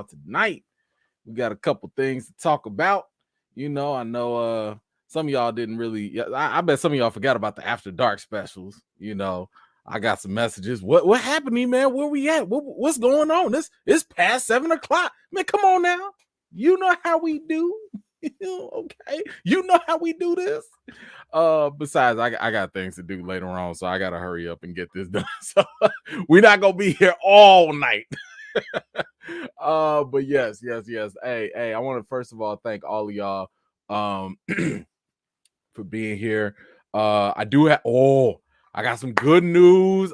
Tonight, we got a couple things to talk about. I know some of y'all didn't really. I bet some of y'all forgot about the After Dark specials. I got some messages. What happened, man? Where we at? What's going on? It's past 7 o'clock. Man, come on now. You know how we do. Okay, you know how we do this. Besides, I got things to do later on, so I gotta hurry up and get this done. So we're not gonna be here all night. But yes. Hey, I want to first of all thank all of y'all for being here. I got some good news.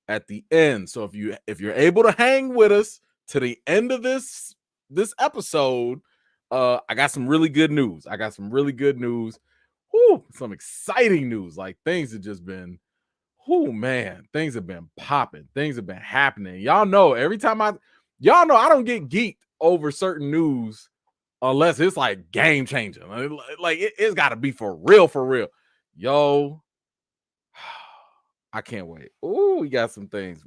At the end. So if you're able to hang with us to the end of this episode, I got some really good news. Some exciting news. Like things have just been things have been popping. Things have been happening. Y'all know I don't get geeked over certain news unless it's like game changing. Like it's got to be for real. Yo, I can't wait. Oh, we got some things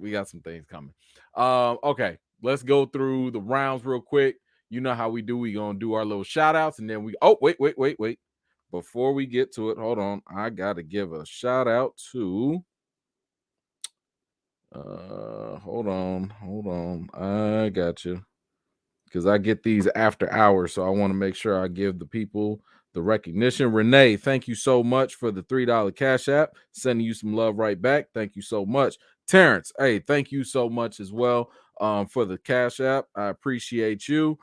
coming. Okay, let's go through the rounds real quick. You know how we do. We gonna do our little shout outs and then wait. Before we get to it, hold on. I gotta give a shout out to hold on. I got you. Because I get these after hours, so I want to make sure I give the people the recognition. Renee, thank you so much for the $3 Cash App. Sending you some love right back. Thank you so much. Terrence, hey, thank you so much as well for the Cash App. I appreciate you.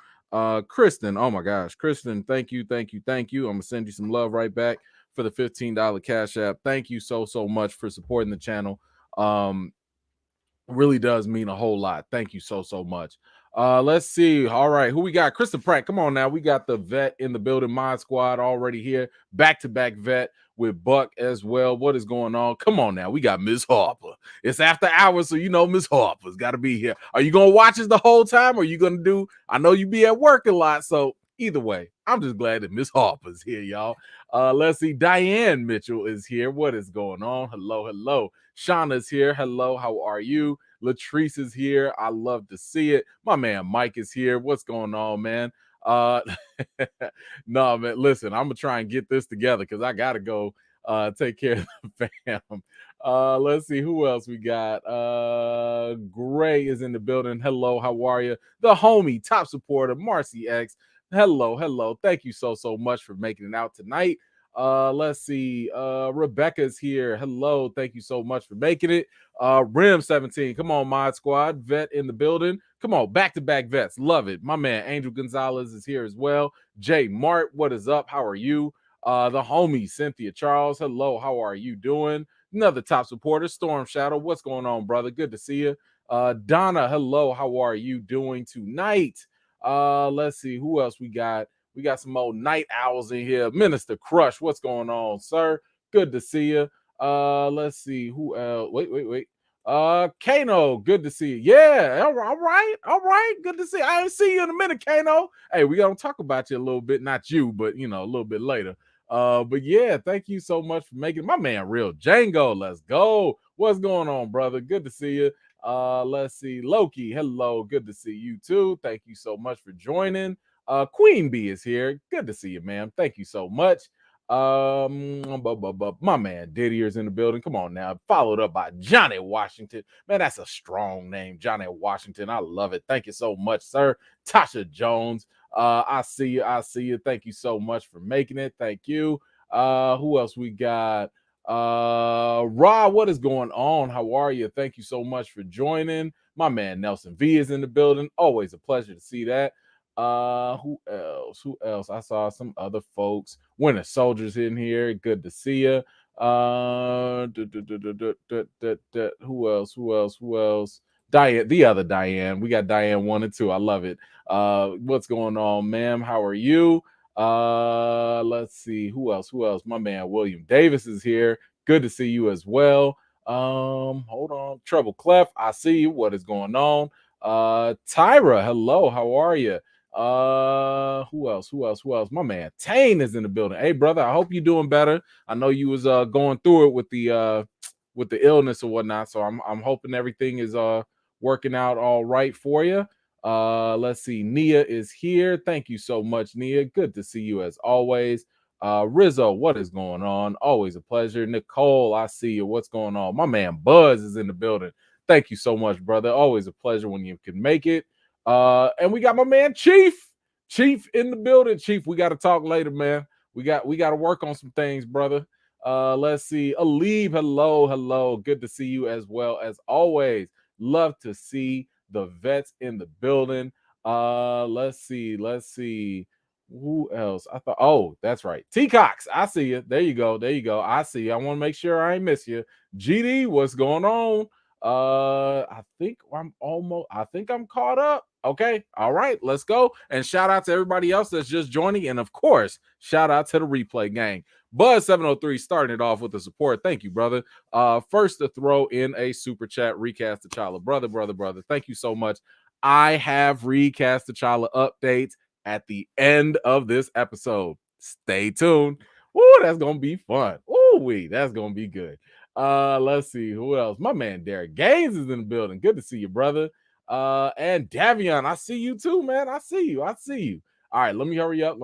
Kristen, oh my gosh. Kristen, thank you. I'm going to send you some love right back for the $15 Cash App. Thank you so much for supporting the channel. Really does mean a whole lot. Thank you so much. Let's see. All right, who we got? Kristen Pratt. Come on now. We got the vet in the building. Mod Squad already here. Back-to-back vet with Buck as well. What is going on? Come on now. We got Miss Harper. It's after hours, so Miss Harper's got to be here. Are you gonna watch us the whole time, or are you gonna do? I know you be at work a lot, so either way, I'm just glad that Miss Harper's here, y'all. Let's see. Diane Mitchell is here. What is going on? Hello. Shauna's here. Hello. How are you? Latrice is here. I love to see it. My man Mike is here. What's going on, man? No, man. Listen, I'm gonna try and get this together because I gotta go take care of the fam. Let's see who else we got. Gray is in the building. Hello, how are you? The homie, top supporter, Marcy X. Hello. Thank you so much for making it out tonight. Let's see. Rebecca's here. Hello. Thank you so much for making it. Rim 17. Come on, Mod Squad. Vet in the building. Come on, back-to-back vets. Love it. My man Angel Gonzalez is here as well. Jay Mart, what is up? How are you? The homie Cynthia Charles. Hello. How are you doing? Another top supporter, Storm Shadow. What's going on, brother? Good to see you. Donna, hello. How are you doing tonight? Let's see who else we got. We got some old night owls in here. Minister Crush, what's going on, sir? Good to see you. Let's see who else. Wait. Kano, good to see you. Yeah, all right. Good to see you. I ain't see you in a minute, Kano. Hey, we gonna talk about you a little bit, not you, but a little bit later. But yeah, thank you so much for making my man Real Django. Let's go. What's going on, brother? Good to see you. Let's see. Loki, hello. Good to see you too. Thank you so much for joining. Queen Bee is here. Good to see you, ma'am. Thank you so much. My man Didier's in the building. Come on now. Followed up by Johnny Washington. Man, that's a strong name. Johnny Washington. I love it. Thank you so much, sir. Tasha Jones. I see you. Thank you so much for making it. Thank you. Who else we got? Ra, what is going on? How are you? Thank you so much for joining. My man Nelson V is in the building. Always a pleasure to see that. Who else? I saw some other folks. Winter Soldiers in here. Good to see you. Who else? Diane, the other Diane. We got Diane 1 and 2. I love it. What's going on, ma'am? How are you? Let's see. Who else? My man William Davis is here. Good to see you as well. Hold on. Trouble Clef, I see you. What is going on? Tyra, hello. How are you? Who else? My man Tane is in the building. Hey, brother, I hope you're doing better. I know you was going through it with the illness or whatnot, so I'm hoping everything is working out all right for you. Let's see. Nia is here. Thank you so much, Nia. Good to see you as always. Rizzo, what is going on? Always a pleasure. Nicole, I see you. What's going on? My man Buzz is in the building. Thank you so much, brother. Always a pleasure when you can make it. And we got my man Chief in the building. Chief, we got to talk later, man. We got to work on some things, brother. Let's see. Alib, hello. Good to see you as well as always. Love to see the vets in the building. Let's see. Who else? I thought, oh, that's right. T-Cox, I see you. There you go. I see you. I want to make sure I ain't miss you. GD, what's going on? I think I'm caught up. Okay, all right, let's go. And shout out to everybody else that's just joining. And of course, shout out to the replay gang. Buzz 703 starting it off with the support. Thank you, brother. First to throw in a super chat, Recast T'Challa. Brother. Thank you so much. I have Recast T'Challa updates at the end of this episode. Stay tuned. Ooh, that's gonna be fun. Ooh, that's gonna be good. Let's see who else. My man Derek Gaines is in the building. Good to see you, brother. And Davion, I see you too, man. I see you. All right, let me hurry up.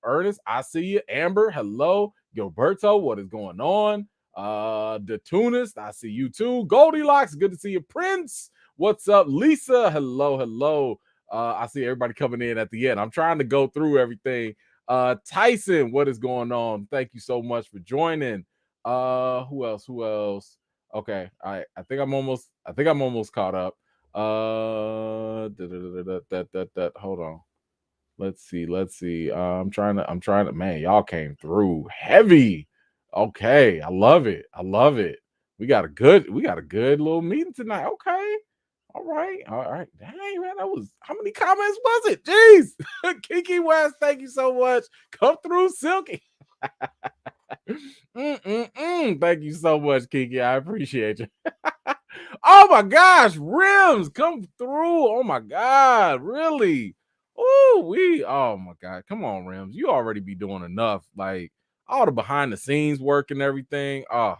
Ernest, I see you. Amber, hello. Gilberto, what is going on? The Tunist, I see you too. Goldilocks, good to see you. Prince, what's up? Lisa, hello. I see everybody coming in at the end. I'm trying to go through everything. Tyson, what is going on? Thank you so much for joining. Who else? Okay, I think I'm almost caught up. Hold on. Let's see. I'm trying to, man, y'all came through heavy. Okay, I love it. We got a good little meeting tonight. Okay. All right. Dang, man, that was, how many comments was it? Jeez. Kiki West, thank you so much. Come through, Silky. Thank you so much, Kiki. I appreciate you. Oh my gosh, Rims, come through. Oh my God, really? Oh my God. Come on, Rims. You already be doing enough. Like all the behind the scenes work and everything. Oh,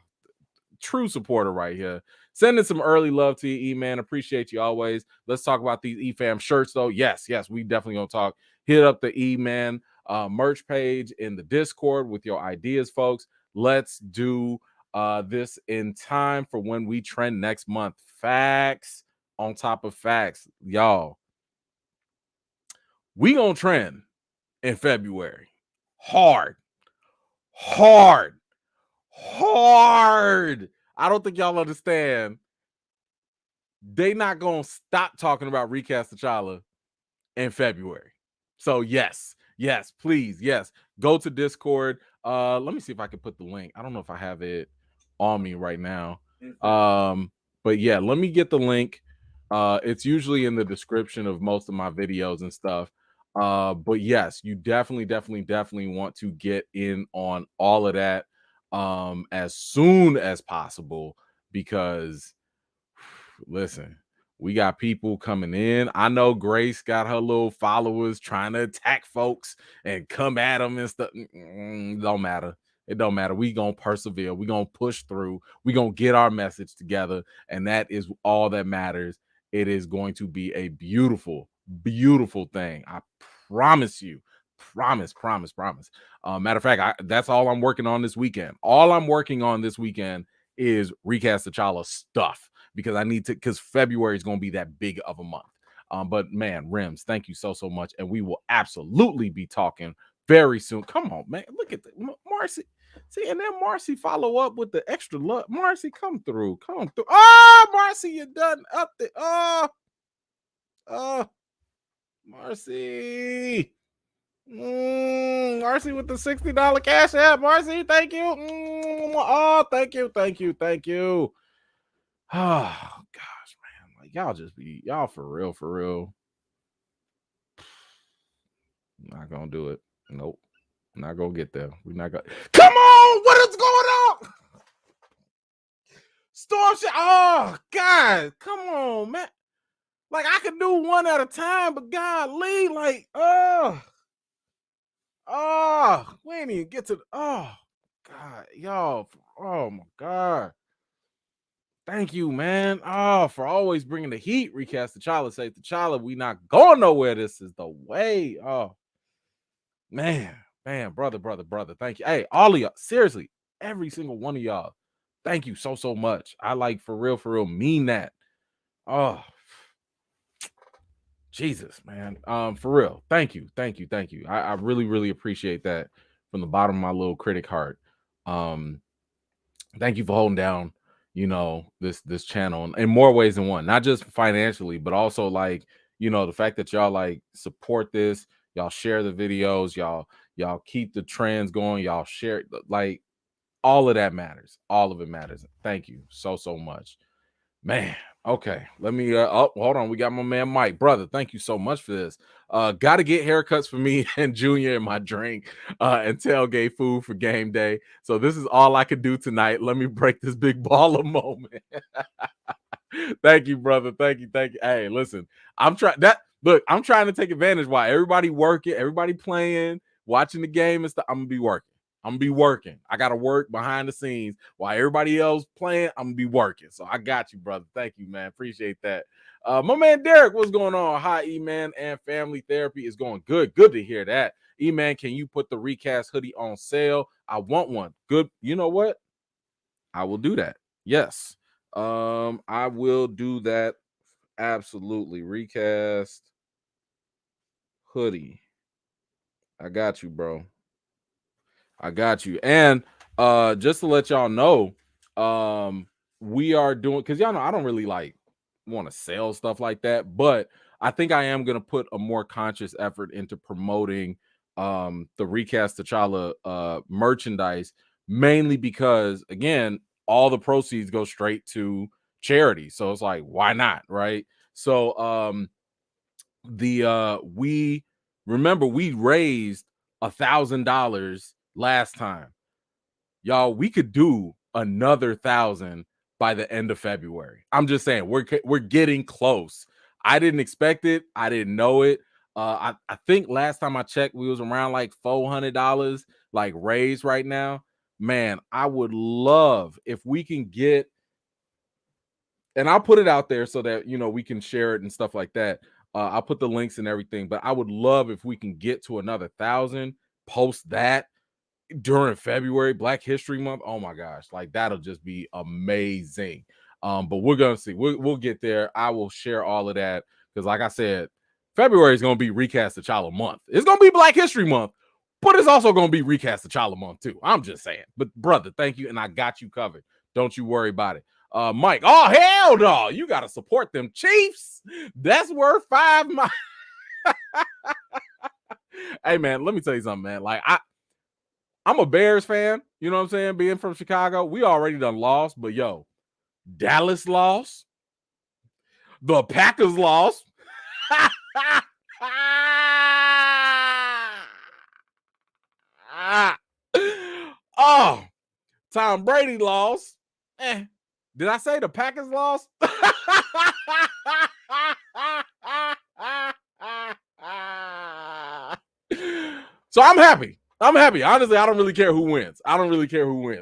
true supporter right here. Sending some early love to you, E-Man. Appreciate you always. Let's talk about these E-Fam shirts, though. Yes, we definitely gonna talk. Hit up the E-Man merch page in the Discord with your ideas, folks. Let's do this in time for when we trend next month. Facts on top of facts, y'all. We gonna trend in February. Hard. I don't think y'all understand. They not gonna stop talking about Recast T'Challa in February. So yes, please, yes. Go to Discord. Let me see if I can put the link. I don't know if I have it on me right now. But yeah, let me get the link. It's usually in the description of most of my videos and stuff. But yes, you definitely want to get in on all of that as soon as possible, because listen, we got people coming in. I know Grace got her little followers trying to attack folks and come at them and stuff. Don't matter. It don't matter. We gonna persevere. We gonna push through. We gonna get our message together, and that is all that matters. It is going to be a beautiful thing. I promise you. Promise. Matter of fact, that's all I'm working on this weekend. All I'm working on this weekend is Recast T'Challa stuff, because I need to, because February is going to be that big of a month. But man, Rims, thank you so much, and we will absolutely be talking very soon. Come on, man, look at Marcy. See, and then Marcy follow up with the extra love. Marcy, come through. Oh, Marcy, you done up the. Marcy. Marcy with the $60 cash app. Marcy, thank you. Oh, thank you. Oh gosh, man, like y'all just be y'all for real. Not gonna do it. Nope, not gonna get there. We're not gonna. Come on, what is going on? Storm shit. Oh God, come on, man. Like I could do one at a time, but golly, like we ain't even get to. Oh God, y'all. Oh my God. Thank you, man. Oh, for always bringing the heat. Recast T'Challa. Say T'Challa, we not going nowhere. This is the way. Oh, man. Man, brother. Thank you. Hey, all of y'all. Seriously, every single one of y'all. Thank you so much. I like for real mean that. Oh, Jesus, man. For real. Thank you. I really appreciate that from the bottom of my little critic heart. Thank you for holding down, this channel in more ways than one, not just financially, but also like, the fact that y'all like support this, y'all share the videos, y'all keep the trends going, y'all share, like, all of that matters. All of it matters. Thank you so much. Man, okay. Let me hold on. We got my man Mike. Brother, thank you so much for this. Gotta get haircuts for me and Junior and my drink and tailgate food for game day. So this is all I could do tonight. Let me break this big baller moment. Thank you, brother. Thank you. Hey, listen, I'm trying to take advantage while everybody working, everybody playing, watching the game and stuff. I'm gonna be working. I gotta work behind the scenes while everybody else playing. I'm gonna be working. So I got you, brother. Thank you, man. Appreciate that. My man Derek, what's going on? Hi, E-Man, and family therapy is going good. Good to hear that. E-Man, can you put the recast hoodie on sale? I want one. Good. You know what? I will do that. Yes. I will do that. Absolutely. Recast hoodie. I got you, bro. I got you. And just to let y'all know, we are doing, because y'all know I don't really like want to sell stuff like that, but I think I am gonna put a more conscious effort into promoting the Recast T'Challa merchandise, mainly because again, all the proceeds go straight to charity. So it's like, why not? Right. So we remember we raised $1,000 last time. Y'all, we could do another 1,000 by the end of February. I'm just saying, we're getting close. I didn't expect it. I didn't know it. I think last time I checked, we was around like $400 like raised right now. Man, I would love if we can get, and I'll put it out there so that we can share it and stuff like that. I'll put the links and everything, but I would love if we can get to another 1,000. Post that during February, Black History Month. Oh my gosh, like that'll just be amazing. But we're gonna see. We'll get there. I will share all of that because, like I said, February is gonna be Recast T'Challa month. It's gonna be Black History Month, but it's also gonna be Recast T'Challa month too. I'm just saying. But brother, thank you, and I got you covered. Don't you worry about it. Mike, oh hell no, you gotta support them Chiefs. That's worth 5 miles. Hey man, let me tell you something, man. Like I'm a Bears fan, you know what I'm saying? Being from Chicago, we already done lost, but yo, Dallas lost, the Packers lost. Oh, Tom Brady lost. Did I say the Packers lost? So I'm happy. Honestly, I don't really care who wins.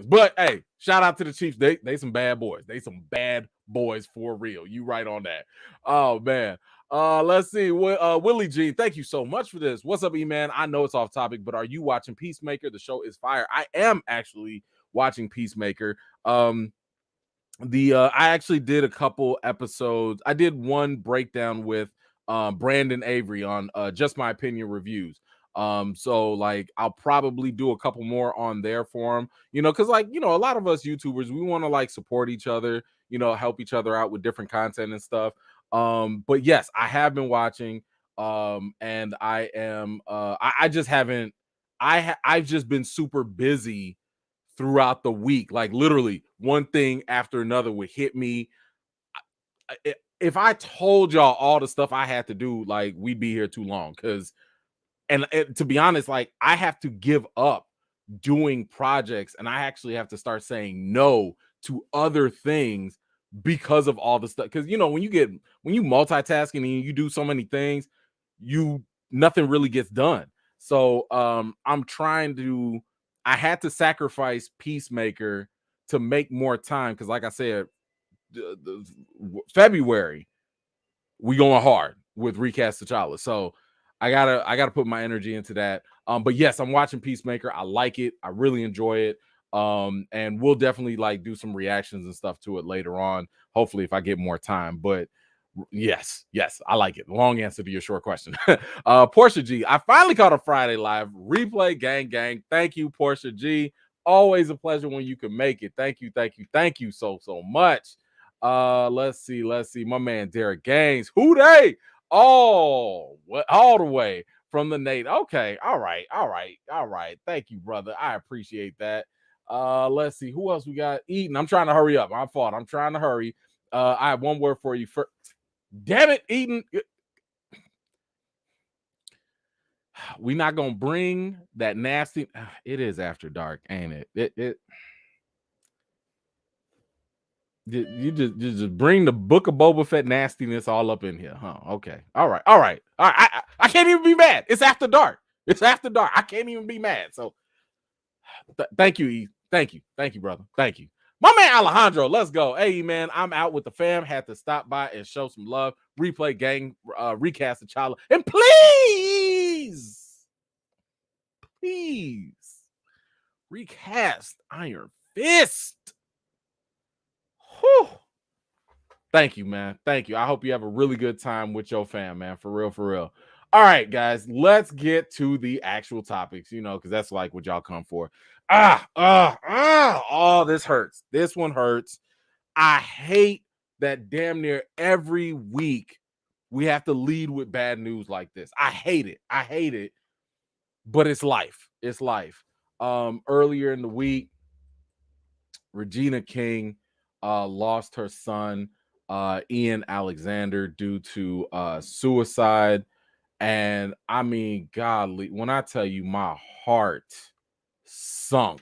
But hey, shout out to the Chiefs. They some bad boys. They some bad boys for real. You right on that. Oh man. Let's see. Willie G, thank you so much for this. What's up, E-Man? I know it's off topic, but are you watching Peacemaker? The show is fire. I am actually watching Peacemaker. I actually did a couple episodes. I did one breakdown with Brandon Avery on Just My Opinion Reviews. So like I'll probably do a couple more on there for him, because like a lot of us YouTubers, we want to like support each other, help each other out with different content and stuff. But yes, I have been watching, and I am I just haven't I've just been super busy throughout the week. Like literally one thing after another would hit me. If I told y'all all the stuff I had to do, like we'd be here too long. And to be honest, like I have to give up doing projects and I actually have to start saying no to other things because of all the stuff. Because when you multitasking and you do so many things, nothing really gets done. So I had to sacrifice Peacemaker to make more time because like I said, February, we going hard with Recast T'Challa. So I gotta put my energy into that. But yes, I'm watching Peacemaker. I like it. I really enjoy it. And we'll definitely like do some reactions and stuff to it later on. Hopefully, if I get more time. But yes, I like it. Long answer to your short question. Portia G, I finally caught a Friday Live replay. Gang. Thank you, Portia G. Always a pleasure when you can make it. Thank you so much. Let's see. My man Derek Gaines. Who they? All the way from the Nate. Okay, all right. Thank you, brother. I appreciate that. Let's see who else we got. Eaton. I'm trying to hurry up. My fault. I'm trying to hurry. I have one word for you. Damn it, Eaton. We not gonna bring that nasty. It is after dark, ain't it? You just bring the Book of Boba Fett nastiness all up in here, huh? Okay, all right. I can't even be mad. It's after dark. I can't even be mad. So, thank you, E. Thank you, brother. Thank you. My man Alejandro, let's go. Hey, man, I'm out with the fam. Had to stop by and show some love. Replay gang, Recast T'Challa. And please, recast Iron Fist. Whew. Thank you, man. Thank you. I hope you have a really good time with your fam, man. For real. All right, guys, let's get to the actual topics, because that's like what y'all come for. Oh, this hurts. This one hurts. I hate that damn near every week we have to lead with bad news like this. I hate it. But it's life. Earlier in the week, Regina King lost her son, Ian Alexander, due to suicide. And I mean, godly, when I tell you my heart sunk,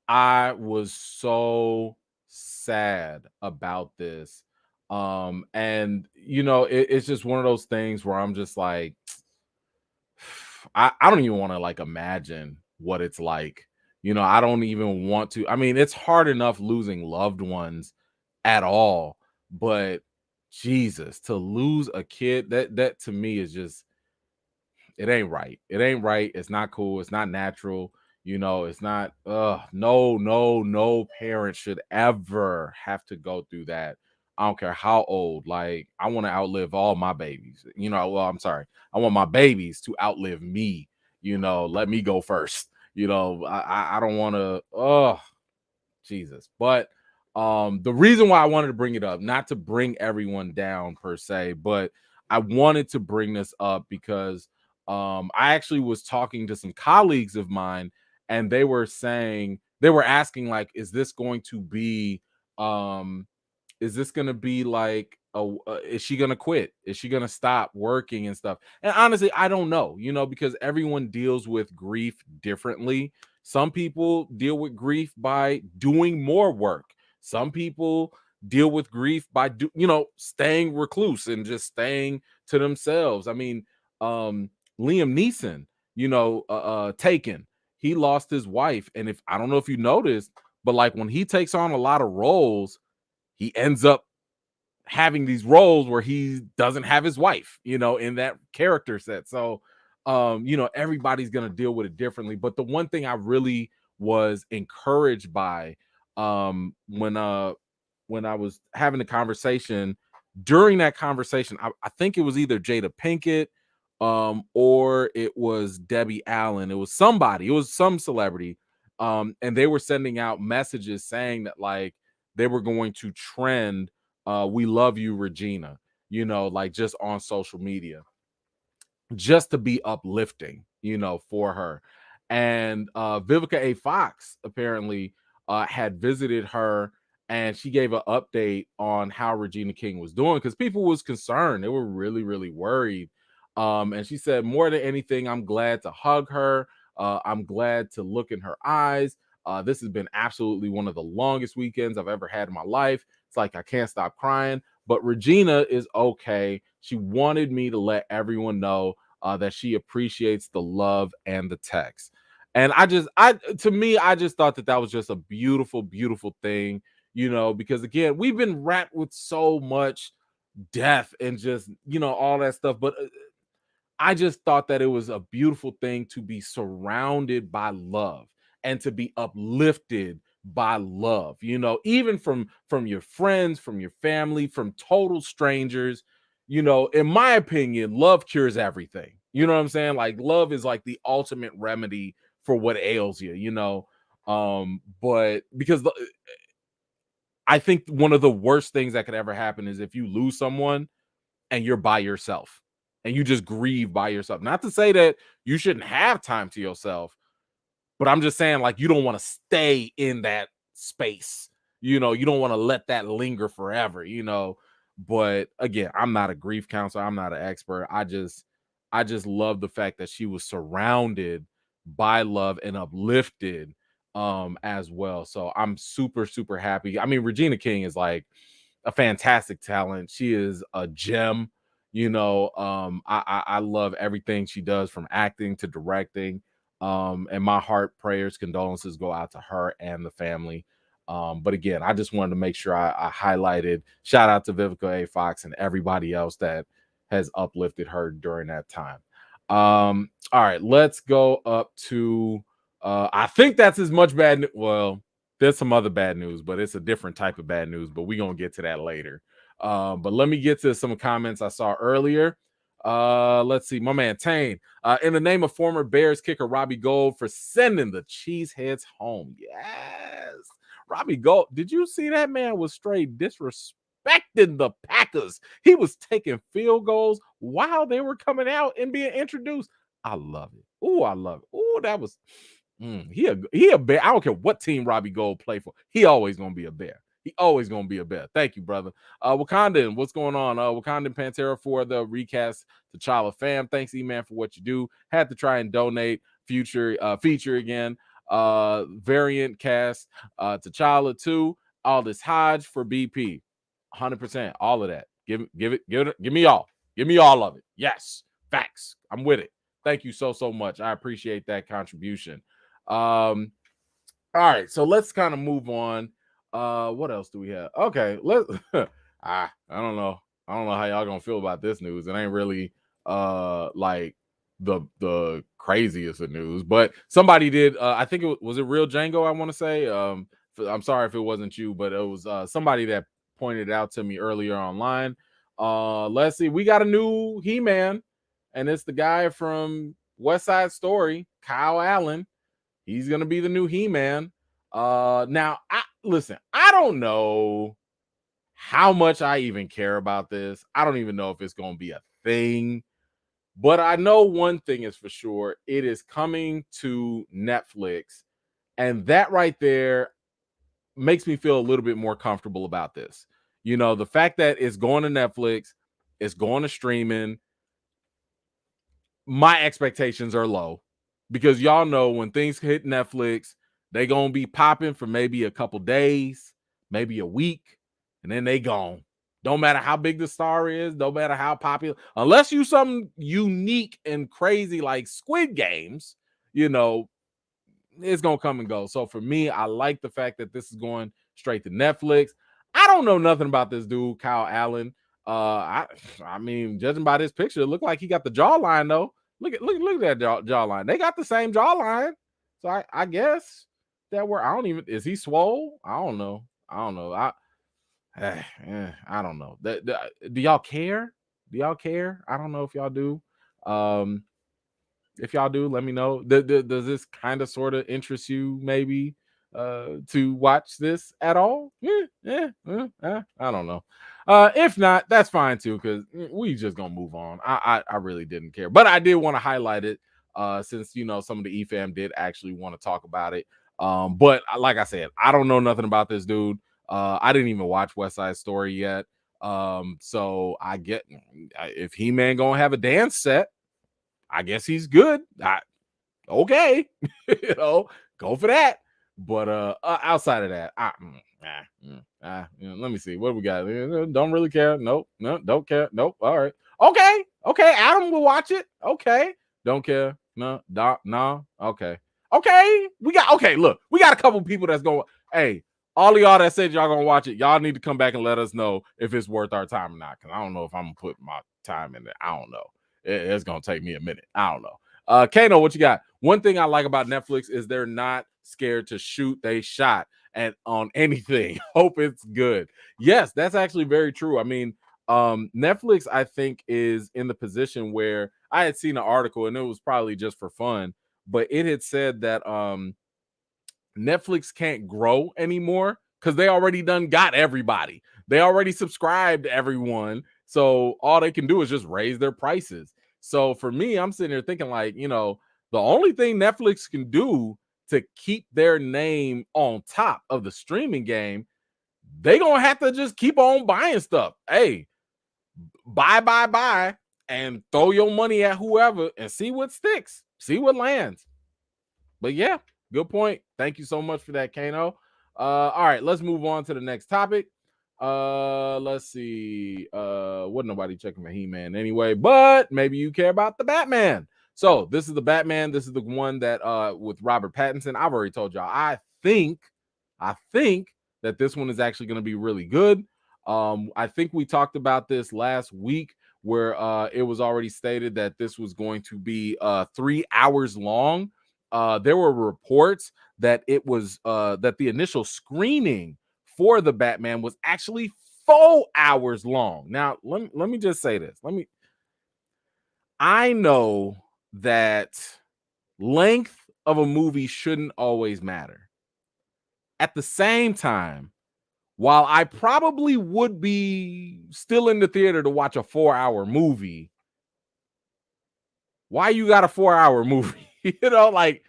I was so sad about this. And it's just one of those things where I'm just like, I don't even want to like imagine what it's like. I don't even want to. I mean, it's hard enough losing loved ones at all, but Jesus, to lose a kid, that to me is just, it ain't right. It's not cool. It's not natural. It's not, no parent should ever have to go through that. I don't care how old. Like, I want to outlive all my babies. Well, I'm sorry. I want my babies to outlive me. Let me go first. I don't want to, Jesus. But the reason why I wanted to bring it up, not to bring everyone down per se, but I wanted to bring this up because I actually was talking to some colleagues of mine, and they were asking, like, is this going to be like is she gonna quit? Is she gonna stop working and stuff? And honestly, I don't know, because everyone deals with grief differently. Some people deal with grief by doing more work. Some people deal with grief by staying recluse and just staying to themselves. I mean, Liam Neeson, Taken, he lost his wife. And I don't know if you noticed, but like when he takes on a lot of roles, he ends up having these roles where he doesn't have his wife, in that character set. So, everybody's going to deal with it differently. But the one thing I really was encouraged by, when I was having the conversation, during that conversation, I think it was either Jada Pinkett, or it was Debbie Allen. It was somebody, it was some celebrity. And they were sending out messages saying that, like, they were going to trend "We love you, Regina," like just on social media, just to be uplifting, for her. And Vivica A. Fox apparently had visited her, and she gave an update on how Regina King was doing, because people was concerned. They were really, really worried. And she said, more than anything, I'm glad to hug her. I'm glad to look in her eyes. This has been absolutely one of the longest weekends I've ever had in my life. It's like I can't stop crying, but Regina is okay. She wanted me to let everyone know that she appreciates the love and the text. And I just thought that was just a beautiful, beautiful thing. because again, we've been wrapped with so much death and just, all that stuff. But I just thought that it was a beautiful thing to be surrounded by love and to be uplifted by love, even from your friends, from your family, from total strangers. In my opinion, love cures everything. You know what I'm saying? Like, love is like the ultimate remedy for what ails you. But because I think one of the worst things that could ever happen is if you lose someone and you're by yourself and you just grieve by yourself. Not to say that you shouldn't have time to yourself, but I'm just saying, like, you don't want to stay in that space. You don't want to let that linger forever, But again, I'm not a grief counselor. I'm not an expert. I just love the fact that she was surrounded by love and uplifted as well. So I'm super, super happy. I mean, Regina King is like a fantastic talent. She is a gem. I love everything she does, from acting to directing. And my heart, prayers, condolences go out to her and the family. But again, I just wanted to make sure I highlighted, shout out to Vivica A. Fox and everybody else that has uplifted her during that time. All right, let's go up to I think that's as much bad well, there's some other bad news, but it's a different type of bad news, but we're gonna get to that later. But let me get to some comments I saw earlier. Let's see, my man Tane. In the name of former Bears kicker Robbie Gould for sending the Cheeseheads home. Yes, Robbie Gould. Did you see that man was straight disrespecting the Packers? He was taking field goals while they were coming out and being introduced. I love it. Oh, I love it. Oh, that was he a bear. I don't care what team Robbie Gould play for. He always gonna be a bear. He always gonna be a bear. Thank you, brother. Wakandan, what's going on? Wakandan Pantera for the Recast T'Challa fam. Thanks, E-Man, for what you do. Had to try and donate feature again. Variant cast T'Challa 2. Aldous Hodge for BP. 100%. All of that. Give me all. Give me all of it. Yes. Facts. I'm with it. Thank you so much. I appreciate that contribution. All right, so let's kind of move on. What else do we have? Okay, let's I don't know how y'all gonna feel about this news. It ain't really like the craziest of news, but somebody did I think it was it Real Django, I want to say. I'm sorry if it wasn't you, but it was somebody that pointed out to me earlier online. Let's see, we got a new He-Man, and it's the guy from West Side Story, Kyle Allen. He's gonna be the new He-Man. Now, I don't know how much I even care about this. I don't even know if it's gonna be a thing, but I know one thing is for sure: it is coming to Netflix, and that right there makes me feel a little bit more comfortable about this. The fact that it's going to Netflix, it's going to streaming. My expectations are low, because y'all know when things hit Netflix, they gonna be popping for maybe a couple days, maybe a week, and then they gone. Don't matter how big the star is, don't matter how popular, unless you something unique and crazy like Squid Games, it's gonna come and go. So for me, I like the fact that this is going straight to Netflix. I don't know nothing about this dude, Kyle Allen. I mean, judging by this picture, it looked like he got the jawline though. Look at that jawline. They got the same jawline. So I guess that is he swole? I don't know. I don't know. Do y'all care? I don't know if y'all do. If y'all do, let me know. Does this kind of sort of interest you maybe to watch this at all? I don't know. If not, that's fine too, because we just gonna move on. I really didn't care, but I did want to highlight it since some of the EFAM did actually want to talk about it. But like I said, I don't know nothing about this dude. I didn't even watch West Side Story yet. So I get if He-Man gonna have a dance set, I guess he's good. Okay, go for that. But outside of that, let me see what we got. Don't really care. Nope. No, don't care. Nope. All right. Okay. Adam will watch it. Okay. Don't care. No. Okay. We got a couple people that's going. Hey, all of y'all that said y'all gonna watch it, y'all need to come back and let us know if it's worth our time or not. Because I don't know if I'm gonna put my time in it. I don't know. It's gonna take me a minute. I don't know. Kano, what you got? One thing I like about Netflix is they're not scared to shoot they shot and on anything. Hope it's good. Yes, that's actually very true. I mean, Netflix, I think, is in the position where I had seen an article, and it was probably just for fun, but it had said that Netflix can't grow anymore because they already done got everybody. They already subscribed everyone. So all they can do is just raise their prices. So for me, I'm sitting here thinking like, the only thing Netflix can do to keep their name on top of the streaming game, they gonna have to just keep on buying stuff. Hey, buy, and throw your money at whoever and see what sticks, see what lands. But yeah, good point. Thank you so much for that, Kano. All right, let's move on to the next topic. Let's see. Wasn't nobody checking for He-Man anyway, but maybe you care about the Batman. So this is the Batman. This is the one that with Robert Pattinson. I've already told y'all. I think that this one is actually going to be really good. I think we talked about this last week where it was already stated that this was going to be 3 hours long. There were reports that it was that the initial screening for the Batman was actually 4 hours long. Now, let me just say this. I know that length of a movie shouldn't always matter. At the same time, while I probably would be still in the theater to watch a 4-hour movie, why you got a 4-hour movie? Like,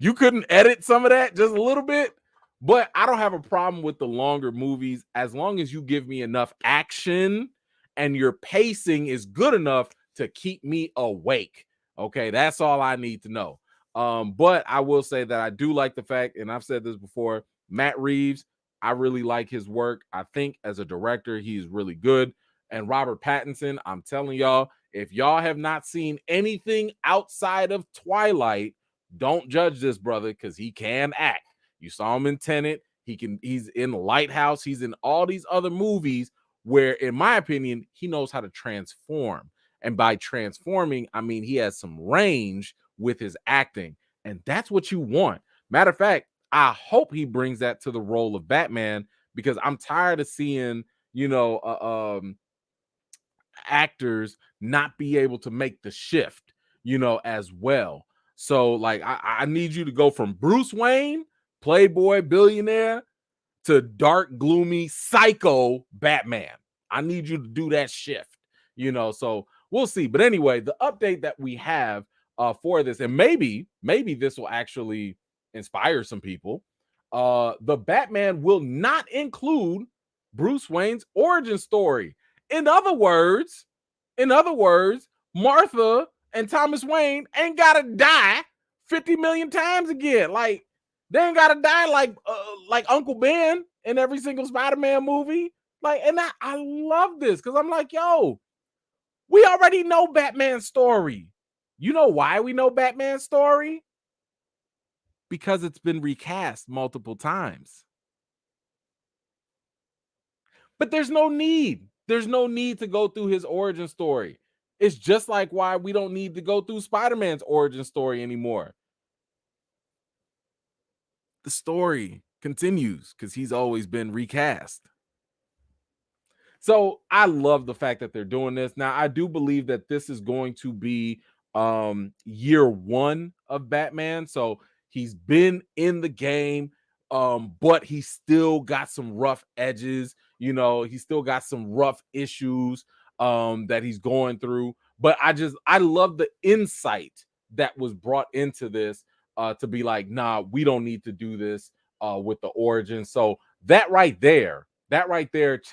you couldn't edit some of that just a little bit? But I don't have a problem with the longer movies as long as you give me enough action and your pacing is good enough to keep me awake. Okay, that's all I need to know. But I will say that I do like the fact, and I've said this before, Matt Reeves, I really like his work. I think as a director, he's really good. And Robert Pattinson, I'm telling y'all, if y'all have not seen anything outside of Twilight, don't judge this brother because he can act. You saw him in Tenet. He's in Lighthouse. He's in all these other movies where, in my opinion, he knows how to transform. And by transforming, I mean he has some range with his acting. And that's what you want. Matter of fact, I hope he brings that to the role of Batman because I'm tired of seeing, actors not be able to make the shift, as well. So, like, I need you to go from Bruce Wayne, playboy billionaire, to dark, gloomy, psycho Batman. I need you to do that shift, so we'll see. But anyway, the update that we have for this, and maybe this will actually inspire some people. The Batman will not include Bruce Wayne's origin story. In other words, Martha and Thomas Wayne ain't gotta die 50 million times again. Like, they ain't gotta die like Uncle Ben in every single Spider-Man movie. Like, and I love this because I'm like, yo, we already know Batman's story. You know why we know Batman's story? Because it's been recast multiple times. But there's no need. There's no need to go through his origin story. It's just like why we don't need to go through Spider-Man's origin story anymore. The story continues because he's always been recast. So I love the fact that they're doing this. Now, I do believe that this is going to be year one of Batman. So he's been in the game, but he's still got some rough edges. He's still got some rough issues that he's going through. But I love the insight that was brought into this to be like, nah, we don't need to do this with the origin. So that right there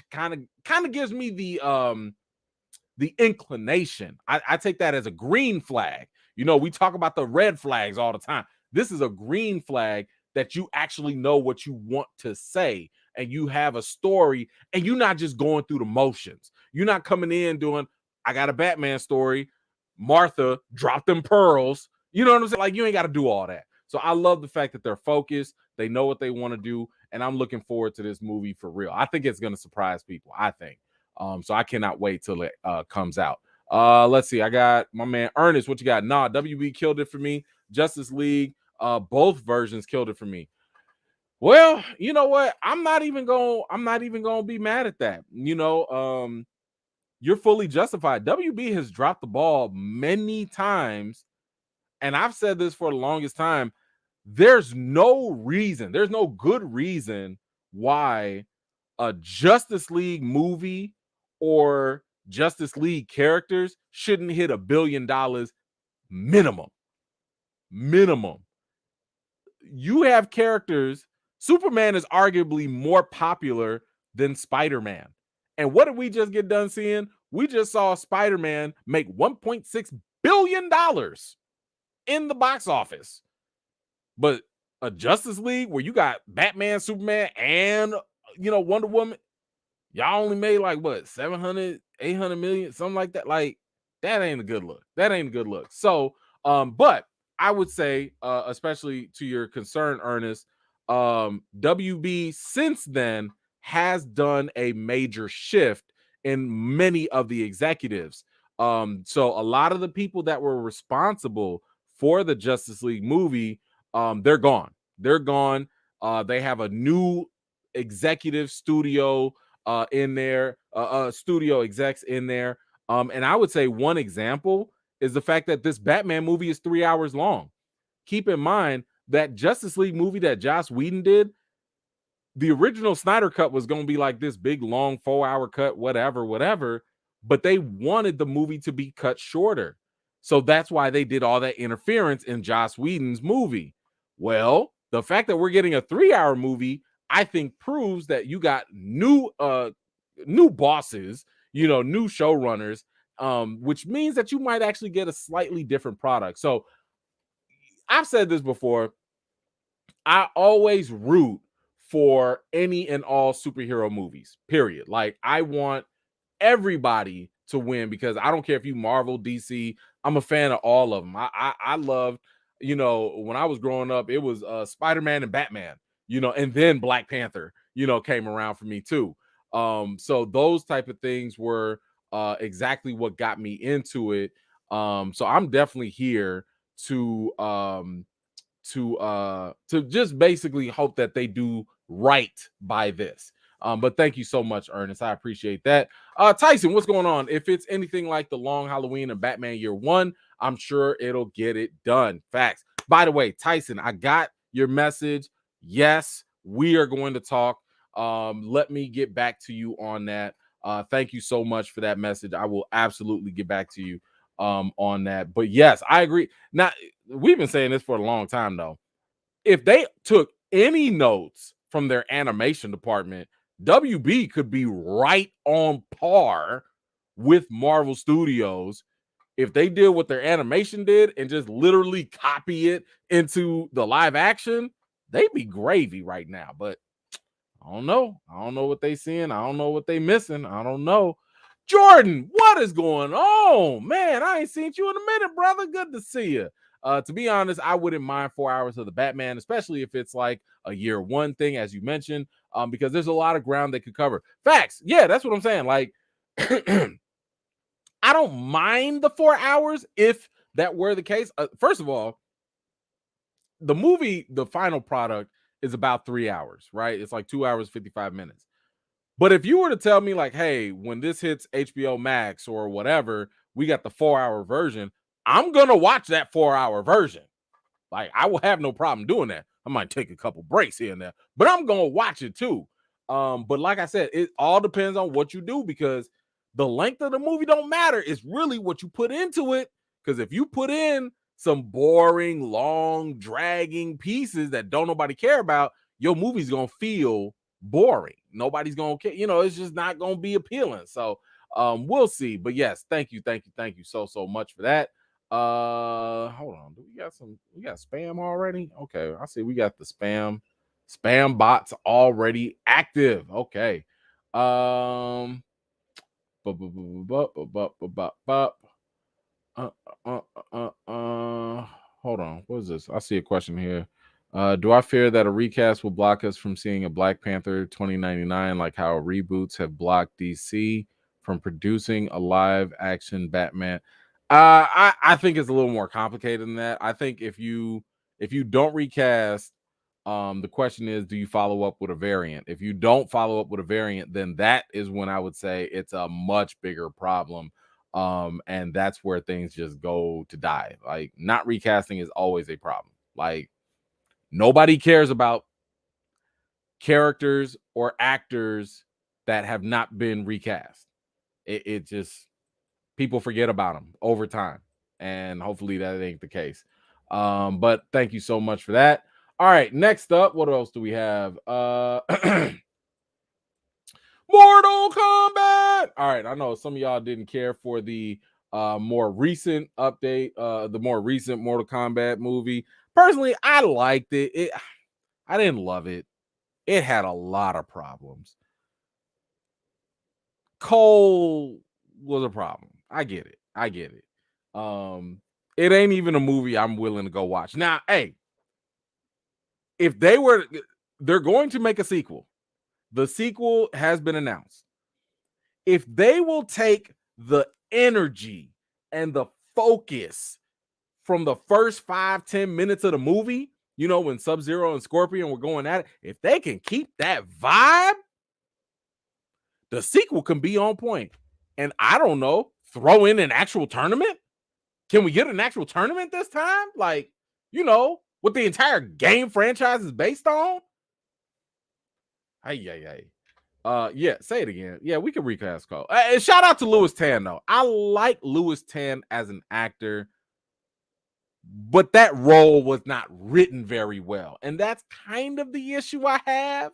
kind of gives me the inclination. I take that as a green flag. We talk about the red flags all the time. This is a green flag that you actually know what you want to say and you have a story and you're not just going through the motions. You're not coming in doing, I got a Batman story. Martha dropped them pearls. You know what I'm saying? Like, you ain't got to do all that. So I love the fact that they're focused, they know what they want to do, and I'm looking forward to this movie for real. I think it's going to surprise people, I think. So I cannot wait till it comes out. Let's see. I got my man Ernest. What you got? Nah, WB killed it for me. Justice League, both versions killed it for me. Well, you know what? I'm not even gonna be mad at that. You're fully justified. WB has dropped the ball many times, and I've said this for the longest time. There's no good reason why a Justice League movie or Justice League characters shouldn't hit $1 billion minimum. You have characters. Superman is arguably more popular than Spider-Man. And what did we just get done seeing? We just saw Spider-Man make $1.6 billion in the box office. But a Justice League where you got Batman, Superman, and Wonder Woman, y'all only made like what, 700, 800 million, something like that. Like, that ain't a good look. So, but I would say, especially to your concern, Ernest, WB since then has done a major shift in many of the executives. So a lot of the people that were responsible for the Justice League movie, they're gone. They have a new executive studio in there, studio execs in there. And I would say one example is the fact that this Batman movie is 3 hours long. Keep in mind that Justice League movie that Joss Whedon did, the original Snyder cut was going to be like this big, long 4-hour cut, whatever. But they wanted the movie to be cut shorter. So that's why they did all that interference in Joss Whedon's movie. Well, the fact that we're getting a 3-hour movie, I think proves that you got new bosses, new showrunners, which means that you might actually get a slightly different product. So I've said this before. I always root for any and all superhero movies, period. Like, I want everybody to win because I don't care if you Marvel, DC, I'm a fan of all of them. I loved, when I was growing up, it was Spider-Man and Batman, and then Black Panther, came around for me too. So those type of things were exactly what got me into it. So I'm definitely here to just basically hope that they do right by this. But thank you so much, Ernest. I appreciate that. Tyson, what's going on? If it's anything like The Long Halloween and Batman Year One, I'm sure it'll get it done. Facts. By the way, Tyson, I got your message. Yes, we are going to talk. Let me get back to you on that. Thank you so much for that message. I will absolutely get back to you on that. But yes, I agree. Now, we've been saying this for a long time, though. If they took any notes from their animation department, WB could be right on par with Marvel Studios. If they did what their animation did and just literally copy it into the live action, they'd be gravy right now. But I don't know. I don't know what they seeing. I don't know what they missing. I don't know. Jordan, what is going on? Man, I ain't seen you in a minute, brother. Good to see you. To be honest, I wouldn't mind 4 hours of the Batman, especially if it's like a year one thing, as you mentioned, because there's a lot of ground they could cover. Facts. Yeah, that's what I'm saying. Like, I don't mind the 4 hours if that were the case. First of all, the movie, the final product, is about 3 hours, right? It's like 2 hours, 55 minutes. But if you were to tell me, like, hey, when this hits HBO Max or whatever, we got the 4-hour version, I'm going to watch that 4-hour version. Like, I will have no problem doing that. I might take a couple breaks here and there, but I'm going to watch it too. But like I said, it all depends on what you do, because the length of the movie don't matter. It's really what you put into it. Because if you put in some boring, long, dragging pieces that don't nobody care about, your movie's going to feel boring. Nobody's going to care. It's just not going to be appealing. So we'll see. But yes, thank you so much for that. Hold on. We got spam already? Okay, I see we got the spam bots already active. Okay. Um bu- bu- bu- bu- bu- bu- bu- bu- bu- bu- uh, uh, uh, uh, uh. hold on. What is this? I see a question here. Do I fear that a recast will block us from seeing a Black Panther 2099, like how reboots have blocked DC from producing a live action Batman? I think it's a little more complicated than that. I think if you don't recast, the question is, do you follow up with a variant? If you don't follow up with a variant, then that is when I would say it's a much bigger problem. And that's where things just go to die. Like, not recasting is always a problem. Like, nobody cares about characters or actors that have not been recast. It just, people forget about them over time, and hopefully that ain't the case. But thank you so much for that. All right, next up, what else do we have? Mortal Kombat. All right, I know some of y'all didn't care for the more recent update, the more recent Mortal Kombat movie. Personally, I liked it. I didn't love it. It had a lot of problems. Cole was a problem. I get it. It ain't even a movie I'm willing to go watch. Now, hey, if they're going to make a sequel. The sequel has been announced. If they will take the energy and the focus from the first 5-10 minutes of the movie, you know, when Sub-Zero and Scorpion were going at it, if they can keep that vibe, the sequel can be on point. And I don't know, throw in an actual tournament? Can we get an actual tournament this time? Like, you know, what the entire game franchise is based on? Yeah, say it again. Yeah, we can recast Cole. Shout out to Louis Tan, though. I like Louis Tan as an actor, but that role was not written very well. And that's kind of the issue I have.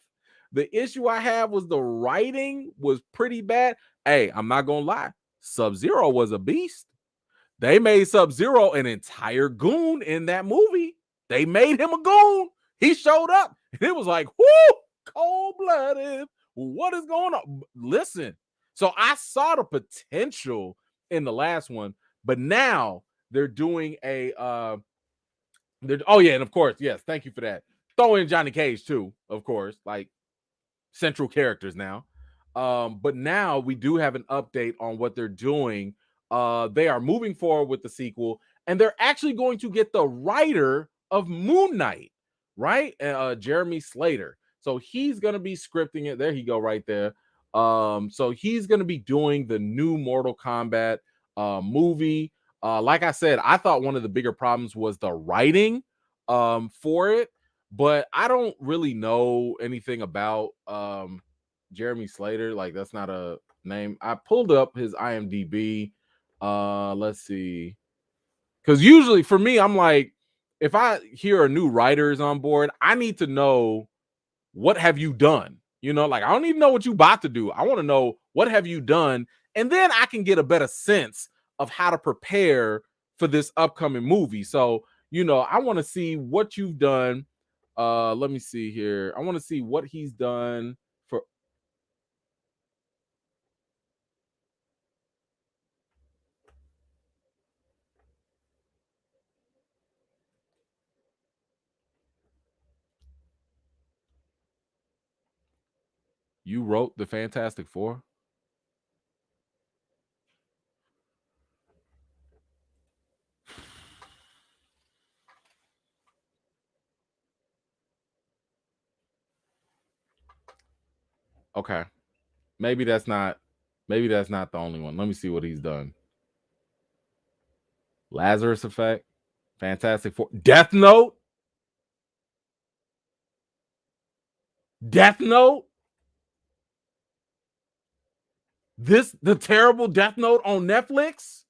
The issue I have was the writing was pretty bad. Hey, I'm not going to lie. Sub-Zero was a beast. They made Sub-Zero an entire goon in that movie. They made him a goon. He showed up, and it was like, whoo, cold-blooded. What is going on? Listen, so I saw the potential in the last one, but now they're doing a oh yeah, and of course, yes, thank you for that. Throw in Johnny Cage too, of course, like central characters now. But now we do have an update on what they're doing. They are moving forward with the sequel, and they're actually going to get the writer of Moon Knight, right? Jeremy Slater. So he's gonna be scripting it. There he go, right there. So he's gonna be doing the new Mortal Kombat movie. Like I said, I thought one of the bigger problems was the writing for it, but I don't really know anything about Jeremy Slater. Like, that's not a name. I pulled up his IMDb. Let's see. Because usually for me, I'm like, if I hear a new writer is on board, I need to know, what have you done? You know, like, I don't even know what you about to do. I want to know, what have you done? And then I can get a better sense of how to prepare for this upcoming movie. So, you know, I want to see what you've done. Let me see here. I want to see what he's done for. You wrote the Fantastic Four? Okay. Maybe that's not the only one. Let me see what he's done. Lazarus Effect, Fantastic Four, Death Note. Death Note. The terrible Death Note on Netflix.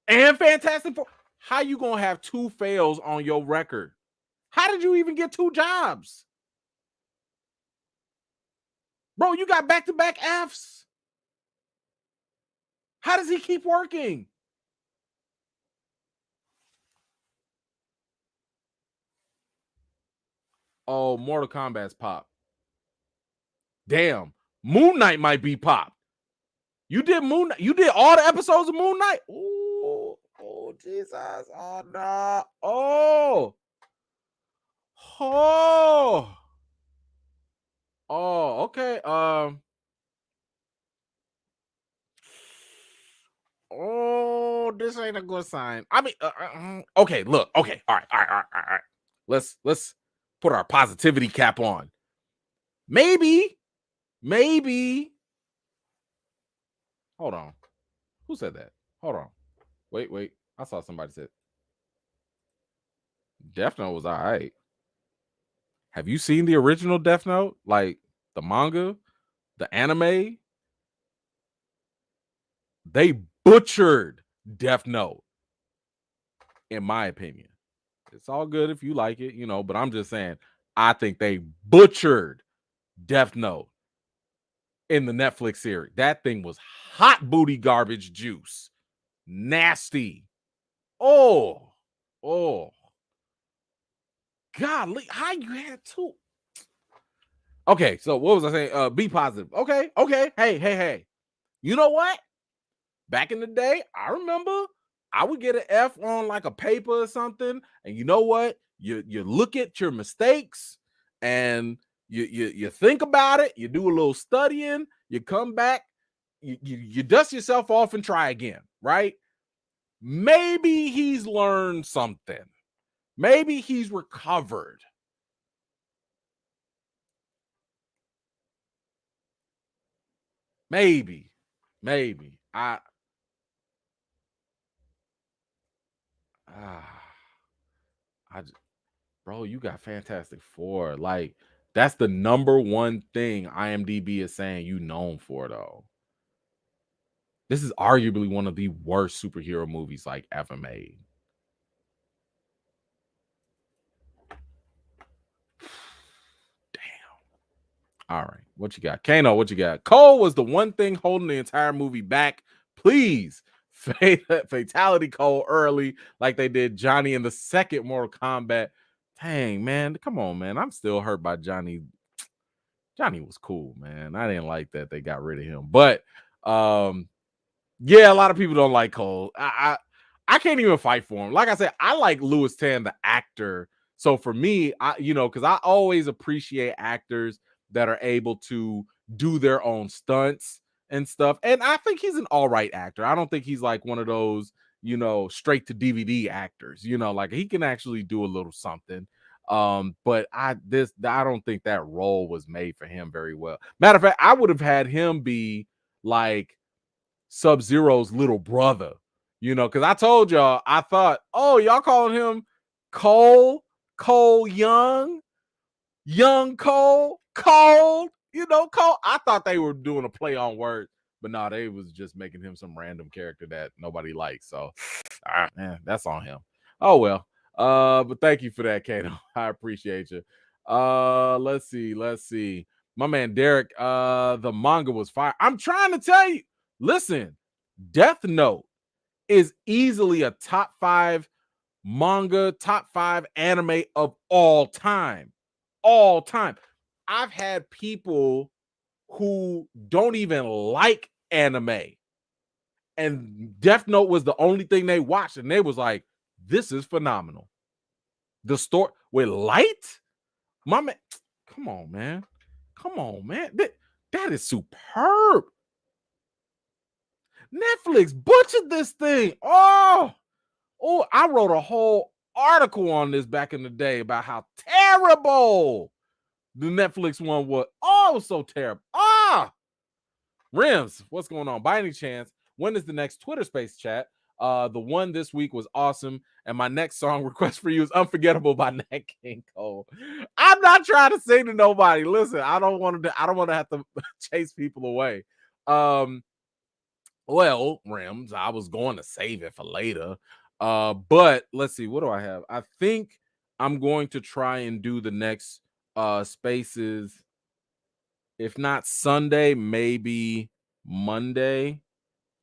And Fantastic Four. How you gonna have two fails on your record? How did you even get two jobs? Bro, you got back-to-back Fs. How does he keep working? Oh, Mortal Kombat's pop. Damn. Moon Knight might be pop. You did Moon Knight. You did all the episodes of Moon Knight. Ooh, oh Jesus. Oh no. Oh. Oh. Oh, okay. Oh, this ain't a good sign. I mean, okay, look. Okay. All right. Let's put our positivity cap on. Maybe. Hold on. Who said that? Hold on. Wait. I saw somebody said Death Note was all right. Have you seen the original Death Note? Like the manga, the anime? They butchered Death Note, in my opinion. It's all good if you like it, but I'm just saying, I think they butchered Death Note in the Netflix series. That thing was hot booty garbage juice. Nasty. Oh. Golly, how you had two? Okay, so what was I saying? Be positive. Okay. Hey. You know what? Back in the day, I remember I would get an F on like a paper or something, and you know what? You look at your mistakes and you think about it. You do a little studying. You come back. You dust yourself off and try again, right? Maybe he's learned something. Maybe he's recovered. Maybe. Bro, you got Fantastic Four. Like, that's the number one thing IMDb is saying you known for, though. This is arguably one of the worst superhero movies like ever made. Damn. All right. What you got? Kano, what you got? Cole was the one thing holding the entire movie back. Please. Fatality Cole early, like they did Johnny in the second Mortal Kombat. Dang, man. Come on, man. I'm still hurt by Johnny. Johnny was cool, man. I didn't like that they got rid of him. But yeah, a lot of people don't like Cole. I can't even fight for him. Like I said, I like Louis Tan, the actor. So for me, because I always appreciate actors that are able to do their own stunts and stuff. And I think he's an all right actor. I don't think he's like one of those, straight to DVD actors. Like he can actually do a little something. But I don't think that role was made for him very well. Matter of fact, I would have had him be like Sub-Zero's little brother, because I told y'all, I thought, oh, y'all calling him Cole Young Cole, Cole. I thought they were doing a play on words, but no, they was just making him some random character that nobody likes. So, man, that's on him. Oh well. But thank you for that, Kato. I appreciate you. Let's see. My man Derek, the manga was fire. I'm trying to tell you. Listen, Death Note is easily a top 5 manga, top 5 anime of all time. All time. I've had people who don't even like anime, and Death Note was the only thing they watched, and they was like, this is phenomenal. The story with Light, my man, come on, man. That is superb. Netflix butchered this thing. Oh, I wrote a whole article on this back in the day about how terrible the Netflix one was. Oh, it was so terrible. Rims, what's going on? By any chance, when is the next Twitter Space chat? The one this week was awesome, and my next song request for you is "Unforgettable" by Nat King Cole. I'm not trying to sing to nobody. Listen, I don't want to have to chase people away. Well, Rims, I was going to save it for later. But let's see, what do I have? I think I'm going to try and do the next spaces. If not Sunday, maybe Monday.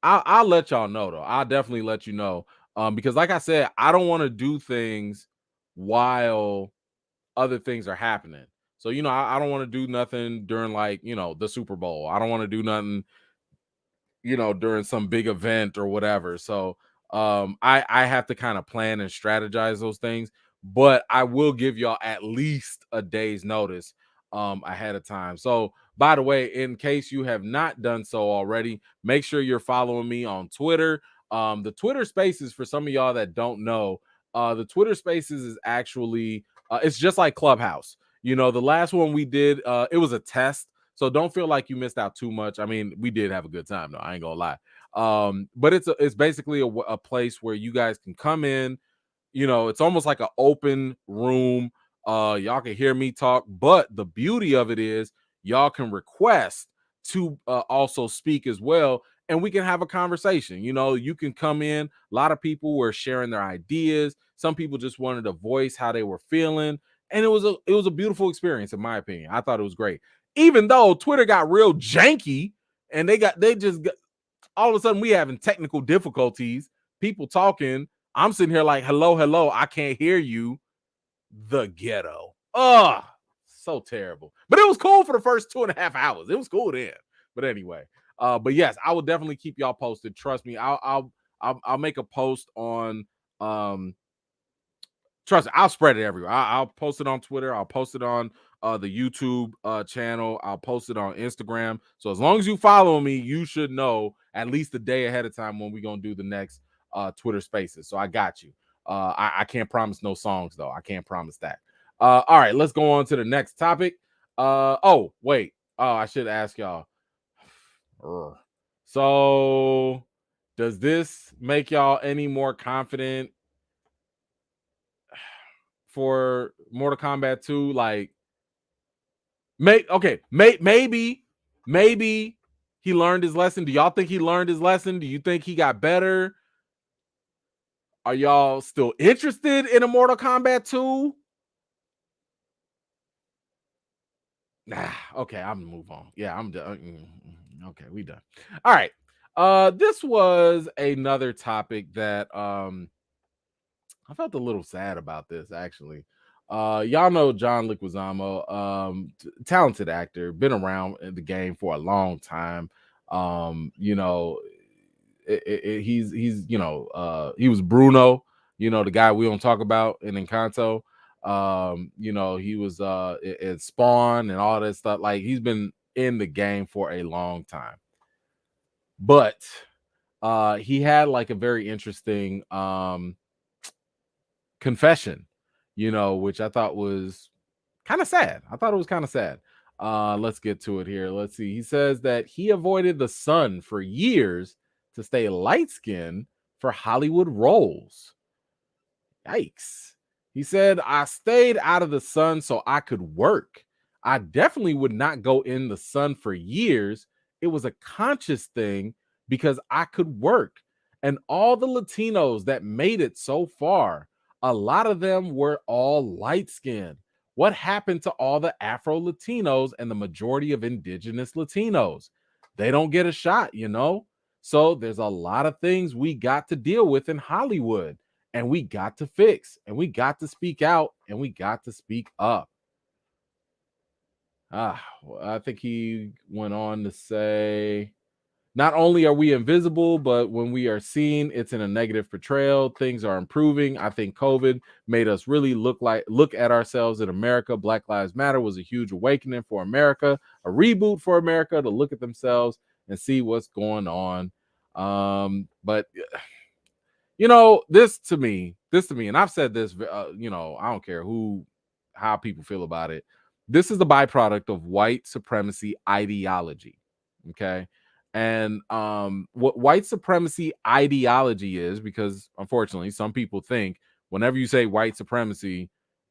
I'll let y'all know though. I'll definitely let you know. Because like I said, I don't want to do things while other things are happening. So, I don't want to do nothing during like, the Super Bowl. I don't want to do nothing, during some big event or whatever. So I have to kind of plan and strategize those things, but I will give y'all at least a day's notice ahead of time. So by the way, in case you have not done so already, make sure you're following me on Twitter. The Twitter Spaces, for some of y'all that don't know, the Twitter Spaces is actually it's just like Clubhouse. The last one we did, it was a test, so don't feel like you missed out too much. I mean, we did have a good time though. I ain't gonna lie. But it's basically a place where you guys can come in. It's almost like an open room. Y'all can hear me talk, but the beauty of it is y'all can request to also speak as well, and we can have a conversation. You can come in. A lot of people were sharing their ideas. Some people just wanted to voice how they were feeling, and it was a beautiful experience, in my opinion. I thought it was great, even though Twitter got real janky, and all of a sudden we having technical difficulties. People talking. I'm sitting here like, hello, I can't hear you. The ghetto. Oh, so terrible. But it was cool for the first 2.5 hours. It was cool then. But anyway, but yes, I will definitely keep y'all posted. Trust me, I'll make a post on trust me, I'll spread it everywhere. I'll post it on Twitter. I'll post it on the YouTube channel. I'll post it on Instagram. So as long as you follow me, you should know at least a day ahead of time when we're gonna do the next Twitter Spaces. So I got you. I can't promise no songs though. I can't promise that. All right, let's go on to the next topic. Oh wait. Oh, I should ask y'all. So, does this make y'all any more confident for Mortal Kombat 2? Like, maybe he learned his lesson. Do y'all think he learned his lesson? Do you think he got better? Are y'all still interested in a Mortal Kombat 2? Nah, okay, I'm gonna move on. Yeah, I'm done. Okay, we done. All right. This was another topic that I felt a little sad about this actually. Y'all know John Leguizamo, talented actor, been around in the game for a long time. He's he was Bruno, the guy we don't talk about in Encanto. He was in Spawn and all that stuff. Like, he's been in the game for a long time. But he had like a very interesting confession, which I thought was kind of sad. I thought it was kind of sad. Let's get to it here. Let's see. He says that he avoided the sun for years to stay light skinned for Hollywood roles. Yikes. He said, I stayed out of the sun so I could work. I definitely would not go in the sun for years. It was a conscious thing because I could work. And all the Latinos that made it so far, a lot of them were all light skinned. What happened to all the Afro Latinos and the majority of indigenous Latinos? They don't get a shot, So there's a lot of things we got to deal with in Hollywood, and we got to fix, and we got to speak out, and we got to speak up. I think he went on to say, not only are we invisible, but when we are seen, it's in a negative portrayal. Things are improving. I think COVID made us really look at ourselves in America. Black Lives Matter was a huge awakening for America, a reboot for America to look at themselves and see what's going on. But this to me, and I've said this, I don't care how people feel about it. This is the byproduct of white supremacy ideology. Okay. And what white supremacy ideology is, because unfortunately, some people think whenever you say white supremacy,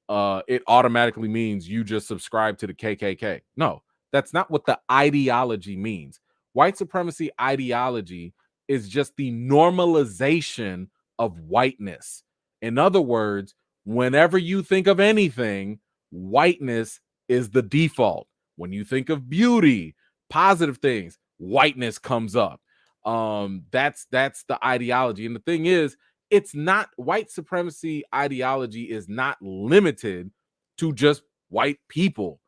it automatically means you just subscribe to the KKK. No, that's not what the ideology means. White supremacy ideology is just the normalization of whiteness. In other words, whenever you think of anything, whiteness is the default. When you think of beauty, positive things, whiteness comes up. That's the ideology. And the thing is, it's not, white supremacy ideology is not limited to just white people.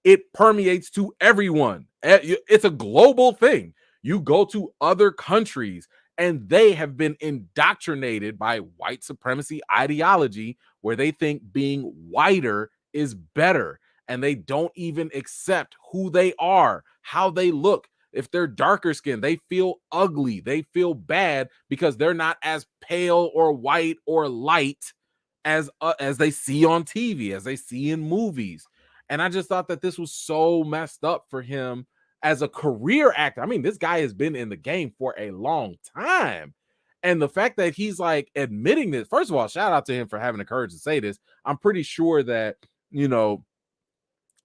It permeates to everyone. It's a global thing. You go to other countries and they have been indoctrinated by white supremacy ideology where they think being whiter is better, and they don't even accept who they are, how they look. If they're darker skinned, they feel ugly, they feel bad because they're not as pale or white or light as they see on TV, as they see in movies. And I just thought that this was so messed up for him as a career actor. I mean, this guy has been in the game for a long time. And the fact that he's like admitting this, first of all, shout out to him for having the courage to say this. I'm pretty sure that, you know,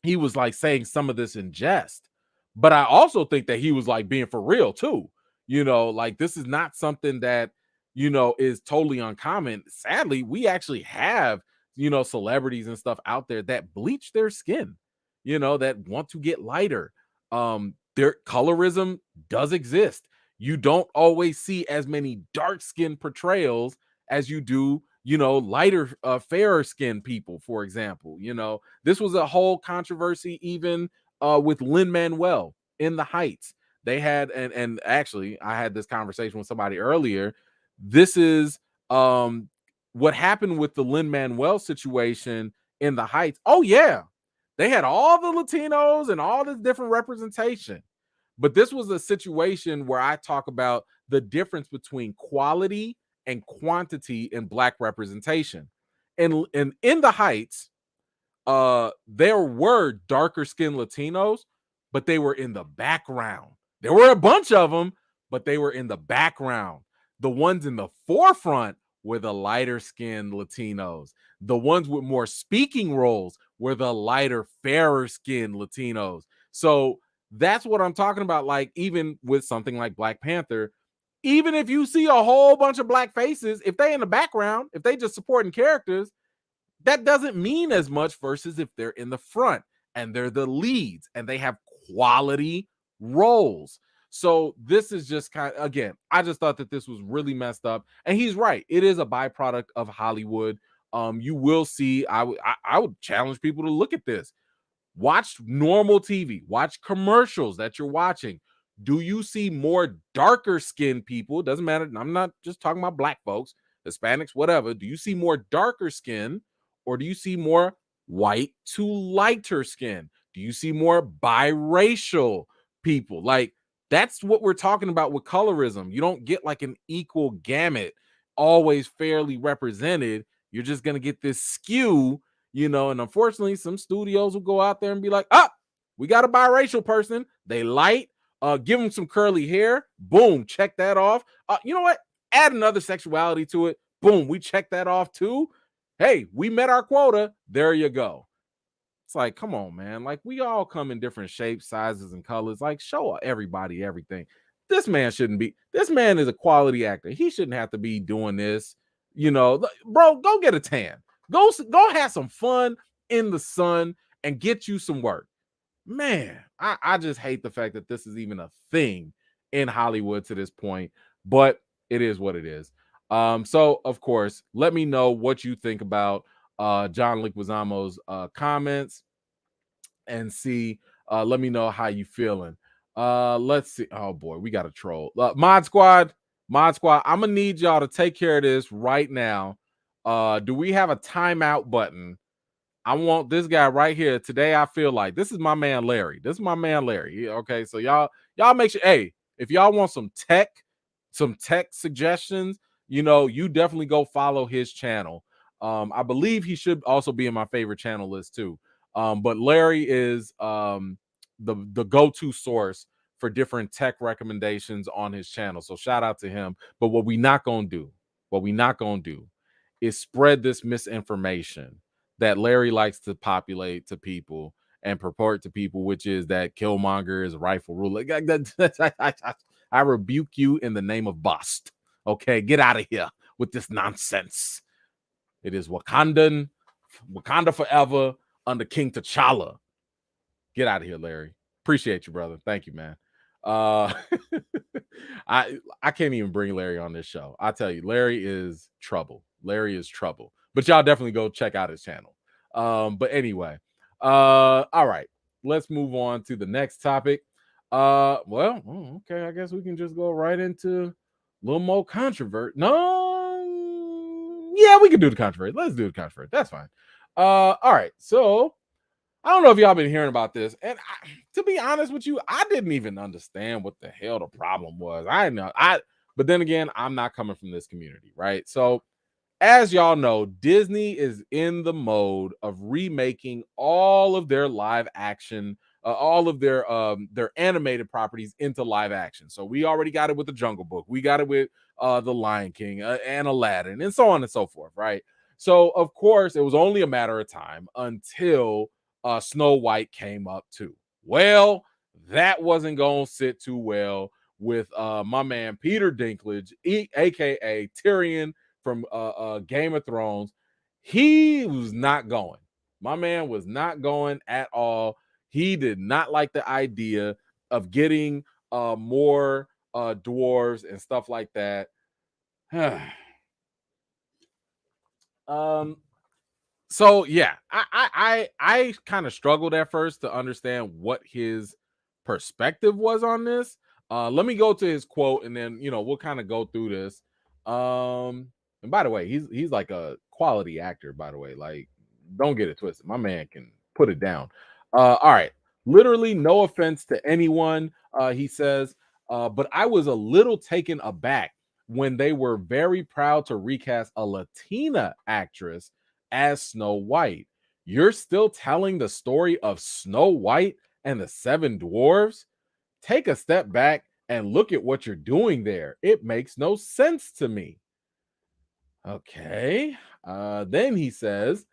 he was like saying some of this in jest, but I also think that he was like being for real too. You know, like this is not something that, you know, is totally uncommon. Sadly, we actually have, you know, celebrities and stuff out there that bleach their skin, you know, that want to get lighter. Their colorism does exist. You don't always see as many dark skin portrayals as you do, you know, lighter, fairer skin people, for example. You know, this was a whole controversy even with Lin-Manuel in The Heights. They had, and actually, I had this conversation with somebody earlier. This is what happened with the Lin-Manuel situation in The Heights. Oh yeah, they had all the Latinos and all this different representation. But this was a situation where I talk about the difference between quality and quantity in Black representation. And in The Heights, there were darker skinned Latinos, but they were in the background. There were a bunch of them, but they were in the background. The ones in the forefront were the lighter skinned Latinos. The ones with more speaking roles were the lighter, fairer skinned Latinos. So that's what I'm talking about. Like, even with something like Black Panther, even if you see a whole bunch of Black faces, if they in the background, if they just supporting characters, that doesn't mean as much versus if they're in the front and they're the leads and they have quality roles. So this is just kind of, again, I just thought that this was really messed up. And he's right. It is a byproduct of Hollywood. You will see, I would challenge people to look at this. Watch normal TV, watch commercials that you're watching. Do you see more darker skinned people? Doesn't matter. I'm not just talking about Black folks, Hispanics, whatever. Do you see more darker skin, or do you see more white to lighter skin? Do you see more biracial people? Like, that's what we're talking about with colorism. You don't get like an equal gamut, always fairly represented. You're just going to get this skew, you know, and unfortunately, some studios will go out there and be like, oh, we got a biracial person. They light, give them some curly hair. Boom, check that off. You know what? Add another sexuality to it. Boom, we check that off too. Hey, we met our quota. There you go. It's like, come on, man. Like, we all come in different shapes, sizes, and colors. Like, show everybody everything. This man shouldn't be. This man is a quality actor. He shouldn't have to be doing this. You know, bro, go get a tan. Go have some fun in the sun and get you some work. Man, I just hate the fact that this is even a thing in Hollywood to this point, but it is what it is. So of course, let me know what you think about John Leguizamo's comments and see. Let me know how you feeling. Let's see. Oh boy, we got a troll. Mod Squad, I'm gonna need y'all to take care of this right now. Do we have a timeout button? I want this guy right here. Today, I feel like this is my man Larry. This is my man Larry. Okay, so y'all make sure. Hey, if y'all want some tech suggestions, you know, you definitely go follow his channel. I believe he should also be in my favorite channel list too. But Larry is the go-to source for different tech recommendations on his channel. So shout out to him. But what we not gonna do is spread this misinformation that Larry likes to populate to people and purport to people, which is that Killmonger is a rightful ruler. I rebuke you in the name of Bust. Okay, get out of here with this nonsense. It is Wakanda forever under King T'Challa. Get out of here, Larry. Appreciate you, brother. Thank you, man. I can't even bring Larry on this show. I tell you, Larry is trouble. But y'all definitely go check out his channel. But anyway, all right, let's move on to the next topic. Well, okay, I guess we can just go right into a little more controversy. No, yeah, we can do the controversy. Let's do the controversy. That's fine. All right. So I don't know if y'all been hearing about this, and to be honest with you, I didn't even understand what the hell the problem was. But then again, I'm not coming from this community, right? So as y'all know, Disney is in the mode of remaking all of their live action, all of their animated properties into live action. So we already got it with the Jungle Book, we got it with the Lion King and Aladdin, and so on and so forth, right? So of course, it was only a matter of time until Snow White came up too. Well, that wasn't going to sit too well with my man Peter Dinklage, aka Tyrion from Game of Thrones. He was not going. My man was not going at all. He did not like the idea of getting more dwarves and stuff like that. So yeah, I kind of struggled at first to understand what his perspective was on this. Let me go to his quote, and then we'll kind of go through this. And by the way, he's like a quality actor. By the way, like don't get it twisted. My man can put it down. All right, literally no offense to anyone. He says, but I was a little taken aback when they were very proud to recast a Latina actress as Snow White. You're still telling the story of Snow White and the Seven Dwarves? Take a step back and look at what you're doing there. It makes no sense to me. Okay. Then he says,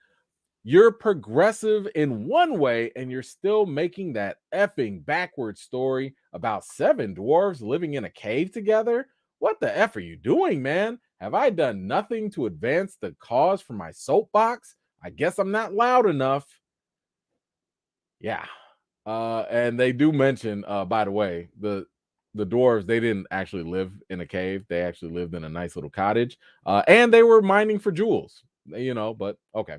you're progressive in one way, and you're still making that effing backward story about seven dwarves living in a cave together. What the F are you doing, man? Have I done nothing to advance the cause for my soapbox? I guess I'm not loud enough. Yeah. And they do mention, by the way, the dwarves, they didn't actually live in a cave. They actually lived in a nice little cottage. And they were mining for jewels, but okay.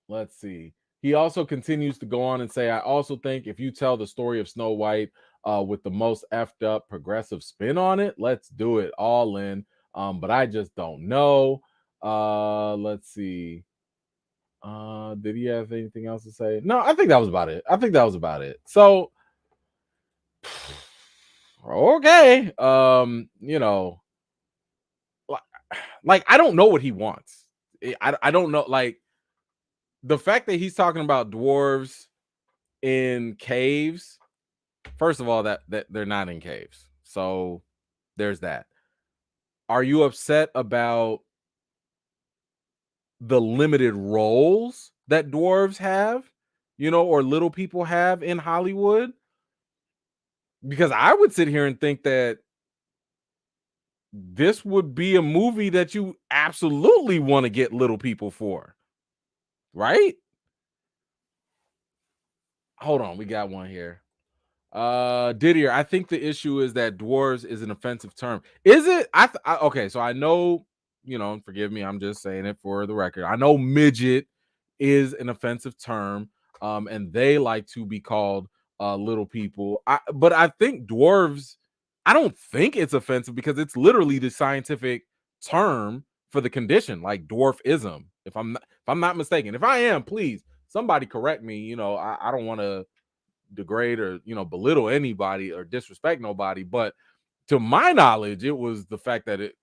Let's see. He also continues to go on and say, I also think if you tell the story of Snow White with the most effed up progressive spin on it, let's do it all in. But I just don't know. Let's see. Did he have anything else to say? No, I think that was about it. So okay. Like I don't know what he wants. I don't know, like the fact that he's talking about dwarves in caves. First of all, that they're not in caves. So there's that. Are you upset about the limited roles that dwarves have, or little people have in Hollywood? Because I would sit here and think that this would be a movie that you absolutely want to get little people for, right? Hold on, we got one here. Didier, I think the issue is that dwarves is an offensive term. Is it? Okay, so I know, and forgive me, I'm just saying it for the record. I know midget is an offensive term, and they like to be called little people. But I think dwarves, I don't think it's offensive because it's literally the scientific term for the condition, like dwarfism. If I'm not mistaken. If I am, please somebody correct me. I don't want to degrade or belittle anybody or disrespect nobody, but to my knowledge it was the fact that it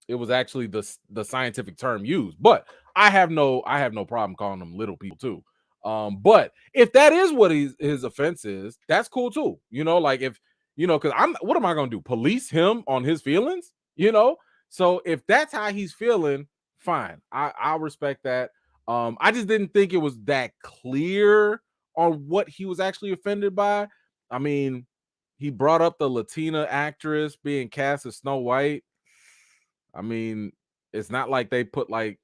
was actually the scientific term used. But I have no problem calling them little people too. But if that is what his offense is, that's cool too. Like if because what am I gonna do, police him on his feelings? So if that's how he's feeling, fine, I'll respect that. I just didn't think it was that clear on what he was actually offended by. I mean, he brought up the Latina actress being cast as Snow White. I mean, it's not like they put again,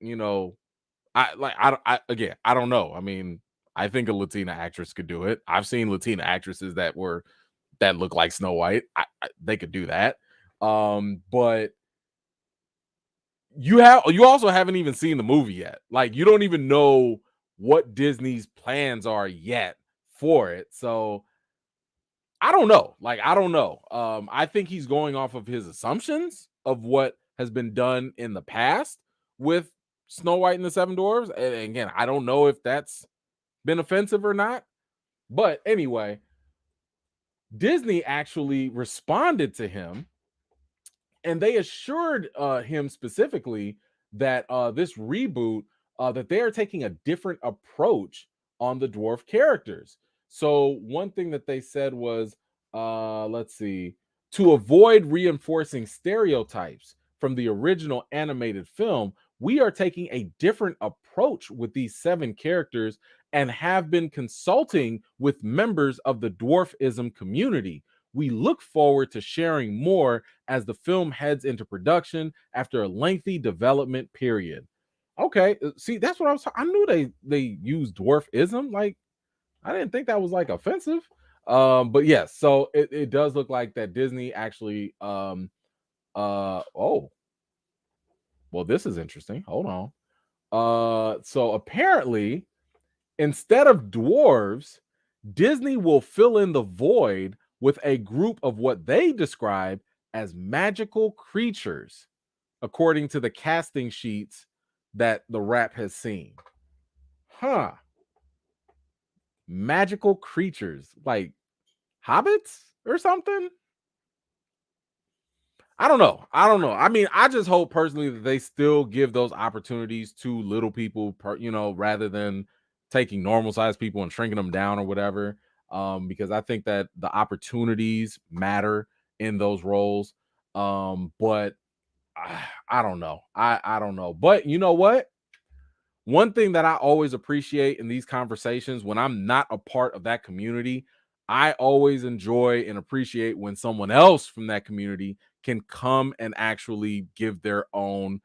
I don't know. I mean, I think a Latina actress could do it. I've seen Latina actresses that look like Snow White. They could do that. But you also haven't even seen the movie yet. Like you don't even know what Disney's plans are yet for it. So I don't know. I don't know. I think he's going off of his assumptions of what has been done in the past with Snow White and the Seven Dwarfs. And again, I don't know if that's been offensive or not. But anyway, Disney actually responded to him, and they assured him specifically that this reboot, that they are taking a different approach on the dwarf characters. So one thing that they said was, let's see, to avoid reinforcing stereotypes from the original animated film, we are taking a different approach with these 7 characters and have been consulting with members of the dwarfism community. We look forward to sharing more as the film heads into production after a lengthy development period. Okay, see, that's what I knew they used dwarfism. Like, I didn't think that was like offensive. But yes, so it does look like that Disney actually oh, well, this is interesting. Hold on. So apparently, instead of dwarves, Disney will fill in the void with a group of what they describe as magical creatures, according to the casting sheets that the Wrap has seen. Huh. Magical creatures, like hobbits or something? I don't know. I mean, I just hope personally that they still give those opportunities to little people, rather than taking normal sized people and shrinking them down or whatever. Because I think that the opportunities matter in those roles. But I don't know. I don't know. But you know what? One thing that I always appreciate in these conversations when I'm not a part of that community, I always enjoy and appreciate when someone else from that community can come and actually give their own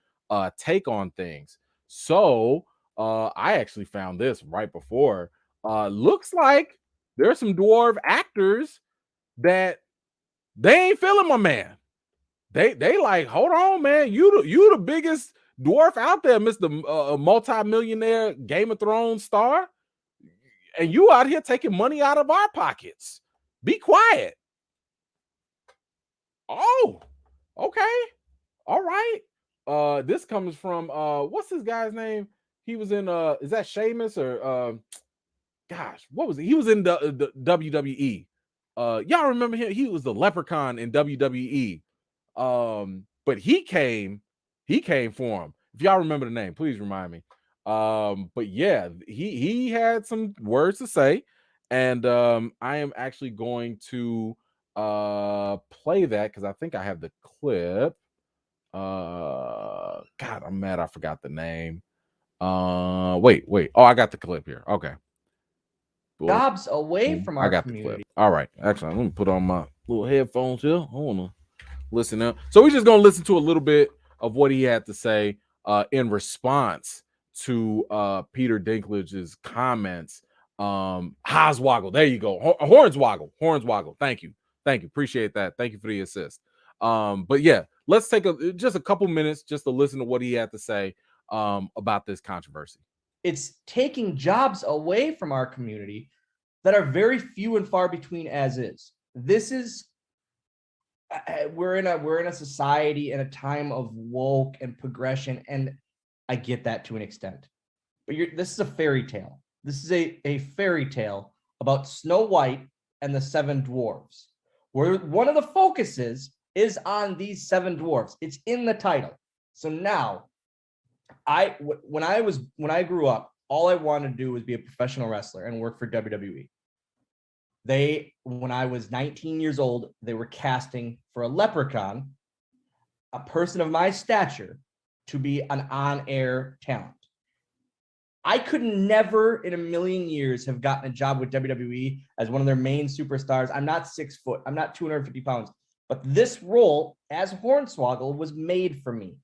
take on things. So I actually found this right before. Looks like there's some dwarf actors that they ain't feeling my man. They like, hold on, man. You the biggest dwarf out there, Mr. Multi-millionaire Game of Thrones star, and you out here taking money out of our pockets. Be quiet. Oh, okay. All right. This comes from what's this guy's name? He was in is that Sheamus or gosh, what was it? He was in the WWE. Y'all remember him? He was the leprechaun in WWE. But he came for him. If y'all remember the name, please remind me. But yeah, he had some words to say, and I am actually going to play that because I think I have the clip. God, I'm mad I forgot the name. Wait. Oh, I got the clip here. Okay. Jobs away from our community. The clip. All right. Actually, let me put on my little headphones here. I wanna listen up. So we're just gonna listen to a little bit of what he had to say in response to Peter Dinklage's comments. Hoswoggle, there you go. Hornswoggle. Thank you. Appreciate that. Thank you for the assist. But yeah, let's take just a couple minutes just to listen to what he had to say about this controversy. It's taking jobs away from our community that are very few and far between as is. This is we're in a society and a time of woke and progression, and I get that to an extent. But this is a fairy tale. This is a fairy tale about Snow White and the 7 dwarves, where one of the focuses is on these 7 dwarves. It's in the title. So now, when I grew up, all I wanted to do was be a professional wrestler and work for WWE. When I was 19 years old, they were casting for a leprechaun, a person of my stature, to be an on-air talent. I could never in a million years have gotten a job with WWE as one of their main superstars. I'm not 6 foot. I'm not 250 pounds. But this role as Hornswoggle was made for me.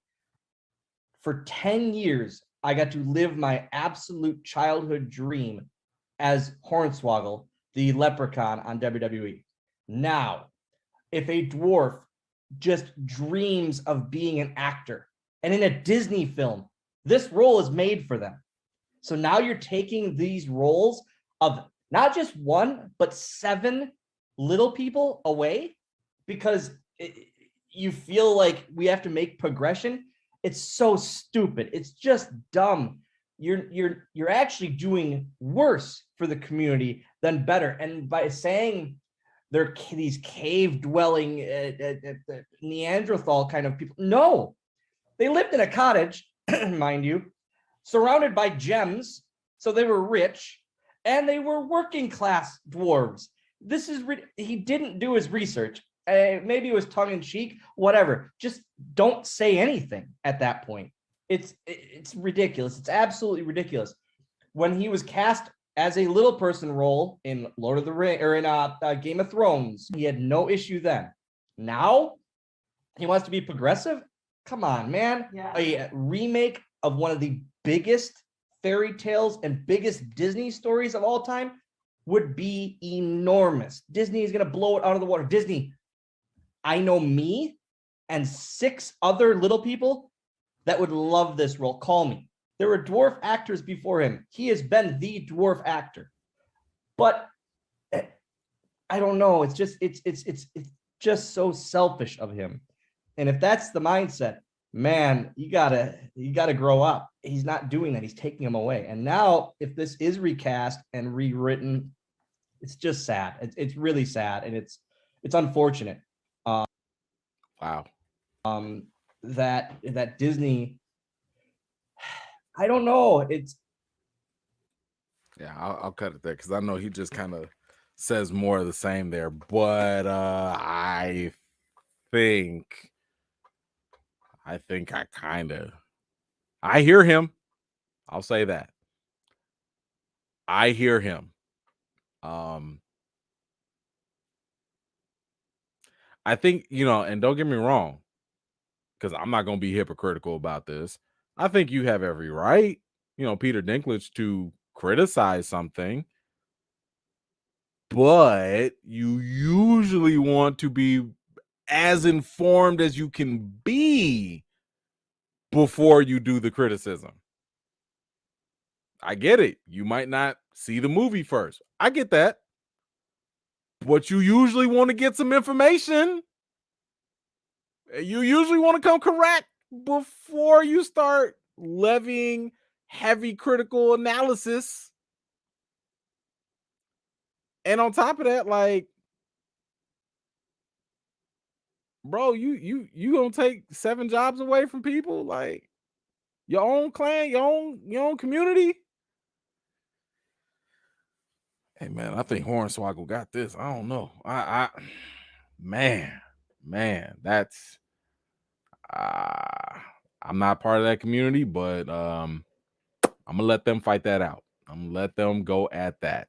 For 10 years, I got to live my absolute childhood dream as Hornswoggle, the leprechaun on WWE. Now, if a dwarf just dreams of being an actor, and in a Disney film, this role is made for them. So now you're taking these roles of not just one, but 7 little people away because you feel like we have to make progression. It's so stupid. It's just dumb. You're actually doing worse for the community than better. And by saying they're these cave dwelling Neanderthal kind of people, no, they lived in a cottage, mind you, surrounded by gems, so they were rich, and they were working class dwarves. This is he didn't do his research. Maybe it was tongue in cheek, whatever. Just don't say anything at that point. It's ridiculous. It's absolutely ridiculous. When he was cast as a little person role in Lord of the Rings or in Game of Thrones, he had no issue then. Now he wants to be progressive. Come on, man. Yeah. A remake of one of the biggest fairy tales and biggest Disney stories of all time would be enormous. Disney is going to blow it out of the water. Disney, I know me and 6 other little people that would love this role. Call me. There were dwarf actors before him. He has been the dwarf actor. But I don't know. It's just so selfish of him. And if that's the mindset, man, you gotta grow up. He's not doing that. He's taking him away. And now, if this is recast and rewritten, it's just sad. It's really sad, and it's unfortunate. Wow. That Disney, I don't know. It's I'll cut it there because I know he just kind of says more of the same there, but I think I hear him. I'll say that. I hear him. I think, and don't get me wrong, because I'm not going to be hypocritical about this. I think you have every right, Peter Dinklage, to criticize something, but you usually want to be as informed as you can be before you do the criticism. I get it. You might not see the movie first. I get that. But you usually want to get some information. You usually want to come correct before you start levying heavy critical analysis. And on top of that, like, bro, you gonna take 7 jobs away from people, like your own clan, your own community. Hey man, I think Hornswoggle got this. I don't know. Man, that's I'm not part of that community, but I'm gonna let them fight that out. I'm gonna let them go at that.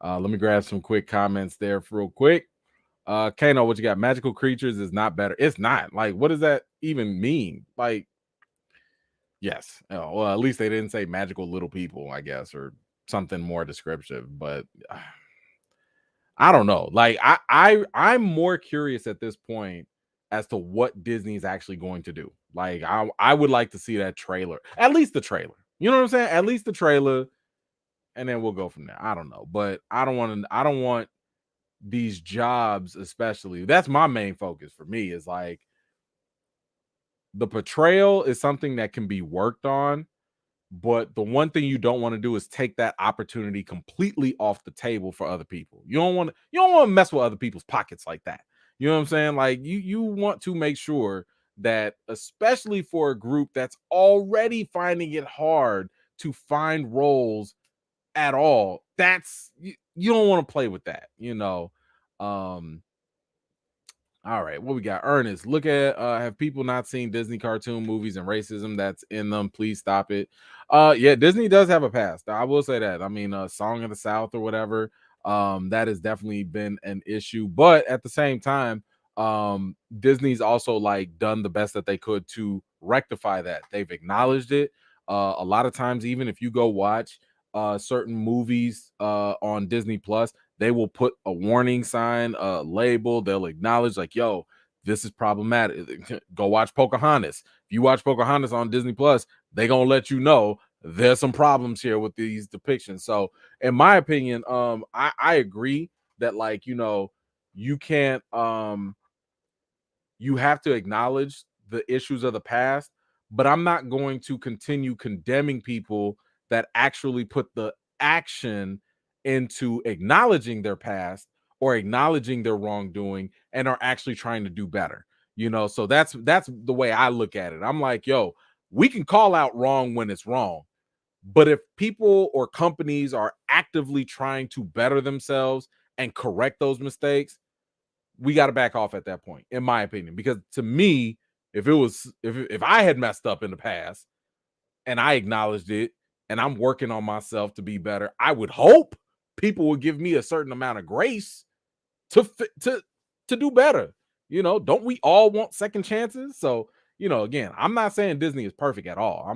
Let me grab some quick comments there real quick. Kano, what you got? Magical creatures is not better. It's not. Like, what does that even mean? Like, yes. Well, at least they didn't say magical little people, I guess, or something more descriptive. But I don't know. Like, I'm more curious at this point as to what Disney's actually going to do. Like, I would like to see that trailer, at least the trailer. You know what I'm saying? At least the trailer, and then we'll go from there. I don't know, but I don't want these jobs, especially. That's my main focus for me, is like the portrayal is something that can be worked on, but the one thing you don't want to do is take that opportunity completely off the table for other people. You don't want to mess with other people's pockets like that. You know what I'm saying? Like you want to make sure that, especially for a group that's already finding it hard to find roles at all, that's you don't want to play with that, all right, what we got? Ernest, look at have people not seen Disney cartoon movies and racism that's in them? Please stop it. Yeah, Disney does have a past. I will say that. I mean, Song of the South or whatever, that has definitely been an issue. But at the same time, Disney's also like done the best that they could to rectify that. They've acknowledged it. A lot of times, even if you go watch certain movies on Disney Plus, they will put a warning sign, a label. They'll acknowledge, like, yo, this is problematic. Go watch Pocahontas. If you watch Pocahontas on Disney Plus, they're gonna let you know there's some problems here with these depictions. So in my opinion, I agree that, like, you can't you have to acknowledge the issues of the past, but I'm not going to continue condemning people that actually put the action into acknowledging their past or acknowledging their wrongdoing and are actually trying to do better. So that's the way I look at it. I'm like, yo, we can call out wrong when it's wrong, but if people or companies are actively trying to better themselves and correct those mistakes, we got to back off at that point, in my opinion. Because to me, if I had messed up in the past and I acknowledged it and I'm working on myself to be better, I would hope people would give me a certain amount of grace to do better. Don't we all want second chances? So, again, I'm not saying Disney is perfect at all.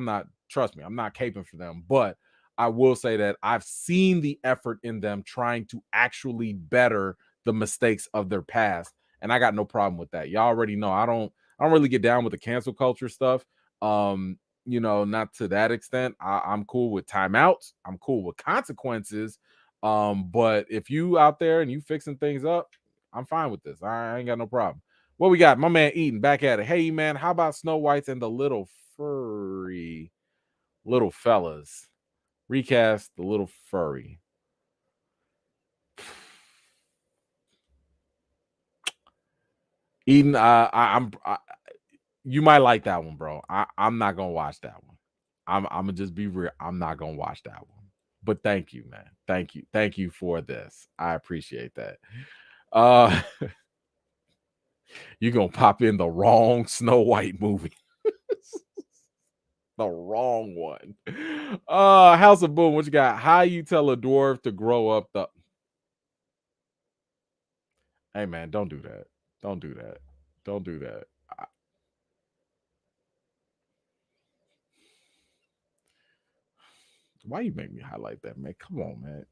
Trust me, I'm not caping for them, but I will say that I've seen the effort in them trying to actually better the mistakes of their past, and I got no problem with that. Y'all already know I don't really get down with the cancel culture stuff. Not to that extent. I'm cool with timeouts. I'm cool with consequences. But if you out there and you fixing things up, I'm fine with this. I ain't got no problem. What we got? My man Eden back at it. Hey man, how about Snow Whites and the little furry little fellas? Recast the little furry. Eden, you might like that one, bro. I'm not gonna watch that one. I'm gonna just be real. I'm not gonna watch that one. But thank you, man. Thank you for this. I appreciate that. You're gonna pop in the wrong Snow White movie. The wrong one. House of Boom, what you got? How you tell a dwarf to grow up the Hey man, don't do that. Don't do that. Don't do that. Why you make me highlight that, man? Come on, man.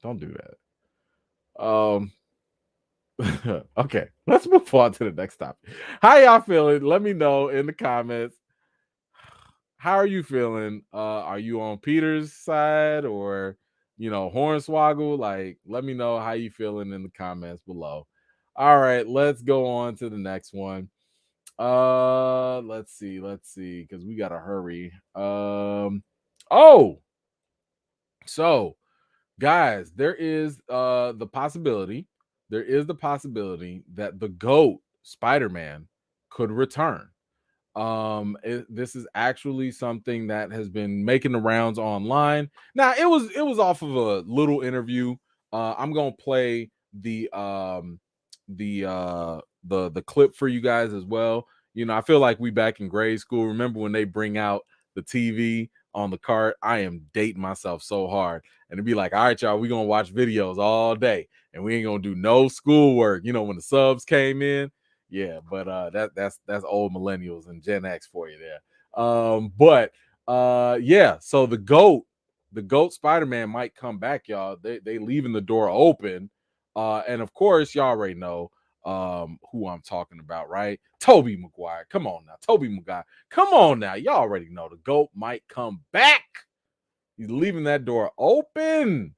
Don't do that. Okay, let's move on to the next topic. How y'all feeling? Let me know in the comments. How are you feeling? Are you on Peter's side or Hornswoggle? Like, let me know how you feeling in the comments below. All right, let's go on to the next one. Let's see, because we gotta hurry. So guys, there is the possibility that the GOAT Spider-Man could return. This is actually something that has been making the rounds online. Now, it was off of a little interview. I'm gonna play the clip for you guys as well. I feel like we back in grade school. Remember when they bring out the TV on the cart? I am dating myself so hard. And it'd be like, all right, y'all, we gonna watch videos all day and we ain't gonna do no schoolwork. When the subs came in. Yeah, but that's old millennials and Gen X for you there. Yeah, so the GOAT Spider-Man might come back, y'all. They leaving the door open. And of course, y'all already know who I'm talking about, right? Toby Maguire. Come on now. Toby Maguire. Come on now. Y'all already know the GOAT might come back. He's leaving that door open.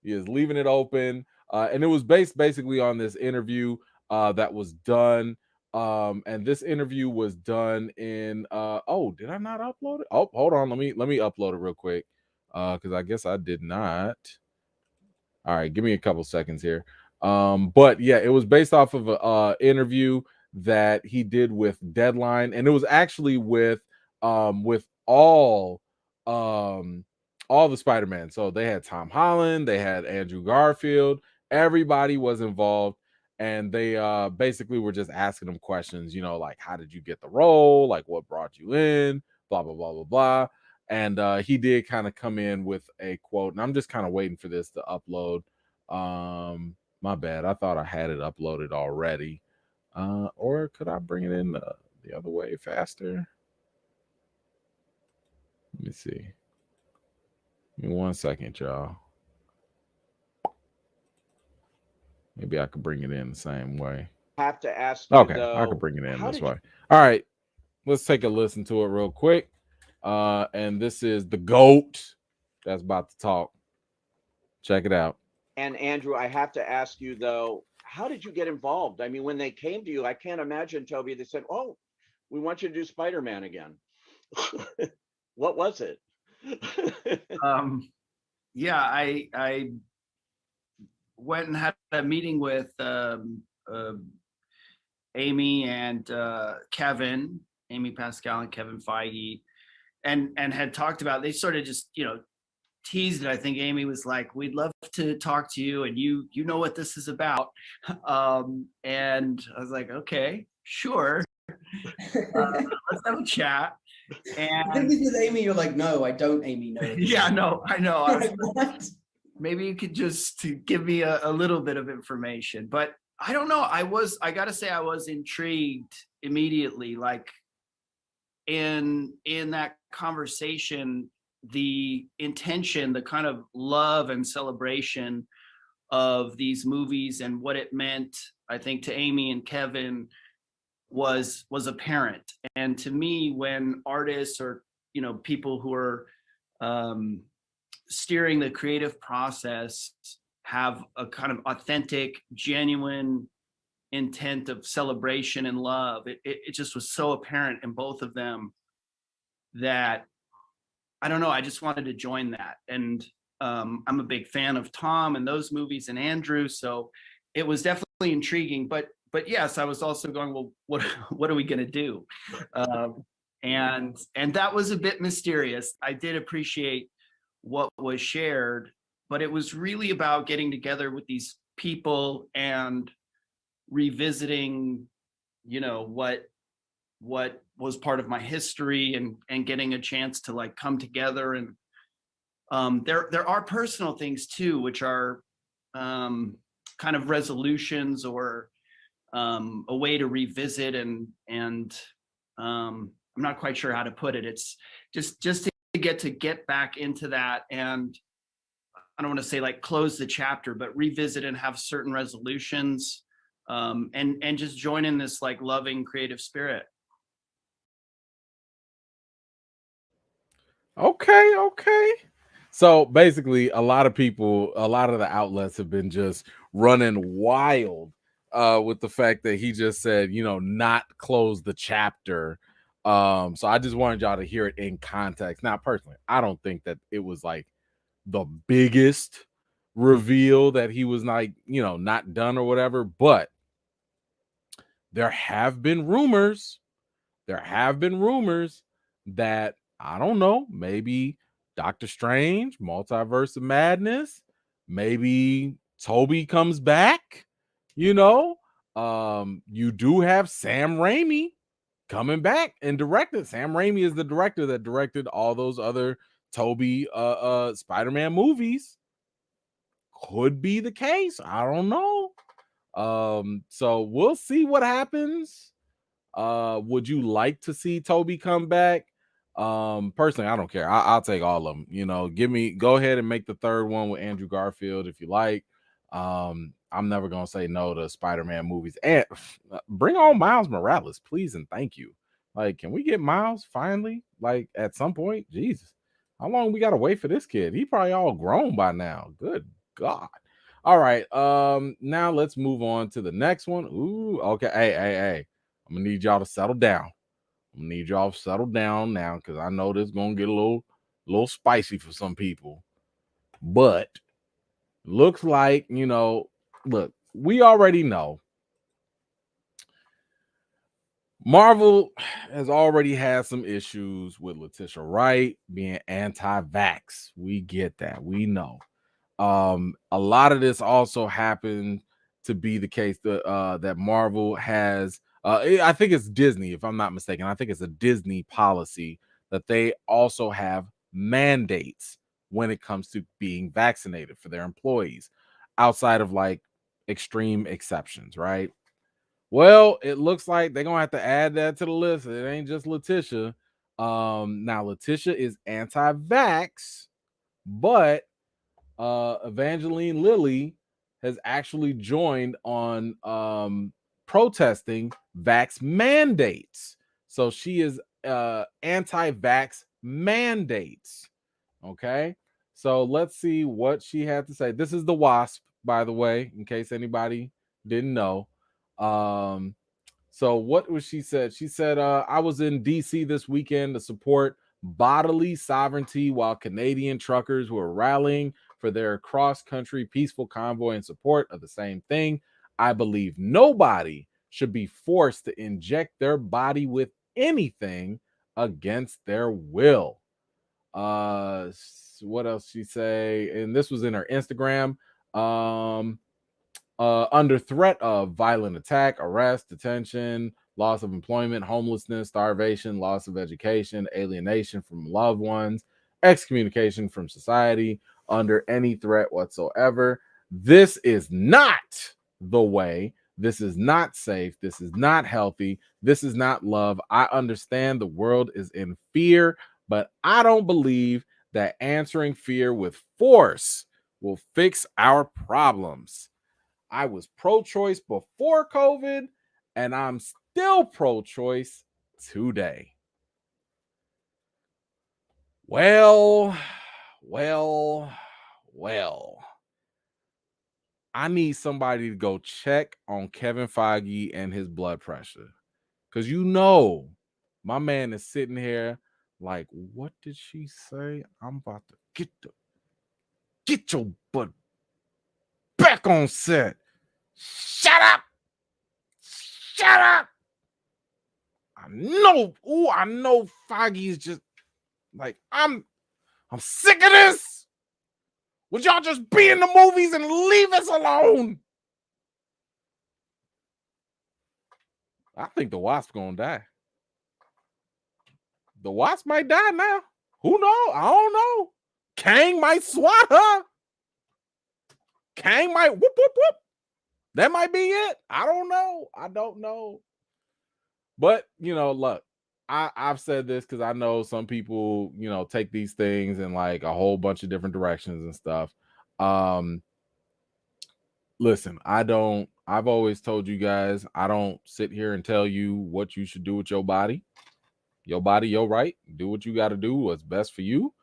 He is leaving it open. And it was based basically on this interview that was done. And this interview was done in did I not upload it? Oh, hold on. Let me upload it real quick. Because I guess I did not. All right, give me a couple seconds here. But yeah, it was based off of a interview that he did with Deadline, and it was actually with all the Spider-Man. So they had Tom Holland, they had Andrew Garfield, everybody was involved, and they basically were just asking them questions, like how did you get the role, like what brought you in, blah blah blah blah blah. And he did kind of come in with a quote, and I'm just kind of waiting for this to upload. My bad. I thought I had it uploaded already. Or could I bring it in the other way faster? Let me see. Give me 1 second, y'all. Maybe I could bring it in the same way. Have to ask you, okay, though, I could bring it in this way. All right, let's take a listen to it real quick. And this is the GOAT that's about to talk. Check it out. And Andrew, I have to ask you though, how did you get involved? I mean, when they came to you, I can't imagine, Toby, they said, "Oh, we want you to do Spider-Man again." What was it? Yeah, I went and had a meeting with Amy and Kevin, Amy Pascal and Kevin Feige, and had talked about, they sort of just, teased it. I think Amy was like, "We'd love to talk to you, and you know what this is about." And I was like, "Okay, sure, let's have a chat." I think And this is Amy. You're like, "No, I don't, Amy. No." yeah, no, I know. I was Like, what? maybe you could just give me a little bit of information, but I don't know. I gotta say, I was intrigued immediately. Like in that conversation, the intention, the kind of love and celebration of these movies and what it meant, I think, to Amy and Kevin was apparent. And to me, when artists or people who are steering the creative process have a kind of authentic, genuine intent of celebration and love, it just was so apparent in both of them that, I don't know, I just wanted to join that. And I'm a big fan of Tom and those movies and Andrew, so it was definitely intriguing. But yes, I was also going, well, what are we going to do? And that was a bit mysterious. I did appreciate what was shared, but it was really about getting together with these people and revisiting, what was part of my history, and getting a chance to like come together. And there are personal things too, which are kind of resolutions or a way to revisit, and I'm not quite sure how to put it. It's just to get back into that, and I don't want to say like close the chapter, but revisit and have certain resolutions, and just join in this like loving creative spirit. Okay. So basically, a lot of the outlets have been just running wild with the fact that he just said, not close the chapter. So I just wanted y'all to hear it in context. Now, personally, I don't think that it was like the biggest reveal that he was like, not done or whatever, but there have been rumors that, I don't know, maybe Doctor Strange, Multiverse of Madness, maybe Toby comes back, you do have Sam Raimi coming back and directed. Sam Raimi is the director that directed all those other Toby Spider-Man movies. Could be the case. I don't know. So we'll see what happens. Would you like to see Toby come back? Personally, I don't care. I'll take all of them. Go ahead and make the third one with Andrew Garfield if you like. I'm never gonna say no to Spider-Man movies. And bring on Miles Morales, please and thank you. Like, can we get Miles finally? Like at some point? Jesus, how long we gotta wait for this kid? He probably all grown by now. Good God. All right. Now let's move on to the next one. Ooh, okay. Hey. I'm gonna need y'all to settle down. I'm gonna need y'all to settle down now, because I know this is gonna get a little spicy for some people. But looks like, look, we already know Marvel has already had some issues with Letitia Wright being anti-vax. We get that. We know. A lot of this also happened to be the case that Marvel has. I think it's Disney, if I'm not mistaken. I think it's a Disney policy that they also have mandates when it comes to being vaccinated for their employees, outside of like extreme exceptions, right? Well, it looks like they're gonna have to add that to the list. It ain't just Letitia. Now Letitia is anti-vax, but Evangeline Lilly has actually joined on protesting vax mandates. So she is anti-vax mandates. Okay, so let's see what she had to say. This is the Wasp, by the way, in case anybody didn't know. So what was she said? She said, I was in DC this weekend to support bodily sovereignty while Canadian truckers were rallying for their cross-country peaceful convoy in support of the same thing. I believe nobody should be forced to inject their body with anything against their will. What else she say? And this was in her Instagram. Under threat of violent attack, arrest, detention, loss of employment, homelessness, starvation, loss of education, alienation from loved ones, excommunication from society, under any threat whatsoever. This is not the way. This is not safe. This is not healthy. This is not love. I understand the world is in fear, but I don't believe that answering fear with force will fix our problems. I was pro-choice before COVID, and I'm still pro-choice today. Well. I need somebody to go check on Kevin Feige and his blood pressure. Because my man is sitting here like, what did she say? I'm about to get your butt back on set. Shut up. I know Feige is just like, I'm sick of this. Would y'all just be in the movies and leave us alone? I think the Wasp gonna die. The Wasp might die now. Who knows? I don't know. Kang might swat her. Kang might whoop. That might be it. I don't know. But, look, I've said this because I know some people, take these things in like a whole bunch of different directions and stuff. Listen, I've always told you guys, I don't sit here and tell you what you should do with your body. Your body, your right. Do what you got to do. What's best for you.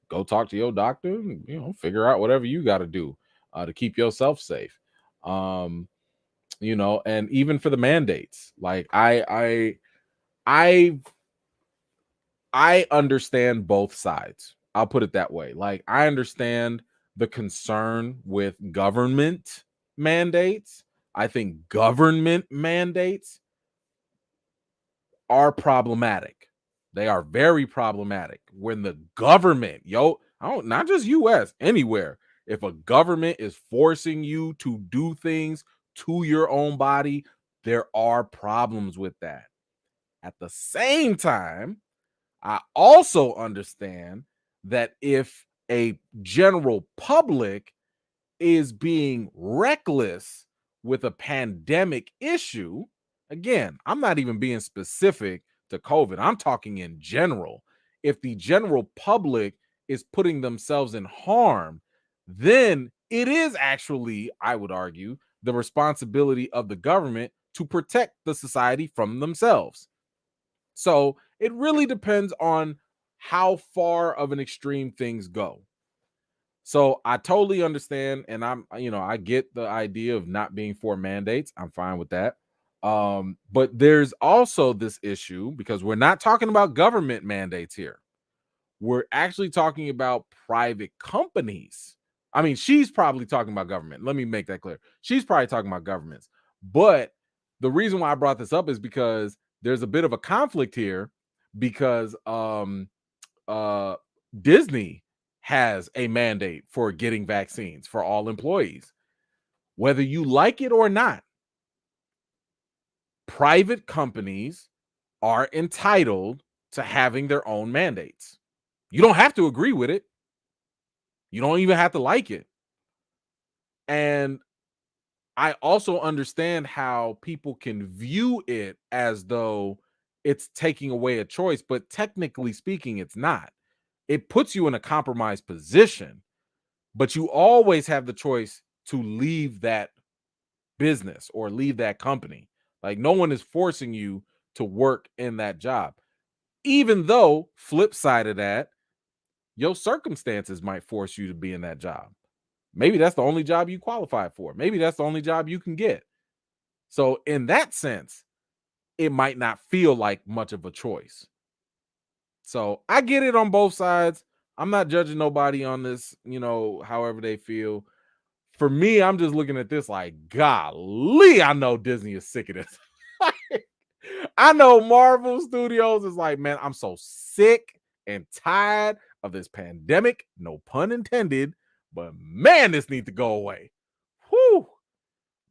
Go talk to your doctor and, figure out whatever you got to do to keep yourself safe. And even for the mandates, like I understand both sides. I'll put it that way. Like, I understand the concern with government mandates. I think government mandates are problematic. They are very problematic when the government, not just US, anywhere. If a government is forcing you to do things to your own body, there are problems with that. At the same time, I also understand that if a general public is being reckless with a pandemic issue, again, I'm not even being specific to COVID. I'm talking in general. If the general public is putting themselves in harm, then it is actually, I would argue, the responsibility of the government to protect the society from themselves. So it really depends on how far of an extreme things go. So I totally understand, and I get the idea of not being for mandates. I'm fine with that. But there's also this issue because we're not talking about government mandates here. We're actually talking about private companies. I mean, she's probably talking about government. Let me make that clear. She's probably talking about governments. But the reason why I brought this up is because there's a bit of a conflict here because Disney has a mandate for getting vaccines for all employees. Whether you like it or not, private companies are entitled to having their own mandates. You don't have to agree with it. You don't even have to like it. And I also understand how people can view it as though it's taking away a choice, but technically speaking, it's not. It puts you in a compromised position, but you always have the choice to leave that business or leave that company. Like, no one is forcing you to work in that job. Even though, flip side of that, your circumstances might force you to be in that job. Maybe that's the only job you qualify for. Maybe that's the only job you can get. So in that sense, it might not feel like much of a choice. So I get it on both sides. I'm not judging nobody on this, however they feel. For me, I'm just looking at this like, golly, I know Disney is sick of this. I know Marvel Studios is like, man, I'm so sick and tired of this pandemic. No pun intended, but man, this needs to go away. Whew.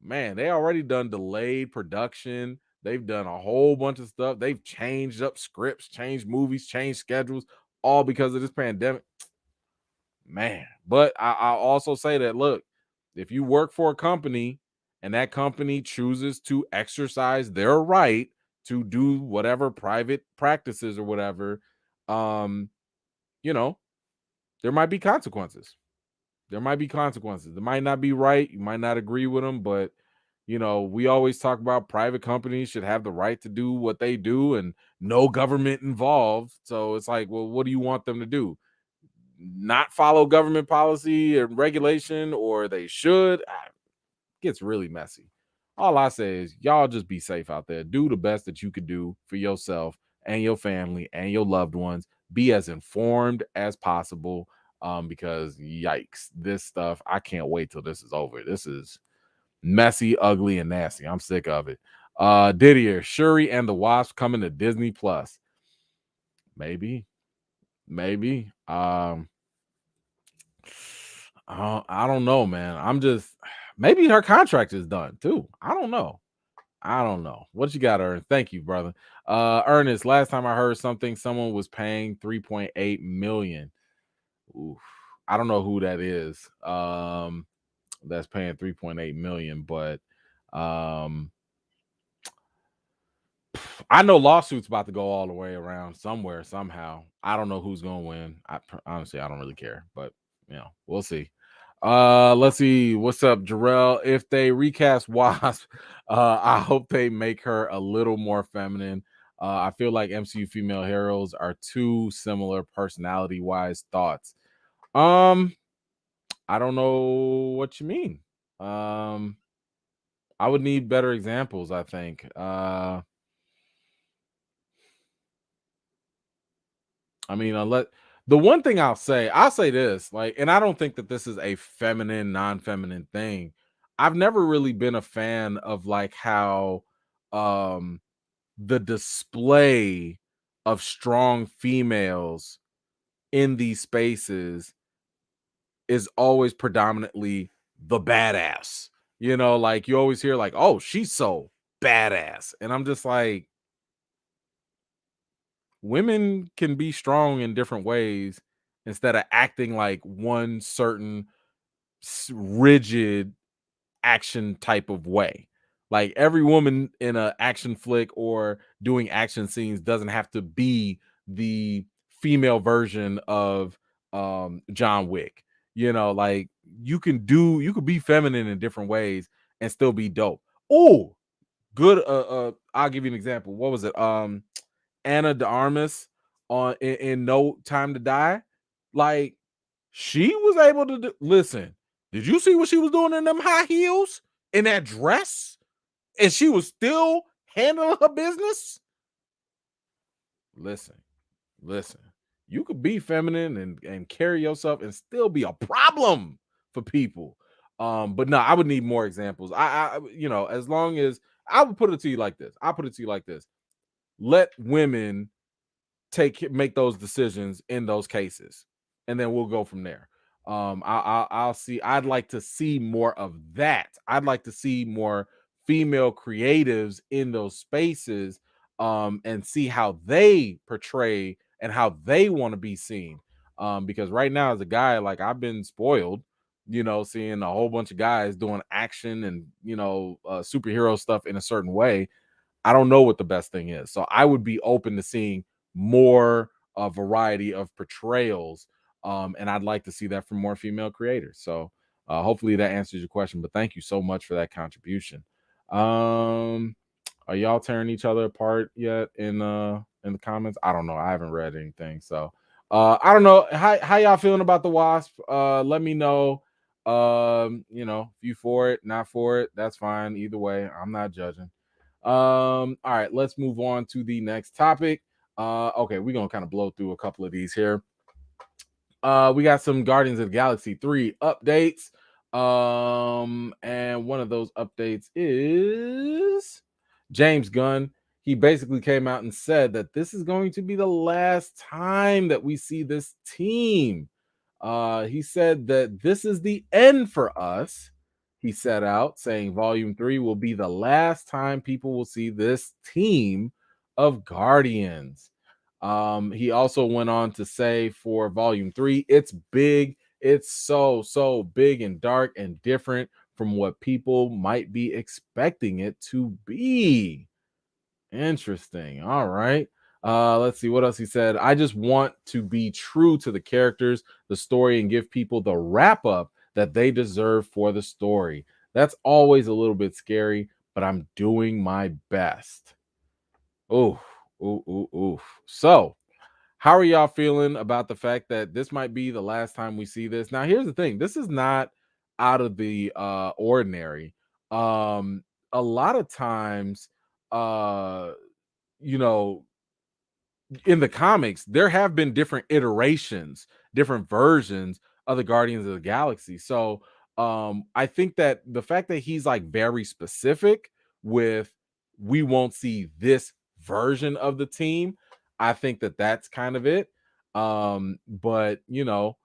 Man, they already done delayed production. They've done a whole bunch of stuff. They've changed up scripts, changed movies, changed schedules, all because of this pandemic. Man, but I'll also say that, look, if you work for a company and that company chooses to exercise their right to do whatever private practices or whatever, there might be consequences. There might be consequences. It might not be right. You might not agree with them, but we always talk about private companies should have the right to do what they do and no government involved. So it's like, well, what do you want them to do? Not follow government policy and regulation, or they should? It gets really messy. All I say is y'all just be safe out there. Do the best that you could do for yourself and your family and your loved ones. Be as informed as possible. Because yikes, this stuff, I can't wait till this is over. This is messy, ugly, and nasty. I'm sick of it. Didier, Shuri and the Wasp coming to Disney Plus. Maybe. I don't know, man. Maybe her contract is done too. I don't know. What you got, Ernest? Thank you, brother. Ernest, last time I heard something, someone was paying 3.8 million. Oof. I don't know who that is. That's paying 3.8 million, but I know lawsuits about to go all the way around somewhere, somehow. I don't know who's going to win. Honestly, I don't really care, but we'll see. Let's see. What's up, Jarrell? If they recast Wasp, I hope they make her a little more feminine. I feel like MCU female heroes are too similar personality-wise. Thoughts? I don't know what you mean. I would need better examples, I think. The one thing I'll say this, and I don't think that this is a feminine, non-feminine thing. I've never really been a fan of how the display of strong females in these spaces is always predominantly the badass. You always hear oh, she's so badass. And I'm just like, women can be strong in different ways instead of acting like one certain rigid action type of way. Like every woman in an action flick or doing action scenes doesn't have to be the female version of John Wick. You could be feminine in different ways and still be dope. Oh, good. I'll give you an example. What was it? Anna de Armas in No Time to Die. She was able to listen. Did you see what she was doing in them high heels in that dress? And she was still handling her business. Listen. You could be feminine and carry yourself and still be a problem for people. But no, I would need more examples. I as long as I would put it to you like this. Let women make those decisions in those cases, and then we'll go from there. I'll see. I'd like to see more of that. I'd like to see more female creatives in those spaces, and see how they portray and how they want to be seen. Because right now, as a guy, I've been spoiled, seeing a whole bunch of guys doing action and superhero stuff in a certain way. I don't know what the best thing is. So I would be open to seeing more variety of portrayals. And I'd like to see that from more female creators. So hopefully that answers your question. But thank you so much for that contribution. Are y'all tearing each other apart yet in the comments? I don't know. I haven't read anything, so I don't know. How y'all feeling about the Wasp? Let me know. You know, if you for it, not for it, that's fine. Either way, I'm not judging. All right, let's move on to the next topic. Okay, we're gonna kind of blow through a couple of these here. We got some Guardians of the Galaxy 3 updates. And one of those updates is James Gunn. He basically came out and said that this is going to be the last time that we see this team. He said that this is the end for us. He set out saying Volume 3 will be the last time people will see this team of Guardians. He also went on to say for Volume 3, it's big. It's so big and dark and different from what people might be expecting it to be. Interesting. All right. Let's see what else he said. I just want to be true to the characters, the story, and give people the wrap up that they deserve for the story. That's always a little bit scary, but I'm doing my best. Ooh. So, how are y'all feeling about the fact that this might be the last time we see this? Now, here's the thing. This is not out of the ordinary. A lot of times, you know, in the comics, there have been different iterations, different versions of the Guardians of the Galaxy. So I think that the fact that he's like very specific with we won't see this version of the team, I think that that's kind of it. But you know,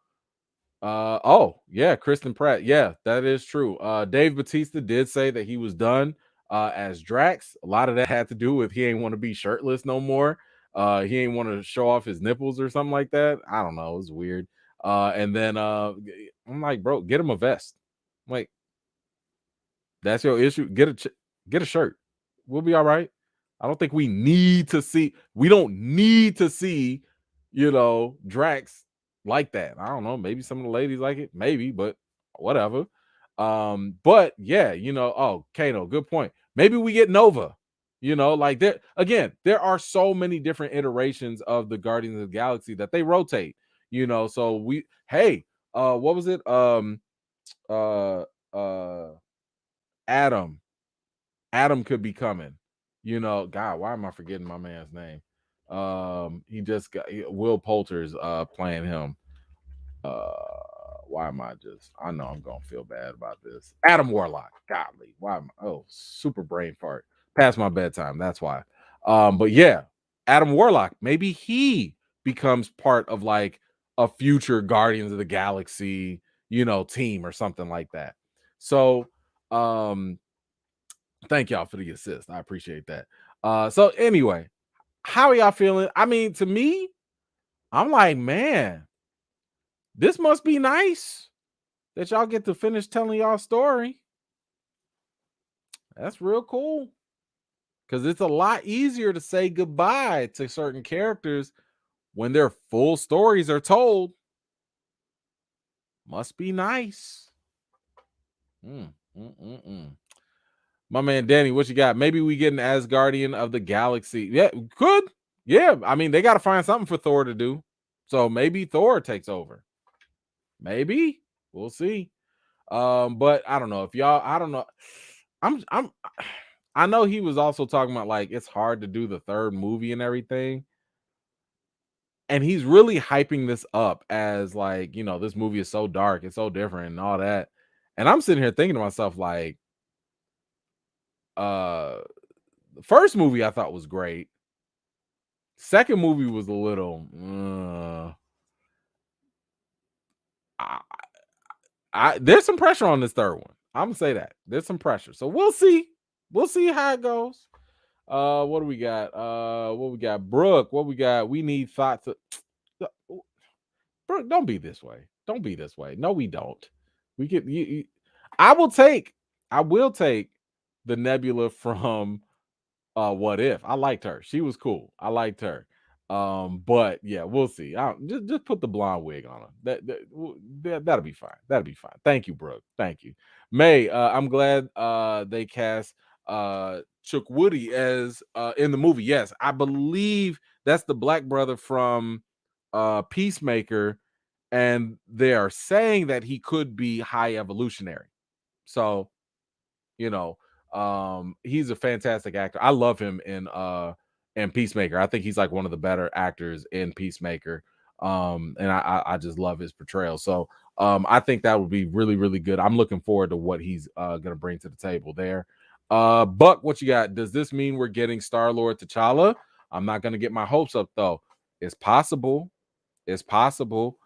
oh yeah, Kristen Pratt, yeah, that is true. Dave Bautista did say that he was done as Drax. A lot of that had to do with he ain't want to be shirtless no more. He ain't want to show off his nipples or something like that. I don't know, it was weird. And then I'm like, bro, get him a vest. I'm like, that's your issue. Get a shirt. We'll be all right. I don't think we need to see. We don't need to see, you know, Drax like that. I don't know. Maybe some of the ladies like it. Maybe, but whatever. But yeah, you know. Oh, Kano, good point. Maybe we get Nova. You know, like there again. There are so many different iterations of the Guardians of the Galaxy that they rotate. You know, so we. Hey, what was it? Uh, Adam. Adam could be coming. You know, God, why am I forgetting my man's name? He just got Will Poulter's playing him. Why am I just I know I'm gonna feel bad about this. Adam Warlock, godly. Why am I super brain fart. Past my bedtime, that's why. But yeah, Adam Warlock, maybe he becomes part of like a future Guardians of the Galaxy, you know, team or something like that. So thank y'all for the assist. I appreciate that. So anyway, how are y'all feeling? I mean, to me, I'm like, man, this must be nice that y'all get to finish telling y'all story. That's real cool. Because it's a lot easier to say goodbye to certain characters when their full stories are told. Must be nice. My man Danny, what you got? Maybe we get an Asgardian of the Galaxy. Yeah, could. Yeah, I mean, they got to find something for Thor to do. So maybe Thor takes over. Maybe. We'll see. But I don't know if y'all, I don't know. I know he was also talking about like it's hard to do the third movie and everything. And he's really hyping this up as like, you know, this movie is so dark, it's so different and all that. And I'm sitting here thinking to myself, like, the first movie I thought was great. Second movie was a little there's some pressure on this third one. I'm gonna say that. There's some pressure. So we'll see. We'll see how it goes. What do we got? What we got? Brooke, what we got? We need thoughts. Brooke, don't be this way. Don't be this way. No, we don't. We get I will take the Nebula from What If. I liked her. She was cool. I liked her. But yeah, we'll see. Just put the blonde wig on her. That'll be fine. That'll be fine. Thank you, Brooke. Thank you. May, I'm glad they cast Chukwudi as in the movie. Yes, I believe that's the black brother from Peacemaker, and they are saying that he could be high evolutionary. So, he's a fantastic actor. I love him in Peacemaker. I think he's like one of the better actors in Peacemaker. And I just love his portrayal. So I think that would be really, really good. I'm looking forward to what he's gonna bring to the table there. Buck, what you got? Does this mean we're getting Star-Lord T'Challa? I'm not gonna get my hopes up though. It's possible. It's possible.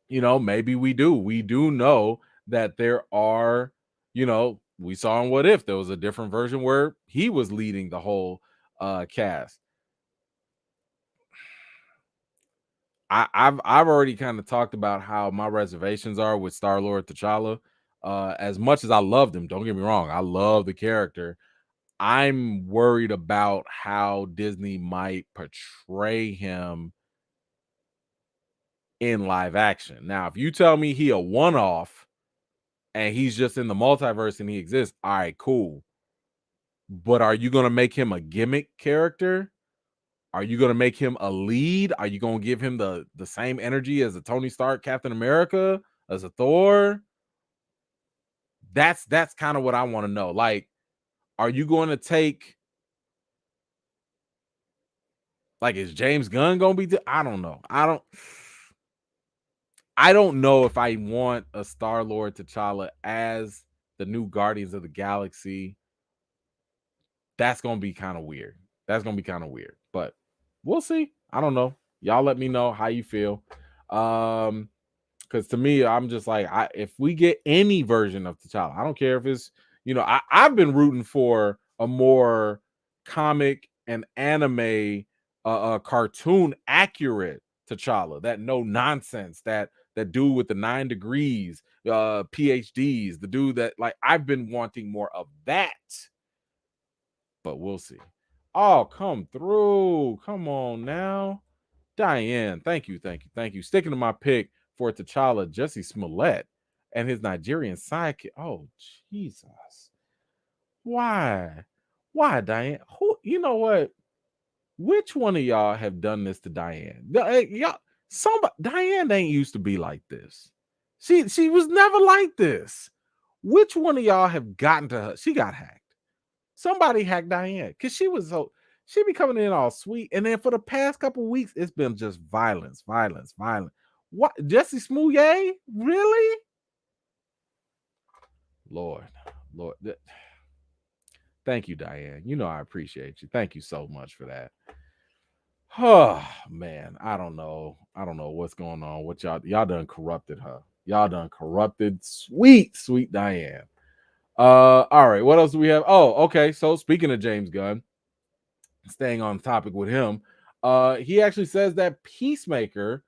Maybe we do. We do know that there are, we saw in What If there was a different version where he was leading the whole cast. I've already kind of talked about how my reservations are with Star-Lord T'Challa. As much as I loved him, don't get me wrong, I love the character. I'm worried about how Disney might portray him in live action. Now, if you tell me he a one-off and he's just in the multiverse and he exists, all right, cool. But are you going to make him a gimmick character? Are you going to make him a lead? Are you going to give him the same energy as a Tony Stark, Captain America, as a Thor? That's kind of what I want to know. Like, are you going to take, like, is James Gunn going to be? I don't know. I don't know if I want a Star-Lord T'Challa as the new Guardians of the Galaxy. That's going to be kind of weird. But we'll see. I don't know. Y'all let me know how you feel. Because to me, I'm just like, if we get any version of T'Challa, I don't care if it's, I've been rooting for a more comic and anime cartoon accurate T'Challa, that no nonsense, that dude with the 9 degrees, PhDs, the dude that, like, I've been wanting more of that. But we'll see. Oh, come through. Come on now. Diane, thank you. Sticking to my pick for T'Challa, Jesse Smollett and his Nigerian sidekick. Oh, Jesus. Why? Why, Diane? Who, you know what? Which one of y'all have done this to Diane? Y'all, Diane ain't used to be like this. She was never like this. Which one of y'all have gotten to her? She got hacked. Somebody hacked Diane because she be coming in all sweet, and then for the past couple weeks, it's been just violence. What, Jesse Smollett? Really? Lord. Thank you, Diane. I appreciate you. Thank you so much for that. Oh man, I don't know what's going on. What y'all done corrupted her. Y'all done corrupted sweet Diane. All right, what else do we have? Oh, okay. So speaking of James Gunn, staying on topic with him, he actually says that Peacemaker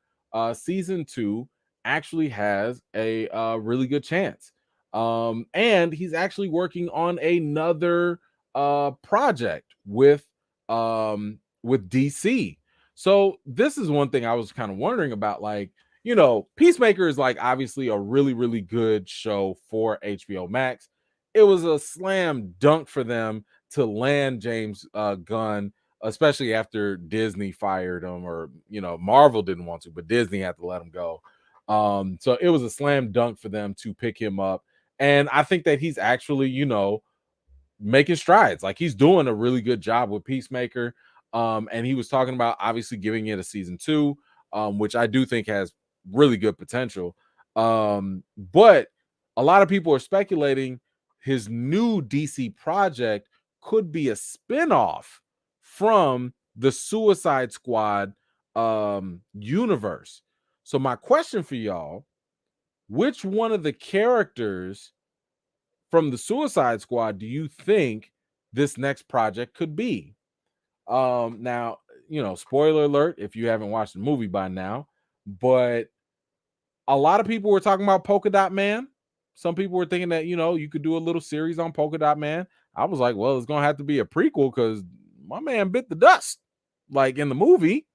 season 2 actually has a really good chance. And he's actually working on another project with DC. So this is one thing I was kind of wondering about, like, Peacemaker is like obviously a really, really good show for HBO Max. It was a slam dunk for them to land James Gunn, especially after Disney fired him, or Marvel didn't want to, but Disney had to let him go. So it was a slam dunk for them to pick him up, and I think that he's actually making strides. Like, he's doing a really good job with Peacemaker. And he was talking about obviously giving it a season 2, which I do think has really good potential. But a lot of people are speculating his new DC project could be a spinoff from the Suicide Squad universe. So my question for y'all, which one of the characters from the Suicide Squad do you think this next project could be? Now, spoiler alert if you haven't watched the movie by now, but a lot of people were talking about Polka Dot Man. Some people were thinking that, you could do a little series on Polka Dot Man. I was like, well, it's going to have to be a prequel because my man bit the dust, like in the movie.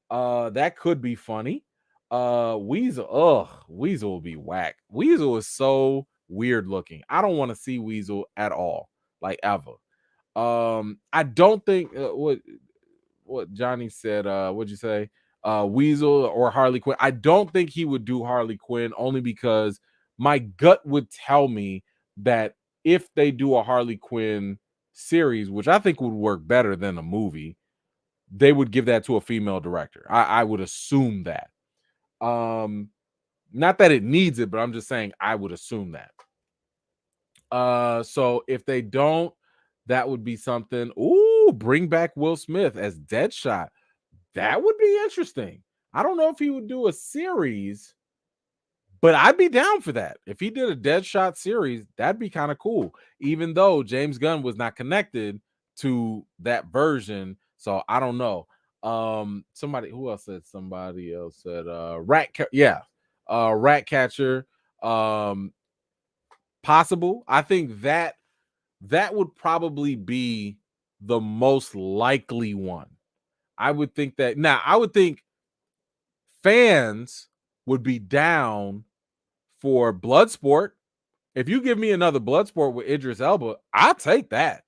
That could be funny. Weasel will be whack. Weasel is so weird looking. I don't want to see Weasel at all, like ever. I don't think what Johnny said. What'd you say? Weasel or Harley Quinn. I don't think he would do Harley Quinn only because my gut would tell me that if they do a Harley Quinn series, which I think would work better than a movie, they would give that to a female director. I would assume that. Not that it needs it, but I'm just saying I would assume that. So if they don't, that would be something. Ooh, bring back Will Smith as Deadshot. That would be interesting. I don't know if he would do a series, but I'd be down for that. If he did a Deadshot series, that'd be kind of cool. Even though James Gunn was not connected to that version, so I don't know. Somebody who else said? Somebody else said Ratcatcher. Possible. I think that would probably be the most likely one. I would think that. Now, I would think fans would be down for Bloodsport. If you give me another Bloodsport with Idris Elba, I'll take that.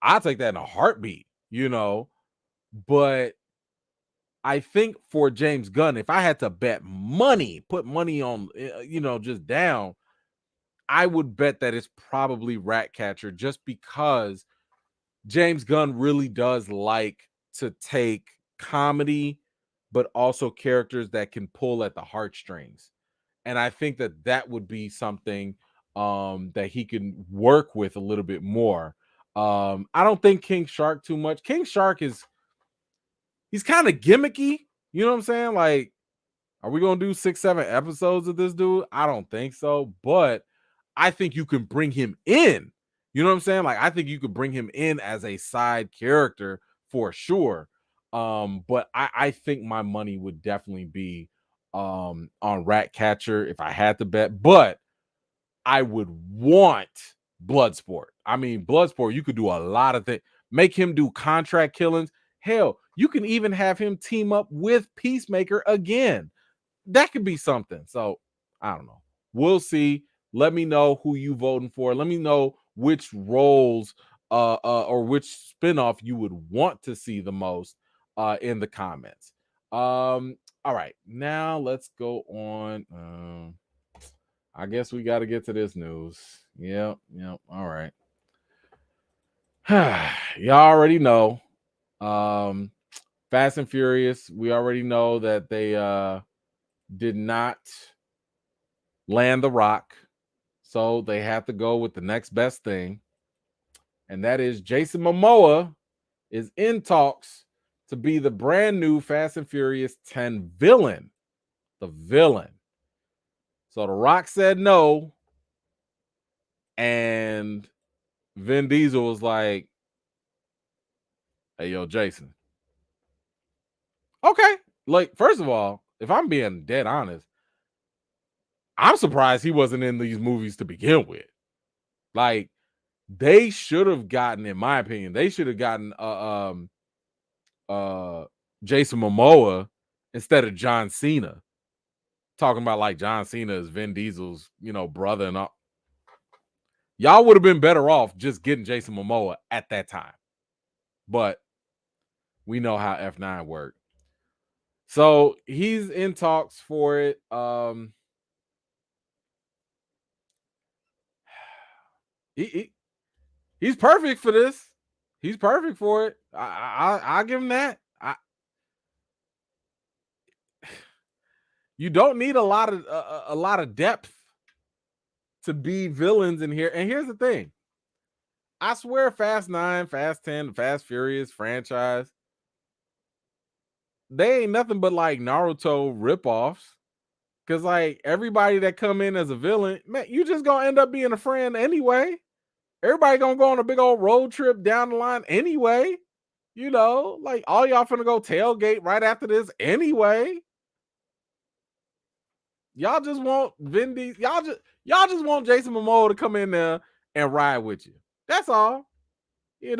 I'll take that in a heartbeat, you know. But I think for James Gunn, if I had to bet money, put money on, just down, I would bet that it's probably Ratcatcher, just because James Gunn really does like to take comedy, but also characters that can pull at the heartstrings. And I think that would be something that he can work with a little bit more. I don't think King Shark too much. King Shark he's kind of gimmicky. You know what I'm saying? Like, are we going to do 6-7 episodes of this dude? I don't think so, but I think you can bring him in. You know what I'm saying? Like, I think you could bring him in as a side character for sure. But I think my money would definitely be on Ratcatcher if I had to bet, but I would want Bloodsport. I mean, Bloodsport, you could do a lot of things. Make him do contract killings. Hell, you can even have him team up with Peacemaker again. That could be something. So, I don't know. We'll see. Let me know who you voting for. Let me know which roles or which spinoff you would want to see the most in the comments. All right. Now let's go on. I guess we got to get to this news. Yep. All right. Y'all already know. Fast and Furious, we already know that they did not land The Rock. So they have to go with the next best thing. And that is Jason Momoa is in talks to be the brand new Fast and Furious 10 villain. The villain. So The Rock said no. And Vin Diesel was like, hey, yo, Jason. Okay. Like, first of all, if I'm being dead honest, I'm surprised he wasn't in these movies to begin with. Like, they should have gotten, in my opinion, Jason Momoa instead of John Cena. Talking about like John Cena is Vin Diesel's, brother and all. Y'all would have been better off just getting Jason Momoa at that time. But we know how F9 worked. So he's in talks for it. He's perfect for this. He's perfect for it. I'll give him that. You don't need a lot of depth to be villains in here. And here's the thing. I swear Fast 9, Fast 10, Fast Furious franchise, they ain't nothing but like Naruto ripoffs. Because like everybody that come in as a villain, man, you just gonna end up being a friend anyway. Everybody gonna go on a big old road trip down the line anyway. Like all y'all finna go tailgate right after this anyway. Y'all just want Vin Diesel. Y'all just want Jason Momoa to come in there and ride with you. That's all. You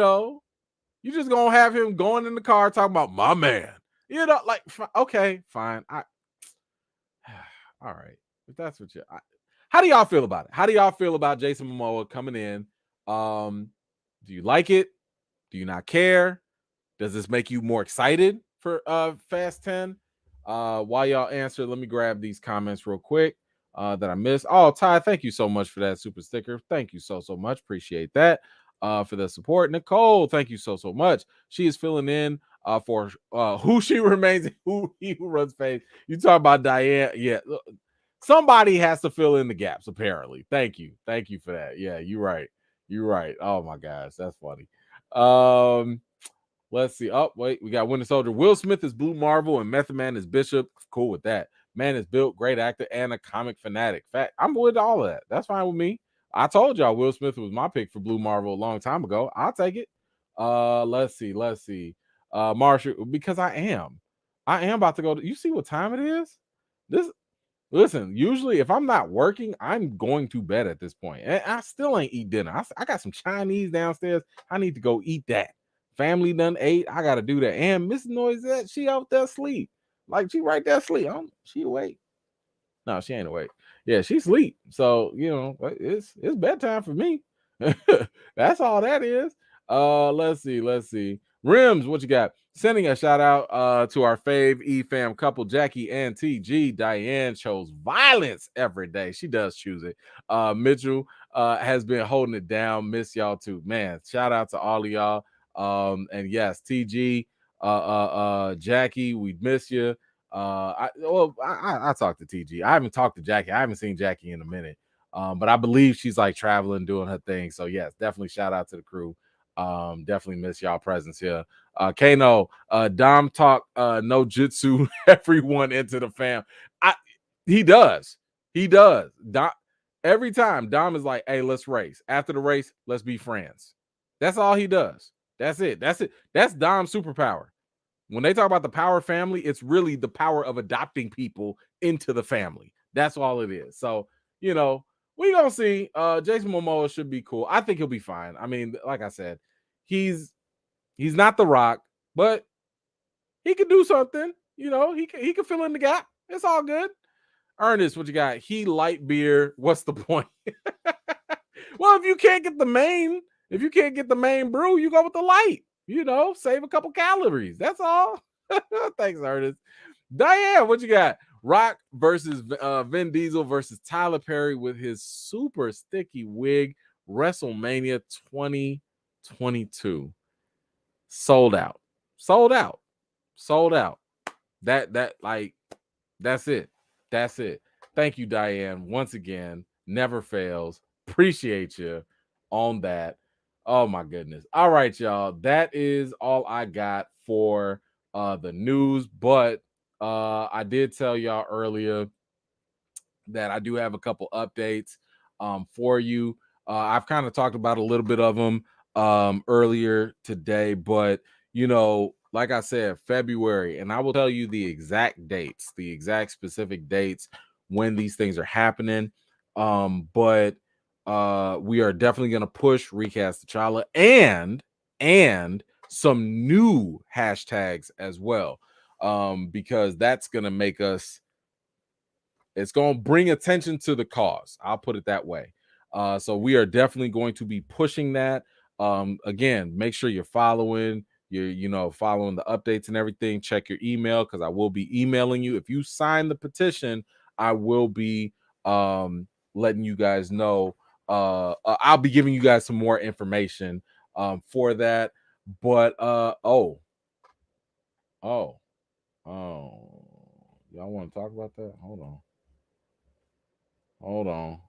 just gonna have him going in the car talking about my man. Like, okay, fine. All right. If that's what How do y'all feel about it? How do y'all feel about Jason Momoa coming in? Do you like it? Do you not care? Does this make you more excited for Fast 10? While y'all answer, let me grab these comments real quick that I missed. Oh, Ty, thank you so much for that super sticker. Thank you so much. Appreciate that for the support. Nicole, thank you so much. She is filling in for who she remains, who runs Faith. You talk about Diane. Yeah, somebody has to fill in the gaps, apparently. Thank you for that. Yeah, you're right. Oh my gosh, that's funny. Let's see. Oh, wait, we got Winter Soldier. Will Smith is Blue Marvel and Method Man is Bishop. Cool with that. Man is built, great actor, and a comic fanatic. Fact, I'm with all of that. That's fine with me. I told y'all Will Smith was my pick for Blue Marvel a long time ago. I'll take it. Let's see. Marshall, because I am about to go. You see what time it is? Listen, usually if I'm not working, I'm going to bed at this point. And I still ain't eat dinner. I got some Chinese downstairs. I need to go eat that. Family done ate. I got to do that. And Miss Noisette, she out there asleep. Like, she right there asleep. She awake. No, she ain't awake. Yeah, she sleep. So, it's bedtime for me. That's all that is. Let's see. Rims, what you got? Sending a shout out to our fave E-fam couple, Jackie and TG. Diane chose violence every day. She does choose it. Mitchell has been holding it down. Miss y'all too. Man, shout out to all of y'all. And yes, TG, Jackie, we miss you. I talked to TG. I haven't talked to Jackie. I haven't seen Jackie in a minute. But I believe she's like traveling, doing her thing. So yes, definitely shout out to the crew. Definitely miss y'all presence here. Kano, Dom talk no jutsu everyone into the fam. He does. Dom, every time Dom is like, hey, let's race. After the race, let's be friends. That's all he does. That's it. That's Dom's superpower. When they talk about the power family, it's really the power of adopting people into the family. That's all it is. So, we gonna see. Jason Momoa should be cool. I think he'll be fine. I mean, like I said, he's not The Rock, but he could do something. He could fill in the gap. It's all good. Ernest, what you got? He light beer. What's the point? Well, if you can't get the main brew, you go with the light. Save a couple calories. That's all. Thanks, Ernest. Diane, what you got? Rock versus Vin Diesel versus Tyler Perry with his super sticky wig. WrestleMania 2022. Sold out. That's it. Thank you, Diane. Once again, never fails. Appreciate you on that. Oh my goodness. All right, y'all. That is all I got for the news. But I did tell y'all earlier that I do have a couple updates for you. I've kind of talked about a little bit of them earlier today, but like I said, February, and I will tell you the exact specific dates when these things are happening. But we are definitely going to push Recast T'Challa and some new hashtags as well, because that's going to make us. It's going to bring attention to the cause. I'll put it that way. So we are definitely going to be pushing that. Again, make sure you're following. You're following the updates and everything. Check your email because I will be emailing you. If you sign the petition, I will be letting you guys know. I'll be giving you guys some more information for that. But y'all want to talk about that? Hold on.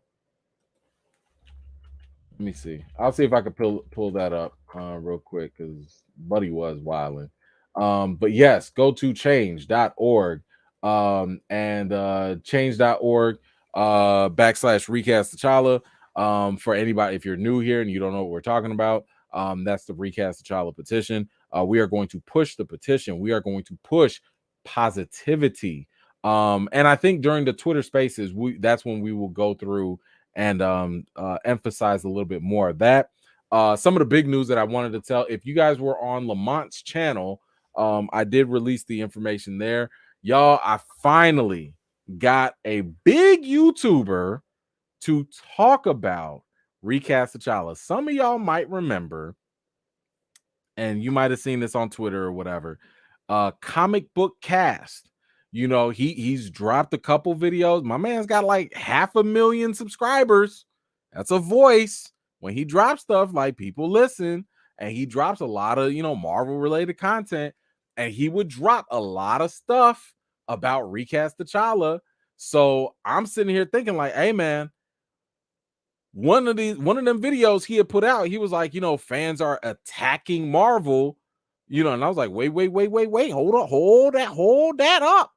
Let me see. I'll see if I can pull that up real quick because Buddy was wilding. But yes, go to change.org and change.org / Recast T'Challa. For anybody, if you're new here and you don't know what we're talking about, that's the Recast T'Challa petition. We are going to push the petition. We are going to push positivity. And I think during the Twitter Spaces, that's when we will go through and emphasize a little bit more of that. Some of the big news that I wanted to tell, if you guys were on Lamont's channel, I did release the information there. Y'all, I finally got a big YouTuber to talk about Recast T'Challa. Some of y'all might remember, and you might have seen this on Twitter or whatever, Comic Book Cast. You know, he's dropped a couple videos. My man's got like 500,000 subscribers. That's a voice. When he drops stuff, like, people listen, and he drops a lot of, you know, Marvel related content, and he would drop a lot of stuff about Recast T'Challa. So I'm sitting here thinking like, hey man, one of them videos he had put out, he was like, you know, fans are attacking Marvel, you know, and I was like, wait, hold that up.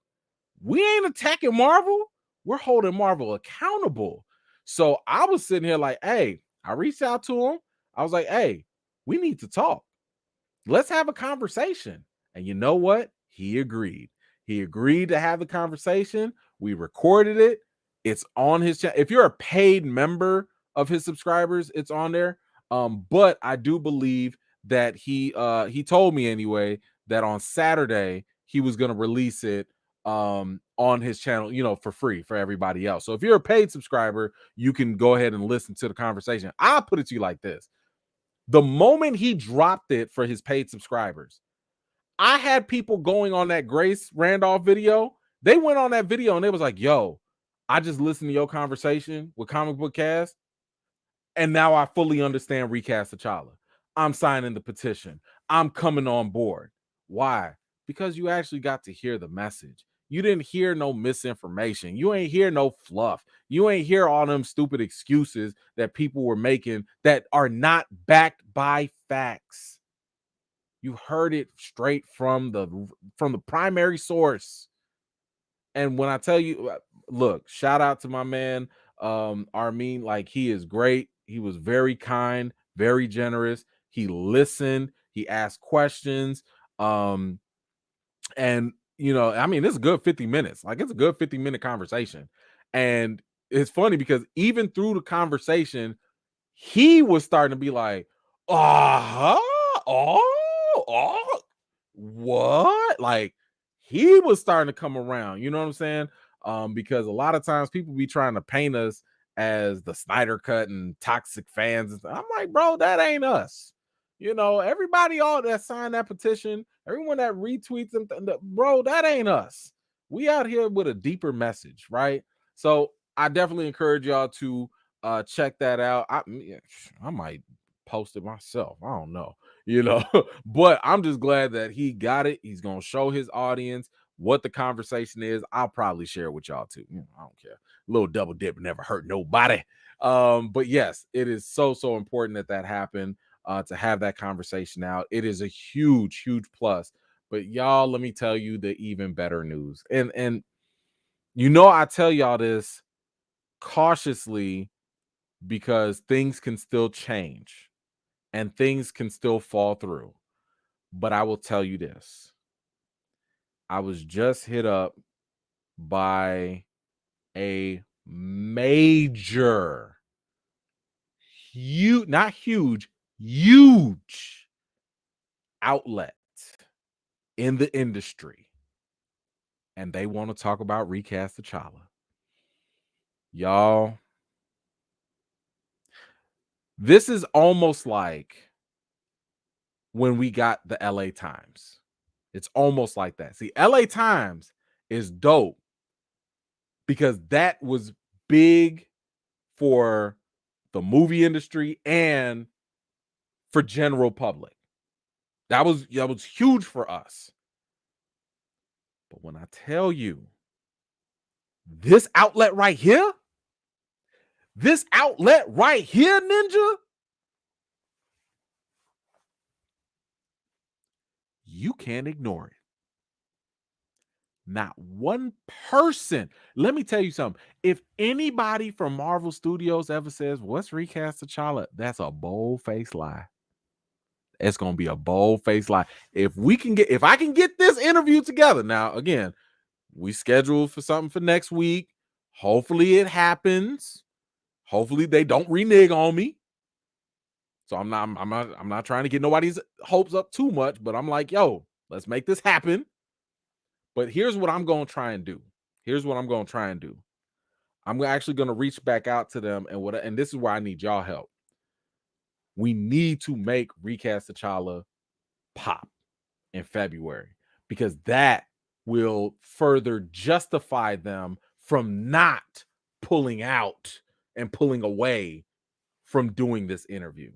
We ain't attacking Marvel. We're holding Marvel accountable. So I was sitting here like, hey, I reached out to him. I was like, hey, we need to talk. Let's have a conversation. And you know what? He agreed. He agreed to have the conversation. We recorded it. It's on his channel. If you're a paid member of his subscribers, it's on there. But I do believe that he told me anyway that on Saturday he was going to release it on his channel, you know, for free for everybody else. So if you're a paid subscriber, you can go ahead and listen to the conversation. I'll put it to you like this. The moment he dropped it for his paid subscribers, I had people going on that Grace Randolph video. They went on that video and they was like, yo, I just listened to your conversation with Comic Book Cast, and now I fully understand Recast T'Challa. I'm signing the petition. I'm coming on board. Why? Because you actually got to hear the message. You didn't hear no misinformation. You ain't hear no fluff. You ain't hear all them stupid excuses that people were making that are not backed by facts. You heard it straight from the primary source. And when I tell you, look, shout out to my man Armin. Like, he is great. He was very kind, very generous. He listened, he asked questions. And you know, I mean, it's a good 50 minutes. Like, it's a good 50-minute conversation. And it's funny because even through the conversation, he was starting to be like, what? Like, he was starting to come around, you know what I'm saying? Because a lot of times people be trying to paint us as the Snyder Cut and toxic fans. I'm like, bro, that ain't us. You know, everybody all that signed that petition, everyone that retweets them, bro, that ain't us. We out here with a deeper message, right? So I definitely encourage y'all to check that out. I might post it myself. I don't know, you know, but I'm just glad that he got it. He's gonna show his audience what the conversation is. I'll probably share it with y'all too. You know, I don't care. A little double dip never hurt nobody. But yes, it is so important that happened. To have that conversation out, it is a huge plus. But y'all, let me tell you the even better news. And you know, I tell y'all this cautiously because things can still change and things can still fall through. But I will tell you this. I was just hit up by a major, not huge, huge outlet in the industry, and they want to talk about Recast T'Challa. Y'all, this is almost like when we got the LA Times. It's almost like that. See, LA Times is dope because that was big for the movie industry and for general public. That was huge for us. But when I tell you, this outlet right here, Ninja, you can't ignore it. Not one person. Let me tell you something. If anybody from Marvel Studios ever says, what's Recast T'Challa? That's a bold-faced lie. It's going to be a bold-faced lie. If I can get this interview together. Now, again, we scheduled for something for next week. Hopefully it happens. Hopefully they don't renege on me. So I'm not trying to get nobody's hopes up too much, but I'm like, yo, let's make this happen. But here's what I'm going to try and do. I'm actually going to reach back out to them and this is where I need y'all help. We need to make Recast T'Challa pop in February because that will further justify them from not pulling out and pulling away from doing this interview.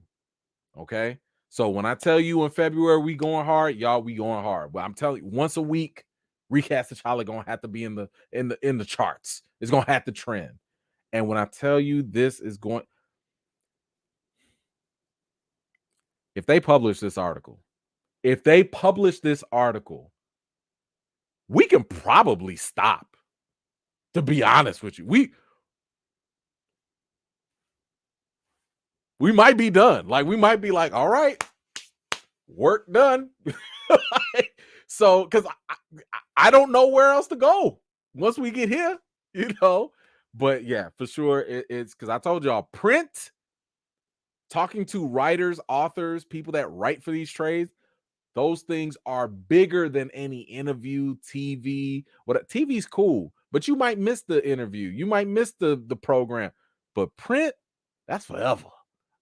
Okay? So when I tell you in February we going hard, y'all, we going hard. But I'm telling you, once a week, Recast T'Challa gonna have to be in the charts. It's gonna have to trend. And when I tell you this is going, if they publish this article, we can probably stop. To be honest with you, we might be done. Like we might be like, all right, work done. So, because I don't know where else to go once we get here, you know. But yeah, for sure, it's because I told y'all, print, talking to writers, authors, people that write for these trades, those things are bigger than any interview, TV. What TV's cool, but you might miss the interview, you might miss the program. But print, that's forever.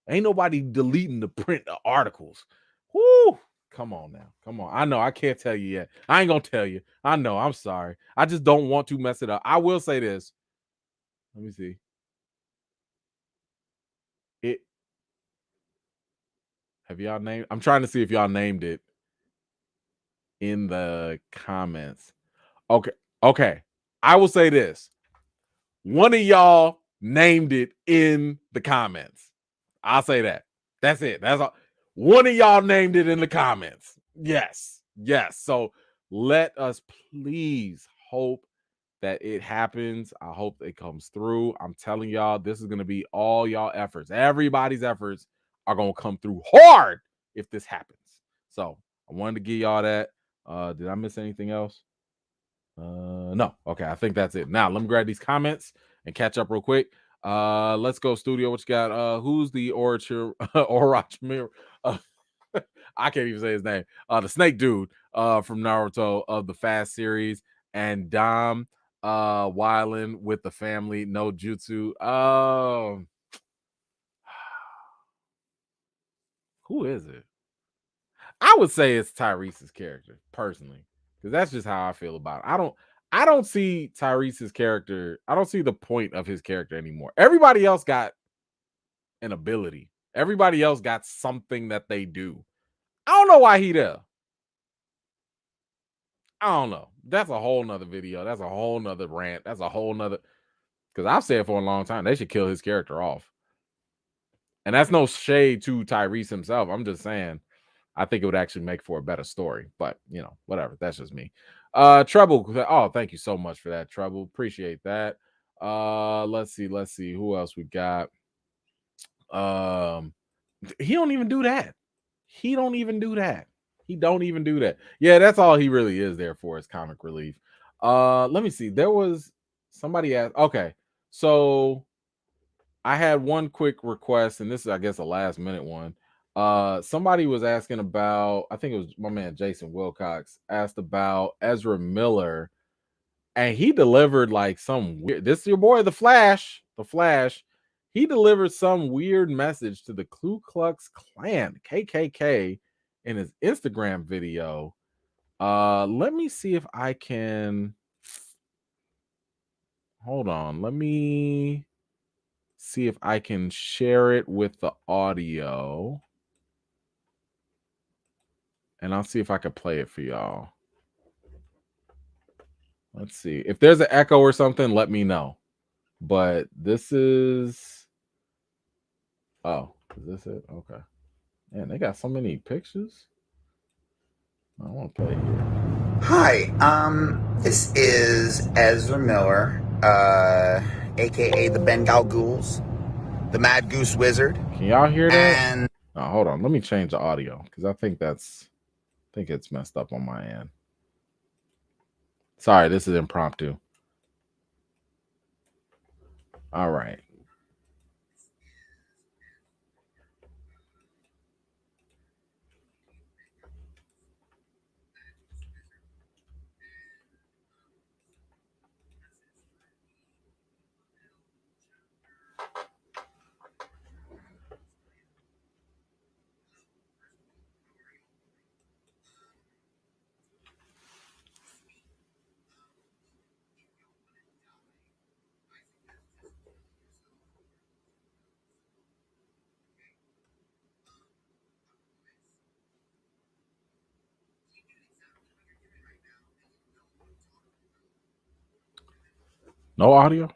Ain't nobody deleting the print articles. Whoo! Come on now. Come on. I know I can't tell you yet. I ain't gonna tell you. I know. I'm sorry. I just don't want to mess it up. I will say this. Let me see. Have y'all named? I'm trying to see if y'all named it in the comments. Okay. I will say this. One of y'all named it in the comments. I'll say that. That's it. That's all. One of y'all named it in the comments. Yes. So let us please hope that it happens. I hope it comes through. I'm telling y'all, this is going to be all y'all efforts. Everybody's efforts are going to come through hard if this happens. So I wanted to give y'all that. Did I miss anything else? No. Okay, I think that's it. Now let me grab these comments and catch up real quick. Let's go, studio. What you got? Who's the orator? Orochimaru? I can't even say his name. The snake dude from Naruto of the Fast series, and Dom Wyland with the family no jutsu. Who is it? I would say it's Tyrese's character, personally, because that's just how I feel about it. I don't see Tyrese's character. I don't see the point of his character anymore. Everybody else got an ability. Everybody else got something that they do. I don't know why he there. I don't know. That's a whole nother video. That's a whole nother rant. That's a whole nother, because I've said for a long time they should kill his character off. And that's no shade to Tyrese himself. I'm just saying I think it would actually make for a better story. But whatever. That's just me. Trouble. Oh, thank you so much for that, Trouble. Appreciate that. Let's see. Who else we got? He don't even do that. He don't even do that. Yeah, that's all he really is there for, is comic relief. Let me see. There was somebody asked. Okay, so I had one quick request, and this is, I guess, a last minute one. Somebody was asking about, I think it was my man Jason Wilcox, asked about Ezra Miller, and he delivered like some weird, this is your boy the Flash. He delivered some weird message to the Ku Klux Klan, KKK, in his Instagram video. Let me see if I can, hold on, let me see if I can share it with the audio, and I'll see if I can play it for y'all. Let's see. If there's an echo or something, let me know. But this is, oh, is this it? Okay. Man, they got so many pictures. I want to play it here. Hi, this is Ezra Miller, aka the Bengal Ghouls, the Mad Goose Wizard. Can y'all hear that? And oh, hold on, let me change the audio because I think it's messed up on my end. Sorry, this is impromptu. All right. No audio?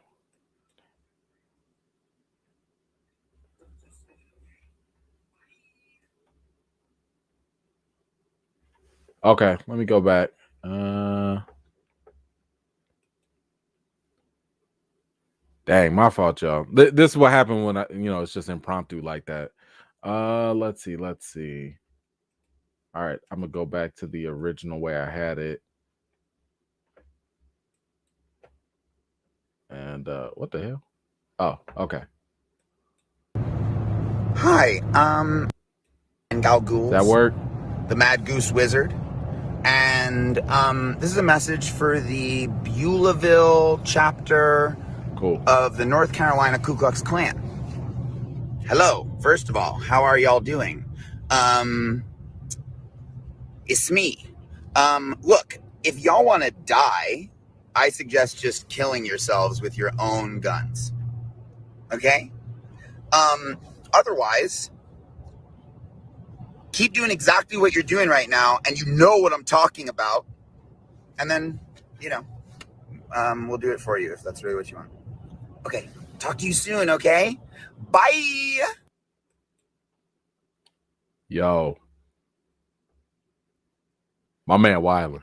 Okay, let me go back. Dang, my fault, y'all. This is what happened when it's just impromptu like that. Let's see. All right, I'm gonna go back to the original way I had it. And what the hell? Oh, okay. Hi, and Galgools. That work? The Mad Goose Wizard. And this is a message for the Beulahville chapter of the North Carolina Ku Klux Klan. Hello, first of all, how are y'all doing? It's me. Look, if y'all want to die, I suggest just killing yourselves with your own guns. Okay? Otherwise, keep doing exactly what you're doing right now, and you know what I'm talking about. And then, we'll do it for you if that's really what you want. Okay, talk to you soon, okay? Bye! Yo. My man Wyler.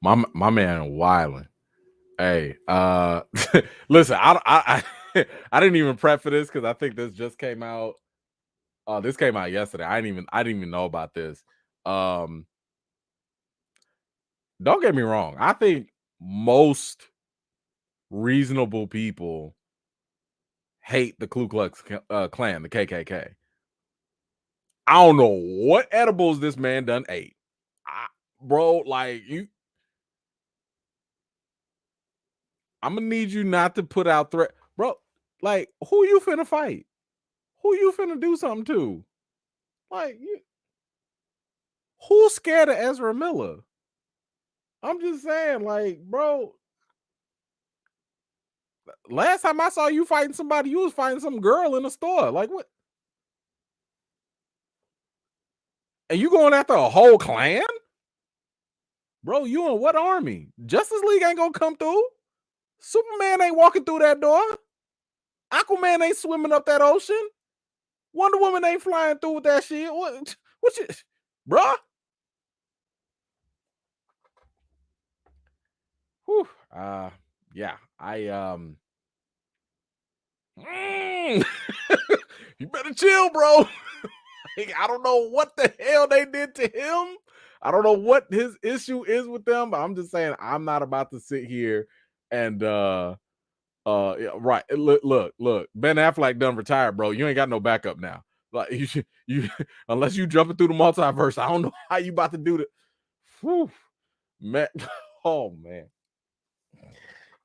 My man Wyler. Hey, listen, I didn't even prep for this because I think this just came out. This came out yesterday. I didn't even know about this. Don't get me wrong. I think most reasonable people hate the Ku Klux Klan, the KKK. I don't know what edibles this man done ate. Bro, like I'm gonna need you not to put out threat, bro. Like, who you finna fight? Who you finna do something to? Like, who's scared of Ezra Miller? I'm just saying, like, bro. Last time I saw you fighting somebody, you was fighting some girl in a store. Like, what? And you going after a whole clan? Bro, you in what army? Justice League ain't gonna come through. Superman ain't walking through that door. Aquaman ain't swimming up that ocean. Wonder Woman ain't flying through with that shit. What you, bruh? Whew. Yeah, you better chill, bro. I don't know what the hell they did to him. I don't know what his issue is with them, but I'm just saying I'm not about to sit here and yeah, right. Look. Ben Affleck done retired, bro. You ain't got no backup now. Like you unless you jumping through the multiverse. I don't know how you about to do that. Whew. Man. Oh man.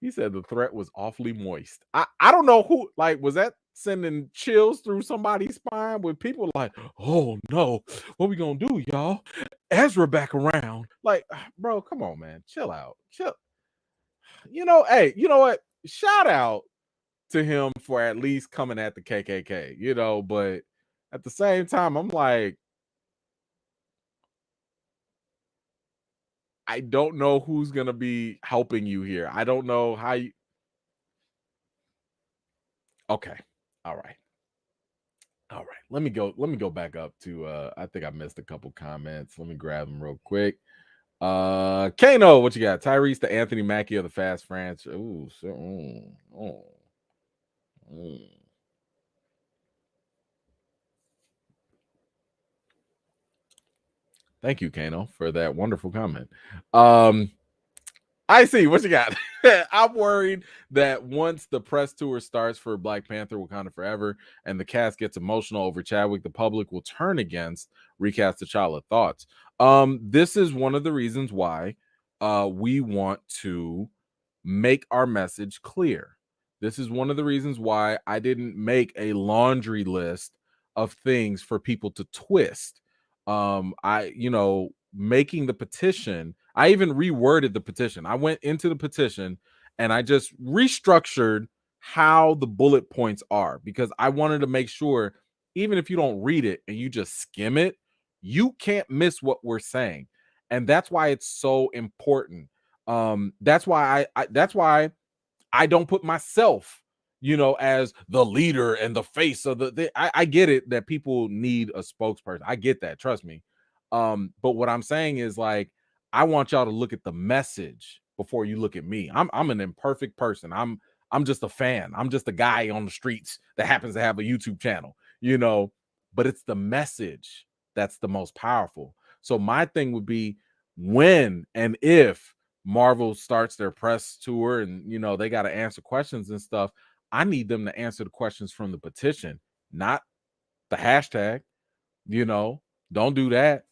He said the threat was awfully moist. I don't know who, like, was that sending chills through somebody's spine with people like, oh no, what we gonna do, y'all? Ezra back around. Like, bro, come on, man. Chill out. Chill. Hey, you know what? Shout out to him for at least coming at the KKK, but at the same time, I'm like, I don't know who's gonna be helping you here. I don't know how you. Okay. All right. Let me go back up to I think I missed a couple comments. Let me grab them real quick. Kano, what you got? Tyrese the Anthony Mackie of the Fast France. Ooh, Thank you, Kano, for that wonderful comment. I see what you got. I'm worried that once the press tour starts for Black Panther Wakanda Forever and the cast gets emotional over Chadwick, the public will turn against Recast T'Challa. Thoughts? This is one of the reasons why we want to make our message clear. This is one of the reasons why I didn't make a laundry list of things for people to twist. Making the petition, I even reworded the petition. I went into the petition and I just restructured how the bullet points are because I wanted to make sure, even if you don't read it and you just skim it, you can't miss what we're saying. And that's why it's so important. That's why I don't put myself, as the leader and the face of I get it that people need a spokesperson. I get that, trust me. But what I'm saying is, like, I want y'all to look at the message before you look at me. I'm an imperfect person. I'm just a fan. I'm just a guy on the streets that happens to have a YouTube channel, but it's the message that's the most powerful. So my thing would be, when and if Marvel starts their press tour and they got to answer questions and stuff, I need them to answer the questions from the petition, not the hashtag. Don't do that.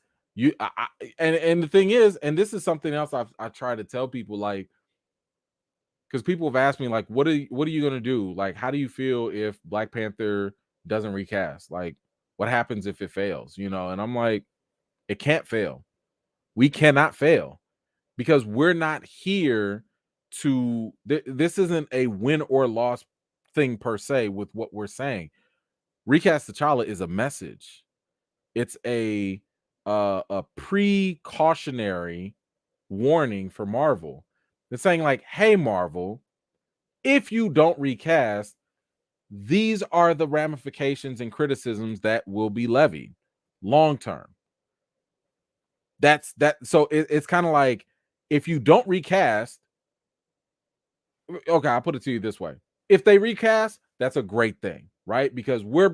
And the thing is, and this is something else I try to tell people, like, because people have asked me, like, what are you gonna do? Like, how do you feel if Black Panther doesn't recast? Like, what happens if it fails? And I'm like, it can't fail. We cannot fail, because we're not here to. This isn't a win or loss thing per se with what we're saying. Recast T'Challa is a message. It's a precautionary warning for Marvel. It's saying, like, hey, Marvel, if you don't recast, these are the ramifications and criticisms that will be levied long term. That's that. So it's kind of like, if you don't recast, okay, I'll put it to you this way. If they recast, that's a great thing, right? Because we're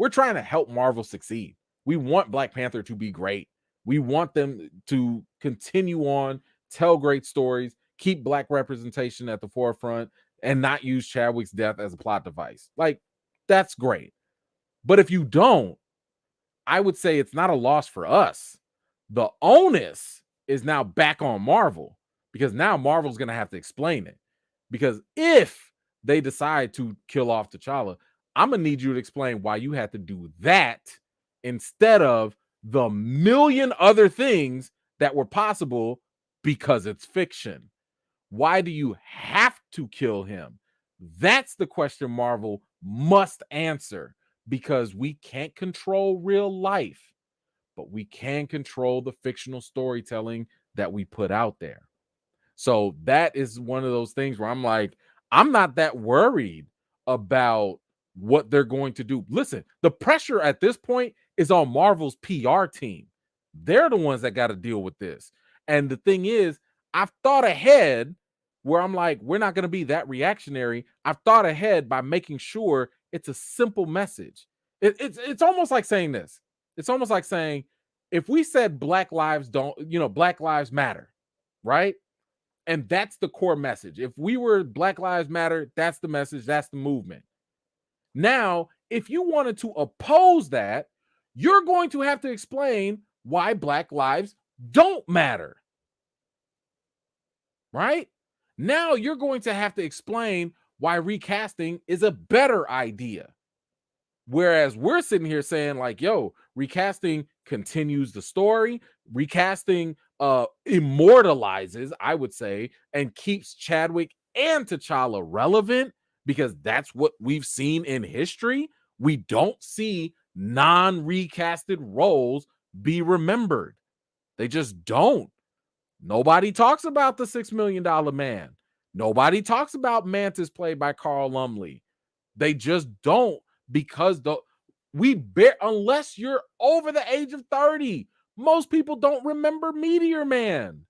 trying to help Marvel succeed. We want Black Panther to be great. We want them to continue on, tell great stories, keep Black representation at the forefront, and not use Chadwick's death as a plot device. Like, that's great. But if you don't, I would say it's not a loss for us. The onus is now back on Marvel, because now Marvel's going to have to explain it. Because if they decide to kill off T'Challa, I'm going to need you to explain why you had to do that instead of the million other things that were possible, because it's fiction. Why do you have to kill him? That's the question Marvel must answer, because we can't control real life, but we can control the fictional storytelling that we put out there. So that is one of those things where I'm like, I'm not that worried about what they're going to do. Listen, the pressure at this point is on Marvel's PR team. They're the ones that got to deal with this. And the thing is, I've thought ahead, where I'm like, we're not going to be that reactionary. I've thought ahead by making sure it's a simple message. It's almost like saying this. It's almost like saying, if we said Black Lives matter, right? And that's the core message. If we were Black Lives Matter, that's the message, that's the movement. Now, if you wanted to oppose that, you're going to have to explain why Black lives don't matter. Right? Now you're going to have to explain why recasting is a better idea. Whereas we're sitting here saying, like, yo, recasting continues the story. Recasting immortalizes, I would say, and keeps Chadwick and T'Challa relevant, because that's what we've seen in history. We don't see non-recasted roles be remembered. They just don't. Nobody talks about the $6 Million Man. Nobody talks about Mantis played by Carl Lumley. They just don't, because unless you're over the age of 30, most people don't remember Meteor Man.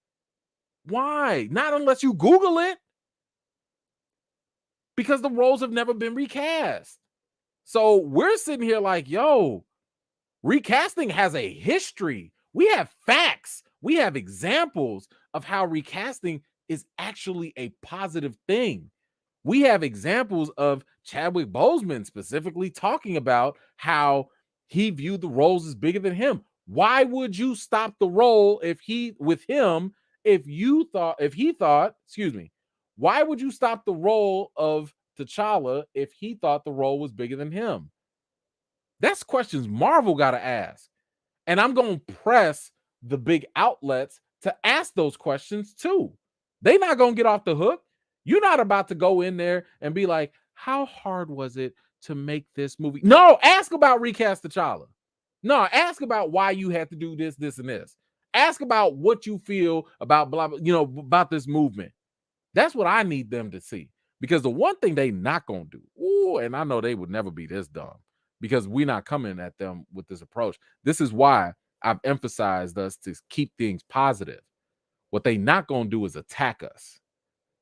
Why? Not unless you Google it. Because the roles have never been recast. So we're sitting here like, yo, recasting has a history. We have facts. We have examples of how recasting is actually a positive thing. We have examples of Chadwick Boseman specifically talking about how he viewed the roles as bigger than him. Why would you stop the role why would you stop the role of T'Challa if he thought the role was bigger than him? That's questions Marvel got to ask. And I'm going to press the big outlets to ask those questions too. They're not going to get off the hook. You're not about to go in there and be like, how hard was it to make this movie? No, ask about Recast T'Challa. No, ask about why you had to do this, this, and this. Ask about what you feel about about this movement. That's what I need them to see, Because the one thing they not gonna do, ooh, and I know they would never be this dumb, because we're not coming at them with this approach. This is why I've emphasized us to keep things positive. What they not gonna do is attack us.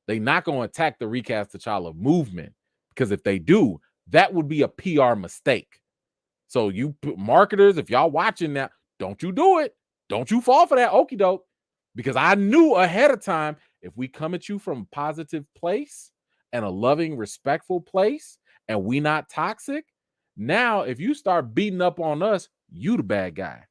They not gonna attack the Recast T'Challa movement, because if they do, that would be a PR mistake. So you marketers, if y'all watching that, don't you do it. Don't you fall for that okie doke. Because I knew ahead of time, if we come at you from a positive place and a loving, respectful place, and we not toxic, now if you start beating up on us, you the bad guy.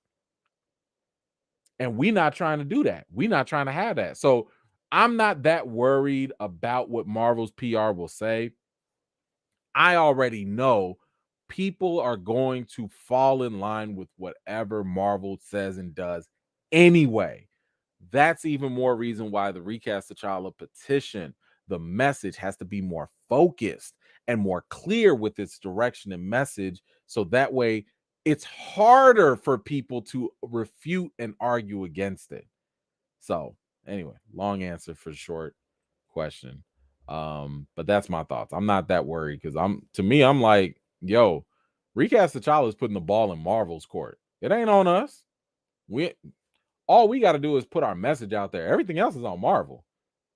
And we not trying to do that. We not trying to have that. So I'm not that worried about what Marvel's PR will say. I already know people are going to fall in line with whatever Marvel says and does anyway. That's even more reason why the Recast T'Challa petition, the message has to be more focused and more clear with its direction and message. So that way it's harder for people to refute and argue against it. So anyway, long answer for short question. But that's my thoughts. I'm not that worried, because I'm like, yo, Recast T'Challa is putting the ball in Marvel's court. It ain't on us. All we got to do is put our message out there. Everything else is on Marvel.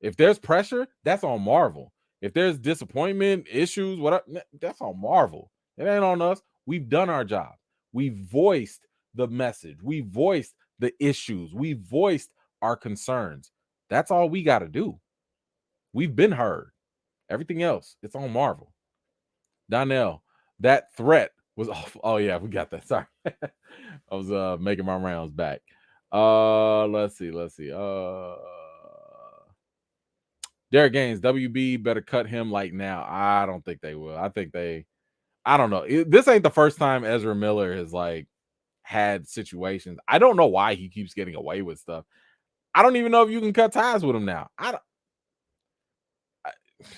If there's pressure, that's on Marvel. If there's disappointment, issues, whatever, that's on Marvel. It ain't on us. We've done our job. We voiced the message. We voiced the issues. We voiced our concerns. That's all we got to do. We've been heard. Everything else, it's on Marvel. Donnell, that threat was off. Oh yeah, we got that. Sorry. I was making my rounds back. Let's see. Derek Gaines, WB better cut him like now. I don't think they will. I don't know. This ain't the first time Ezra Miller has like had situations. I don't know why he keeps getting away with stuff. I don't even know if you can cut ties with him now.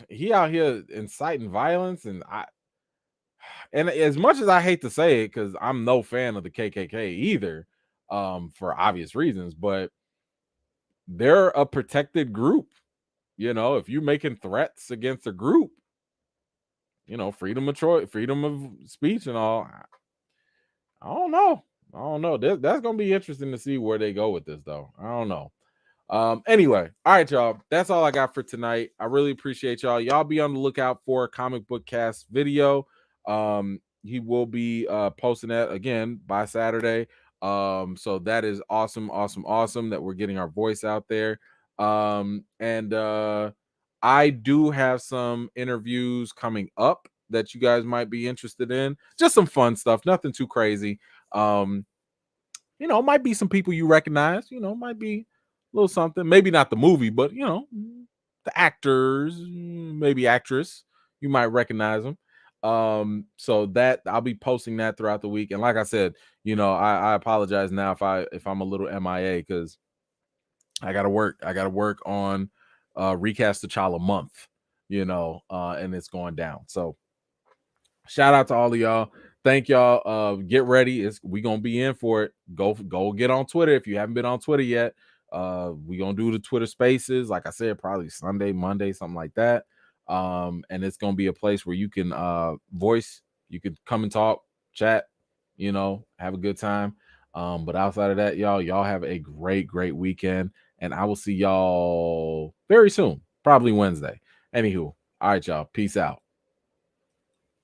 He out here inciting violence, and as much as I hate to say it, because I'm no fan of the KKK either, for obvious reasons, but they're a protected group. You know, if you're making threats against a group, you know, freedom of choice, freedom of speech and all. I don't know. That's gonna be interesting to see where they go with this, though. I don't know. Anyway, all right, y'all. That's all I got for tonight. I really appreciate y'all. Y'all be on the lookout for a comic book cast video. He will be posting that again by Saturday. So that is awesome that we're getting our voice out there. And I do have some interviews coming up that you guys might be interested in. Just some fun stuff, nothing too crazy. You know, might be some people you recognize, you know, might be a little something, maybe not the movie, but you know, the actors, maybe actress, you might recognize them. So that I'll be posting that throughout the week. And like I said, you know, I apologize now if I'm a little MIA, because I gotta work on Recast T'Challa month, you know, and it's going down. So shout out to all of y'all. Thank y'all. Get ready. We gonna be in for it. Go get on Twitter if you haven't been on Twitter yet. We gonna do the Twitter Spaces, like I said, probably Sunday, Monday, something like that. And it's gonna be a place where you can voice, you could come and talk, chat, you know, have a good time. But outside of that, y'all have a great weekend, and I will see y'all very soon, probably Wednesday. Anywho, all right, y'all. Peace out.